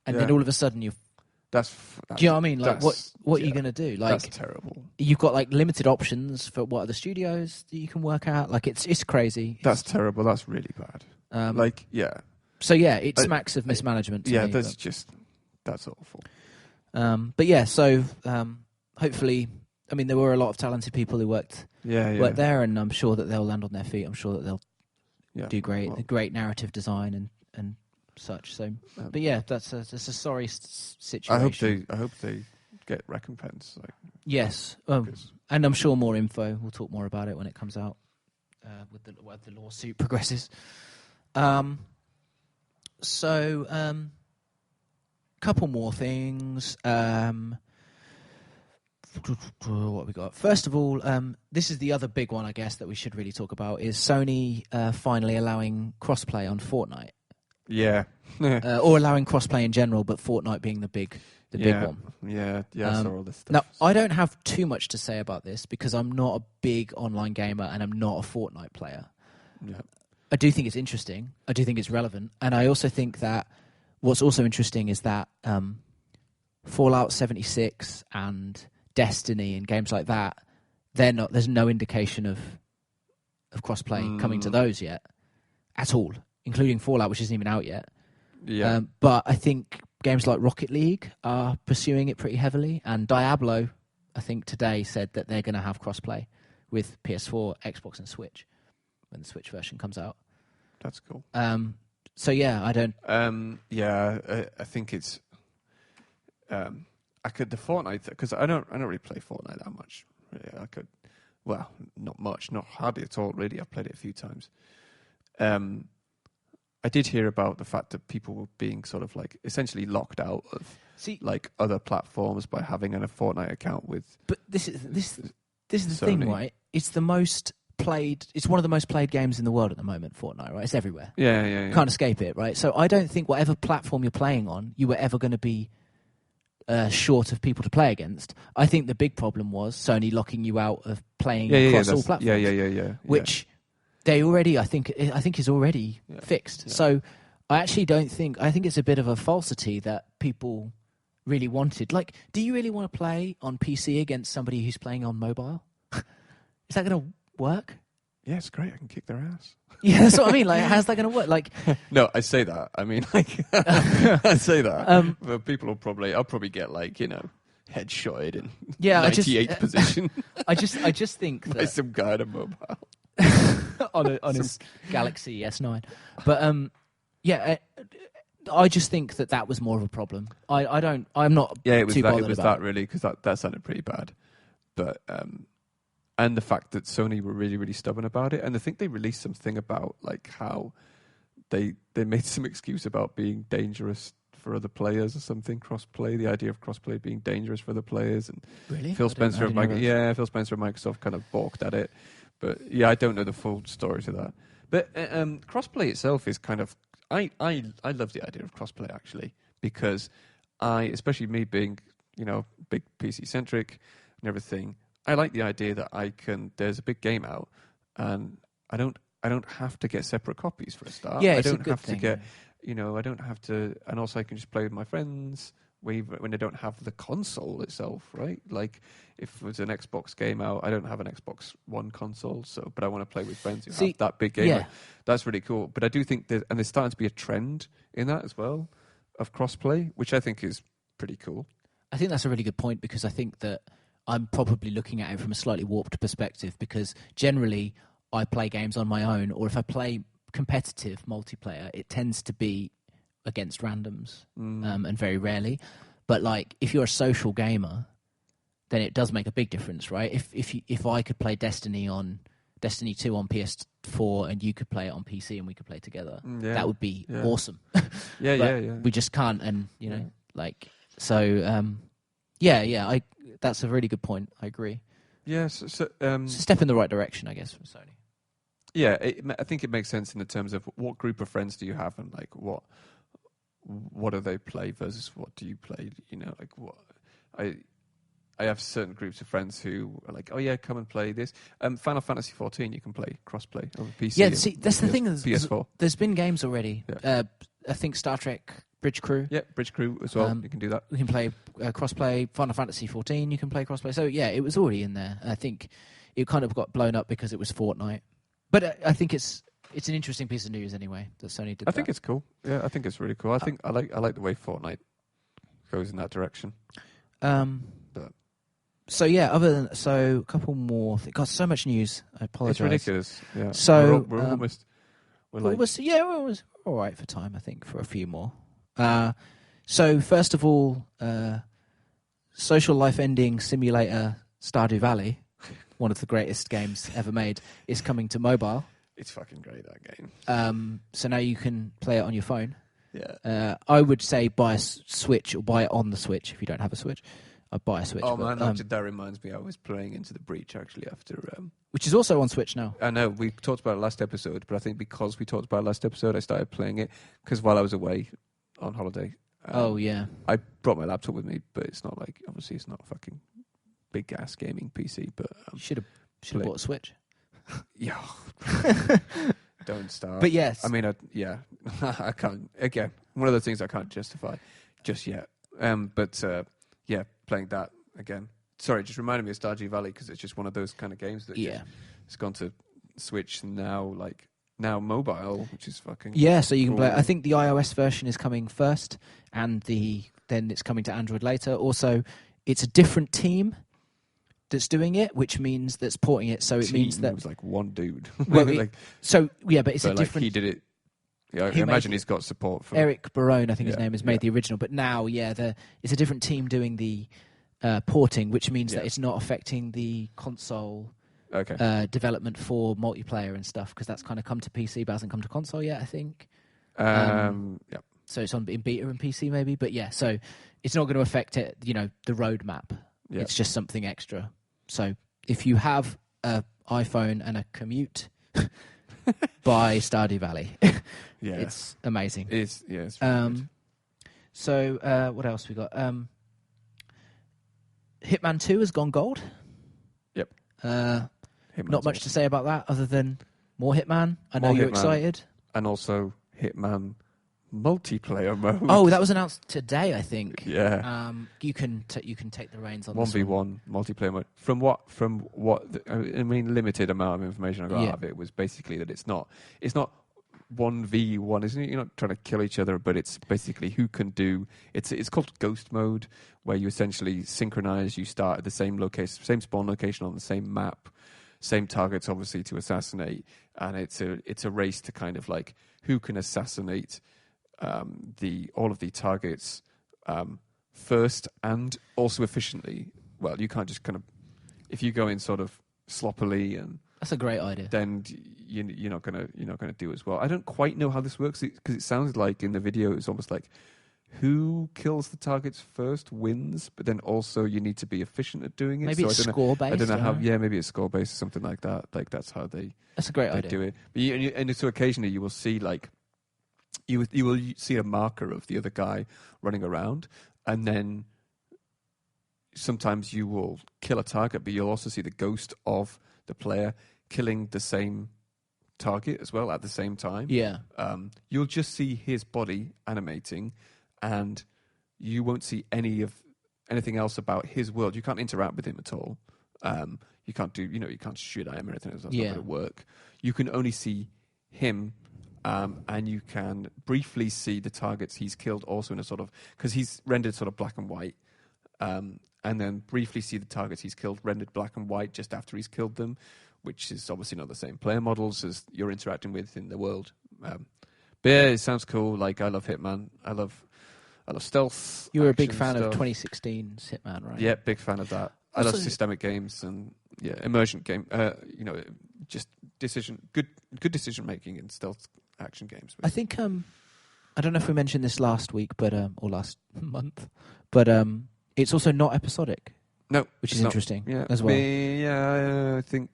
then all of a sudden do you know what I mean? Like, what are you going to do? Like, that's terrible. You've got like limited options for what are the studios that you can work at. Like, it's crazy. That's terrible. That's really bad. So it smacks of mismanagement. To me, that's awful. So hopefully, I mean, there were a lot of talented people who worked there, and I'm sure that they'll land on their feet. I'm sure that they'll do great narrative design and such. So, that's a sorry situation. I hope they get recompense. Like, yes, and I'm sure more info. We'll talk more about it when it comes out with the lawsuit progresses. Couple more things. What we got? First of all, this is the other big one, I guess, that we should really talk about is Sony finally allowing crossplay on Fortnite. Yeah. Or allowing crossplay in general, but Fortnite being the big one. Yeah, I saw all this stuff. Now, I don't have too much to say about this because I'm not a big online gamer and I'm not a Fortnite player. Yeah. I do think it's interesting. I do think it's relevant. And I also think that what's also interesting is that Fallout 76 and Destiny and games like that, there's no indication of crossplay coming to those yet at all, including Fallout, which isn't even out yet. Yeah. But I think games like Rocket League are pursuing it pretty heavily, and Diablo, I think today said that they're going to have crossplay with PS4, Xbox, and Switch when the Switch version comes out. That's cool. I don't. I think it's. I could the Fortnite because I don't really play Fortnite that much. Really. I could, not much, not hardly at all. Really, I've played it a few times. I did hear about the fact that people were being sort of like essentially locked out of like other platforms by having a Fortnite account with. But this is the Sony. thing, right? It's the most played. It's one of the most played games in the world at the moment. Fortnite, right? It's everywhere. Yeah. Can't escape it, right? So I don't think whatever platform you're playing on, you were ever going to be short of people to play against. I think the big problem was Sony locking you out of playing across all platforms. Yeah. Which they already, I think is already fixed. Yeah. So I actually don't think. I think it's a bit of a falsity that people really wanted. Like, do you really want to play on PC against somebody who's playing on mobile? Is that going to work? Yeah, it's great. I can kick their ass. Yeah, that's what I mean. Like, how's that going to work? Like, no, I say that. I mean, like, I say that. But people will I'll probably get like, headshotted in 98th position. I just think that by some guy on a mobile on his Galaxy S9. But I just think that was more of a problem. I'm not. Yeah, it was too that. bothered It was about that really because that sounded pretty bad. But and the fact that Sony were really, really stubborn about it, and I think they released something about like how they made some excuse about being dangerous for other players or something. Crossplay, the idea of crossplay being dangerous for other players, and really Phil Spencer of Microsoft kind of balked at it. But yeah, I don't know the full story to that. But crossplay itself is kind of I love the idea of crossplay actually, because especially me being big PC centric and everything, I like the idea that there's a big game out and I don't have to get separate copies for a start. Yeah, I it's don't a good have thing, to get I don't have to, and also I can just play with my friends when I don't have the console itself, right? Like if there's an Xbox game out, I don't have an Xbox One console, but I want to play with friends who have that big game. Yeah. That's really cool. But I do think there's starting to be a trend in that as well of crossplay, which I think is pretty cool. I think that's a really good point, because I think that I'm probably looking at it from a slightly warped perspective, because generally I play games on my own, or if I play competitive multiplayer, it tends to be against randoms and very rarely. But like if you're a social gamer, then it does make a big difference, right? If I could play Destiny 2 on PS4 and you could play it on PC and we could play together, that would be awesome. Yeah. We just can't, and that's a really good point. I agree. Yes, it's a step in the right direction, I guess, from Sony. Yeah, I think it makes sense in the terms of what group of friends do you have, and like what do they play versus what do you play? Like what I have certain groups of friends who are like, oh yeah, come and play this. Final Fantasy 14, you can play crossplay on PC. Yeah, see, that's the thing. PS4. There's been games already. Yeah. I think Star Trek Bridge Crew. Yeah, Bridge Crew as well. You can do that. We can play crossplay. Final Fantasy 14, you can play crossplay. So yeah, it was already in there. I think it kind of got blown up because it was Fortnite. But I think it's an interesting piece of news anyway that Sony did. I think it's cool. Yeah, I think it's really cool. I think I like the way Fortnite goes in that direction. So yeah, a couple more. Got so much news. I apologize. It's ridiculous. Yeah. So we're almost. We're all right for time. I think for a few more. So first of all, social life ending simulator Stardew Valley, one of the greatest games ever made, is coming to mobile. It's fucking great, that game. So now you can play it on your phone. Yeah. I would say buy a Switch, or buy it on the Switch if you don't have a Switch. I'd buy a Switch. Oh man, that reminds me. I was playing Into the Breach actually after. Which is also on Switch now. I know we talked about it last episode, but I think because we talked about it last episode, I started playing it because while I was away on holiday. I brought my laptop with me, but it's not like obviously it's not a fucking big ass gaming PC. But you should have bought a Switch. Yeah. Don't start. But yes. I mean, I can't. Again, one of the things I can't justify just yet. Playing that again. Sorry, it just reminded me of Stardew Valley because it's just one of those kind of games that it's gone to Switch now, now mobile, which is fucking so you can play. I think the iOS version is coming first, and then it's coming to Android later. Also, it's a different team that's doing it, which means that's porting it. So it means that it was like one dude. Well, but it's a different. He did it. Yeah, I imagine he's got support from Eric Barone, I think his name is, made the original. But now, it's a different team doing the porting, which means that it's not affecting the console development for multiplayer and stuff, because that's kind of come to PC, but hasn't come to console yet, I think. Yeah. So it's in beta and PC maybe, but yeah. So it's not going to affect it. The roadmap. Yeah. It's just something extra. So if you have an iPhone and a commute, buy Stardew Valley. Yeah. It's amazing. It's really good. So what else we got? Hitman 2 has gone gold. Yep. Not much awesome. to say about that other than more Hitman. I know More you're Hitman. excited. And also Hitman multiplayer mode. Oh, that was announced today, I think. Yeah. You can take the reins on this 1v1 multiplayer mode. From what limited amount of information I got out of it was basically that it's not 1v1, isn't it? You're not trying to kill each other, but it's basically who can do. It's called ghost mode, where you essentially synchronize. You start at the same location, same spawn location on the same map, same targets, obviously, to assassinate, and it's a race to kind of like who can assassinate all of the targets first and also efficiently. Well, you can't just kind of, if you go in sort of sloppily, and that's a great idea. Then you're not gonna do as well. I don't quite know how this works because it sounds like in the video it's almost like who kills the targets first wins, but then also you need to be efficient at doing it. Maybe it's score based. I don't know how. Yeah, maybe it's score based or something like that. Like that's how they. That's a great idea. Do it. But and so occasionally you will see like you will see a marker of the other guy running around, and then sometimes you will kill a target, but you'll also see the ghost of the player killing the same target as well at the same time. Yeah. You'll just see his body animating, and you won't see anything else about his world. You can't interact with him at all. You can't do, you can't shoot at him or anything. That's not going to work. You can only see him, and you can briefly see the targets he's killed also in a sort of, because he's rendered sort of black and white, and then briefly see the targets he's killed rendered black and white just after he's killed them, which is obviously not the same player models as you're interacting with in the world. But yeah, it sounds cool. Like, I love Hitman. I love stealth. You were a big fan stuff. of 2016's Hitman, right? Yeah, big fan of that. I love systemic games and immersion game. Just good decision making in stealth action games. I think I don't know if we mentioned this last week, but or last month, but it's also not episodic. No, which is interesting as well. I think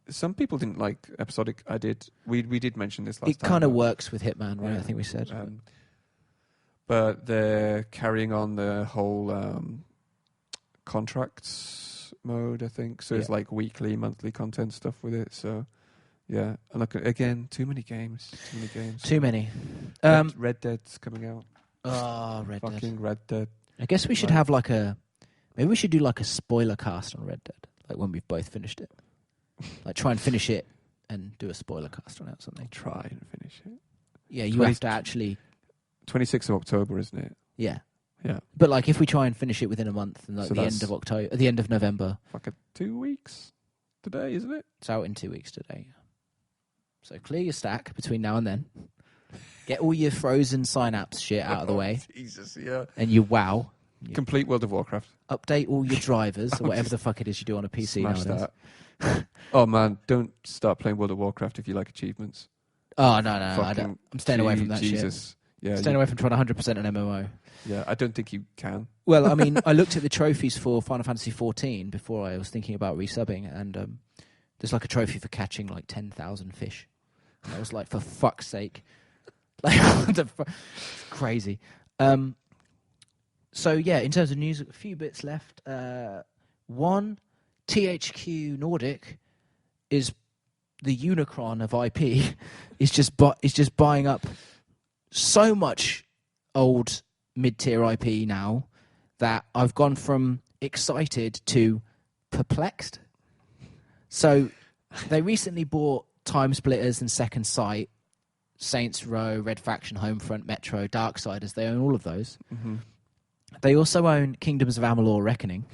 some people didn't like episodic. I did. We did mention this last time. It kind of works with Hitman, right? I think we said. But they're carrying on the whole contracts mode, I think. So it's like weekly, monthly content stuff with it. So, yeah. And look, again, too many games. Too many. Red Dead's coming out. Oh, Fucking Red Dead. I guess we should have maybe we should do like a spoiler cast on Red Dead, like when we've both finished it. Like try and finish it and do a spoiler cast on it or something. Try and finish it. Yeah, you have to actually... 26th of October, isn't it? Yeah. Yeah. But like if we try and finish it within a month, and like So the end of October, at the end of November. Fucking 2 weeks today, isn't it? It's out in 2 weeks today. So clear your stack between now and then. Get all your Frozen Synapse shit out of the way. Jesus, yeah. And you WoW. Complete World of Warcraft. Update all your drivers, or whatever the fuck it is you do on a PC Smash nowadays. that. Oh man, don't start playing World of Warcraft if you like achievements. Oh, no. I'm staying away from that Jesus. shit. Yeah, staying away from trying 100% an MMO. Yeah, I don't think you can. Well, I mean, I looked at the trophies for Final Fantasy XIV before I was thinking about resubbing, and there's like a trophy for catching like 10,000 fish. And I was like, for fuck's sake. Like, crazy. So, yeah, in terms of news, a few bits left. One, THQ Nordic is the Unicron of IP, is just buying up so much old mid-tier IP now that I've gone from excited to perplexed. So they recently bought Time Splitters and Second Sight, Saints Row, Red Faction, Homefront, Metro, Darksiders. They own all of those. Mm-hmm. They also own Kingdoms of Amalur Reckoning,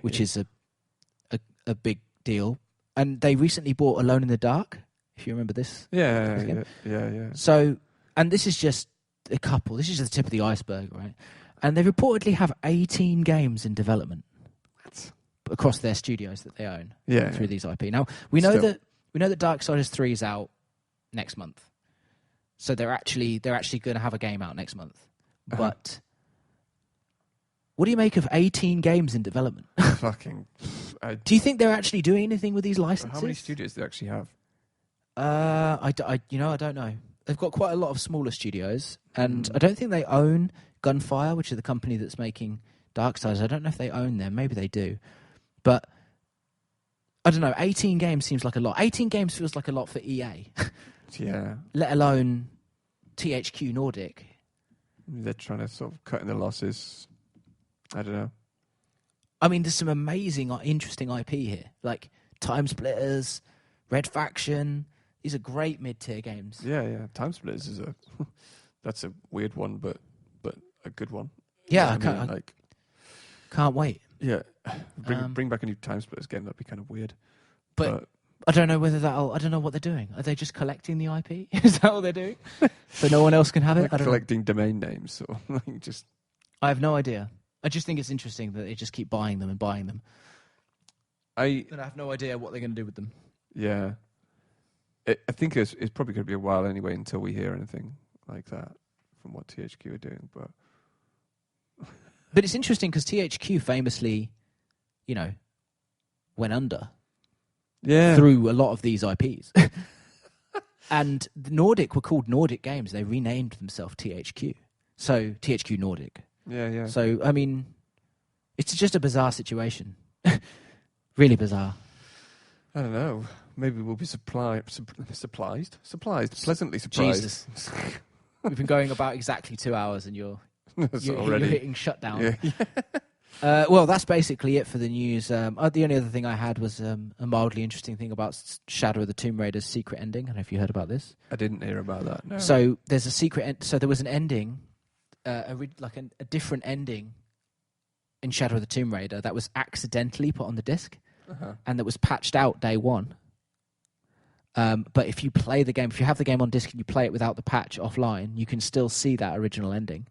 which is a big deal. And they recently bought Alone in the Dark, if you remember this. Yeah. So, and this is just a couple. This is just the tip of the iceberg, right? And they reportedly have 18 games in development across their studios that they own through these IP. Now, we know that Darksiders 3 is out next month. So they're actually going to have a game out next month. But what do you make of 18 games in development? Fucking. Do you think they're actually doing anything with these licenses? How many studios do they actually have? I don't know. They've got quite a lot of smaller studios, and I don't think they own Gunfire, which is the company that's making Darksiders. I don't know if they own them. Maybe they do. But I don't know. 18 games seems like a lot. 18 games feels like a lot for EA. Yeah. Let alone THQ Nordic. They're trying to sort of cut in the losses. I don't know. I mean, there's some amazing, interesting IP here. Like Time Splitters, Red Faction. These are great mid-tier games. Yeah. Time Splitters is that's a weird one, but a good one. Yeah, I can't wait. Yeah, bring back a new Time Splitters game. That'd be kind of weird. But I don't know whether I don't know what they're doing. Are they just collecting the IP? Is that what they're doing? So no one else can have it? Like collecting domain names or just. I have no idea. I just think it's interesting that they just keep buying them and buying them. I have no idea what they're going to do with them. Yeah. I think it's probably going to be a while anyway until we hear anything like that from what THQ are doing. But it's interesting because THQ famously, went under. Yeah. Through a lot of these IPs. And the Nordic were called Nordic Games. They renamed themselves THQ. So THQ Nordic. Yeah. So, I mean, it's just a bizarre situation. Really bizarre. I don't know. Maybe we'll be pleasantly surprised. Jesus. We've been going about exactly 2 hours and you're hitting shutdown. Yeah. Well, that's basically it for the news. The only other thing I had was a mildly interesting thing about Shadow of the Tomb Raider's secret ending. I don't know if you heard about this. I didn't hear about that, no. So there's a secret... So there was an ending, a different ending in Shadow of the Tomb Raider that was accidentally put on the disc and that was patched out day one. But if you play the game, if you have the game on disc and you play it without the patch offline, you can still see that original ending.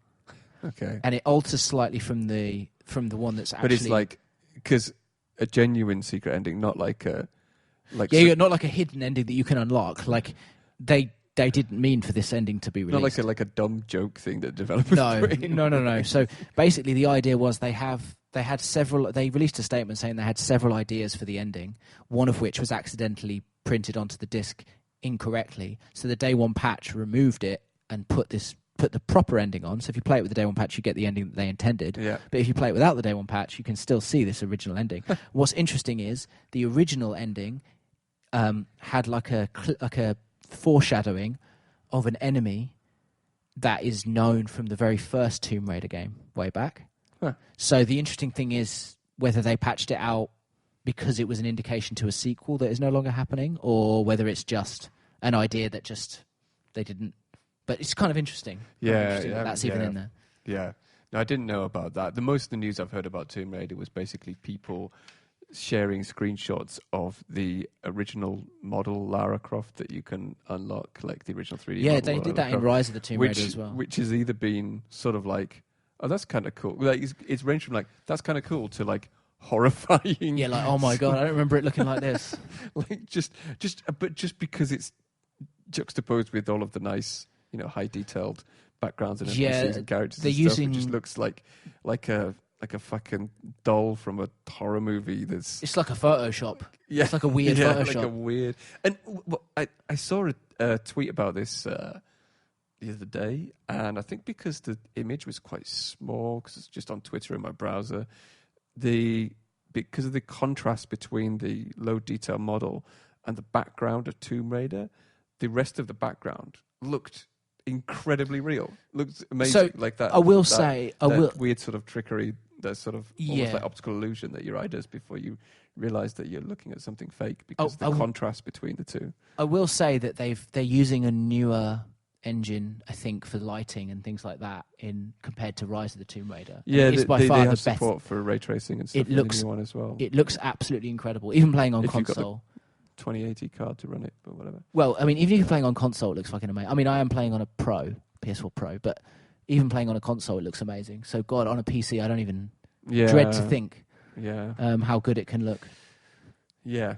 Okay. And it alters slightly from the one that's actually... But it's like... Because a genuine secret ending, not like a... not like a hidden ending that you can unlock. Like, they didn't mean for this ending to be released. Not like a dumb joke thing that developers No. So basically the idea was they released a statement saying they had several ideas for the ending, one of which was accidentally printed onto the disc incorrectly. So the day one patch removed it and put the proper ending on. So if you play it with the day one patch, you get the ending that they intended. Yeah. But if you play it without the day one patch, you can still see this original ending. What's interesting is the original ending had like a foreshadowing of an enemy that is known from the very first Tomb Raider game way back. Huh. So the interesting thing is whether they patched it out because it was an indication to a sequel that is no longer happening, or whether it's just an idea that just they didn't. But it's kind of interesting. That's even in there. Yeah. No, I didn't know about that. The most of the news I've heard about Tomb Raider was basically people sharing screenshots of the original model Lara Croft that you can unlock, like the original 3D model. Yeah, they did that in Rise of the Tomb Raider as well. Which has either been sort of like, oh, that's kind of cool. Like, it's ranged from like, that's kind of cool to like horrifying. Yeah, like, oh my God, I don't remember it looking like this. Like, just because it's juxtaposed with all of the nice, high detailed backgrounds and NPCs and characters and stuff, it just looks like a fucking doll from a horror movie. It's like a Photoshop. Yeah, it's like a weird Photoshop. Like a weird. And I saw a tweet about this the other day, and I think because the image was quite small, because it's just on Twitter in my browser, because of the contrast between the low detail model and the background of Tomb Raider, the rest of the background looked incredibly real. Looked amazing. So like that. I will say, weird sort of trickery, that sort of almost like optical illusion that your eye does before you realise that you're looking at something fake, because the contrast between the two. I will say that they're using a newer engine, I think, for lighting and things like that compared to Rise of the Tomb Raider. Yeah, it's by far they have the support best. For ray tracing and stuff. It looks, in the new one as well. It looks absolutely incredible, even playing on console. You've got the 2080 card to run it, but whatever. Well, I mean, even if you're playing on console, it looks fucking amazing. I mean, I am playing on a PS4 Pro, but even playing on a console, it looks amazing. So, God, on a PC, I don't even dread to think how good it can look. Yeah.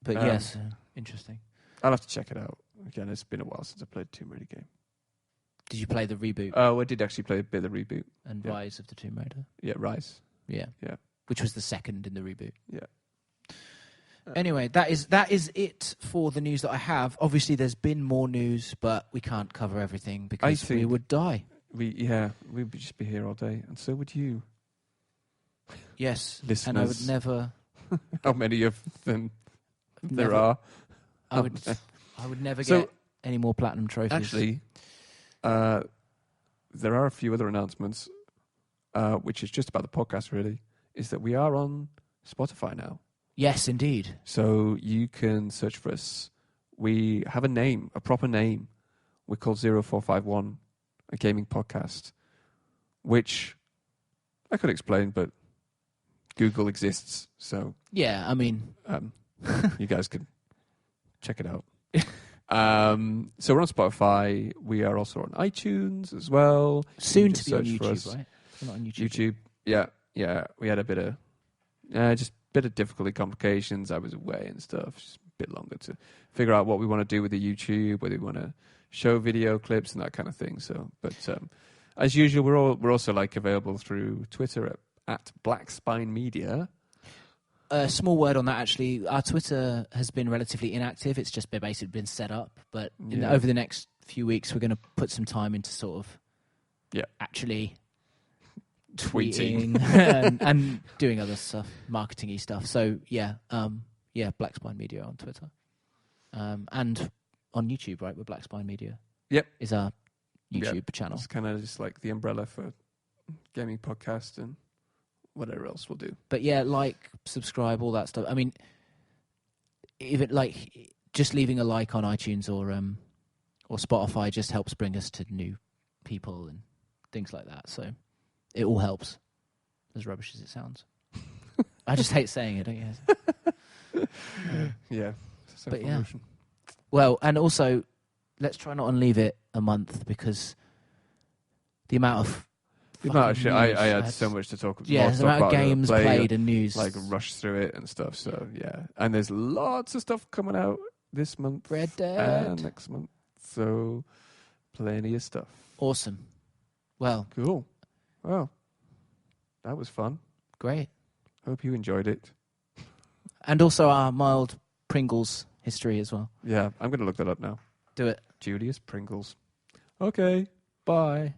But yes, interesting. I'll have to check it out. Again, it's been a while since I played a Tomb Raider game. Did you play the reboot Oh, I did actually play a bit of the reboot. and yeah. Rise of the Tomb Raider? Yeah, Rise. Yeah. Yeah. Which was the second in the reboot. Yeah. Anyway, that is it for the news that I have. Obviously, there's been more news, but we can't cover everything because we would die. We'd just be here all day, and so would you. Yes, listeners. and I would never. How many of them there are? I would never get any more platinum trophies. Actually, there are a few other announcements, which is just about the podcast. Really, is that we are on Spotify now. Yes, indeed. So you can search for us. We have a name, a proper name. We're called 0451, a gaming podcast, which I could explain, but Google exists. So yeah, I mean, you guys can check it out. So we're on Spotify. We are also on iTunes as well. Soon to be on YouTube, right? We're not on YouTube. Yeah. We had a bit of difficulty, complications. I was away and stuff. Just a bit longer to figure out what we want to do with the YouTube, whether we want to show video clips and that kind of thing. So, but as usual, we're also available through Twitter at Black Spine Media. A small word on that, actually. Our Twitter has been relatively inactive. It's just basically been set up. But over the next few weeks, we're going to put some time into sort of actually tweeting and doing other stuff, marketing-y stuff. So, Black Spine Media on Twitter. And on YouTube, right? We're Black Spine Media. Yep. Is our YouTube channel. It's kind of just like the umbrella for gaming podcast and whatever else we'll do. But subscribe, all that stuff. I mean, even just leaving a like on iTunes or Spotify just helps bring us to new people and things like that. So it all helps, as rubbish as it sounds. I just hate saying it, don't you? Yeah. But yeah. Well, and also, let's try not and leave it a month because the amount of shit. I had so much to talk about. Yeah, the amount of games played and news. Rush through it and stuff. So, yeah. And there's lots of stuff coming out this month. Red Dead. And next month. So, plenty of stuff. Awesome. Well. Cool. Well, that was fun. Great. Hope you enjoyed it. And also our mild Pringles history as well. Yeah, I'm going to look that up now. Do it. Julius Pringles. Okay. Bye.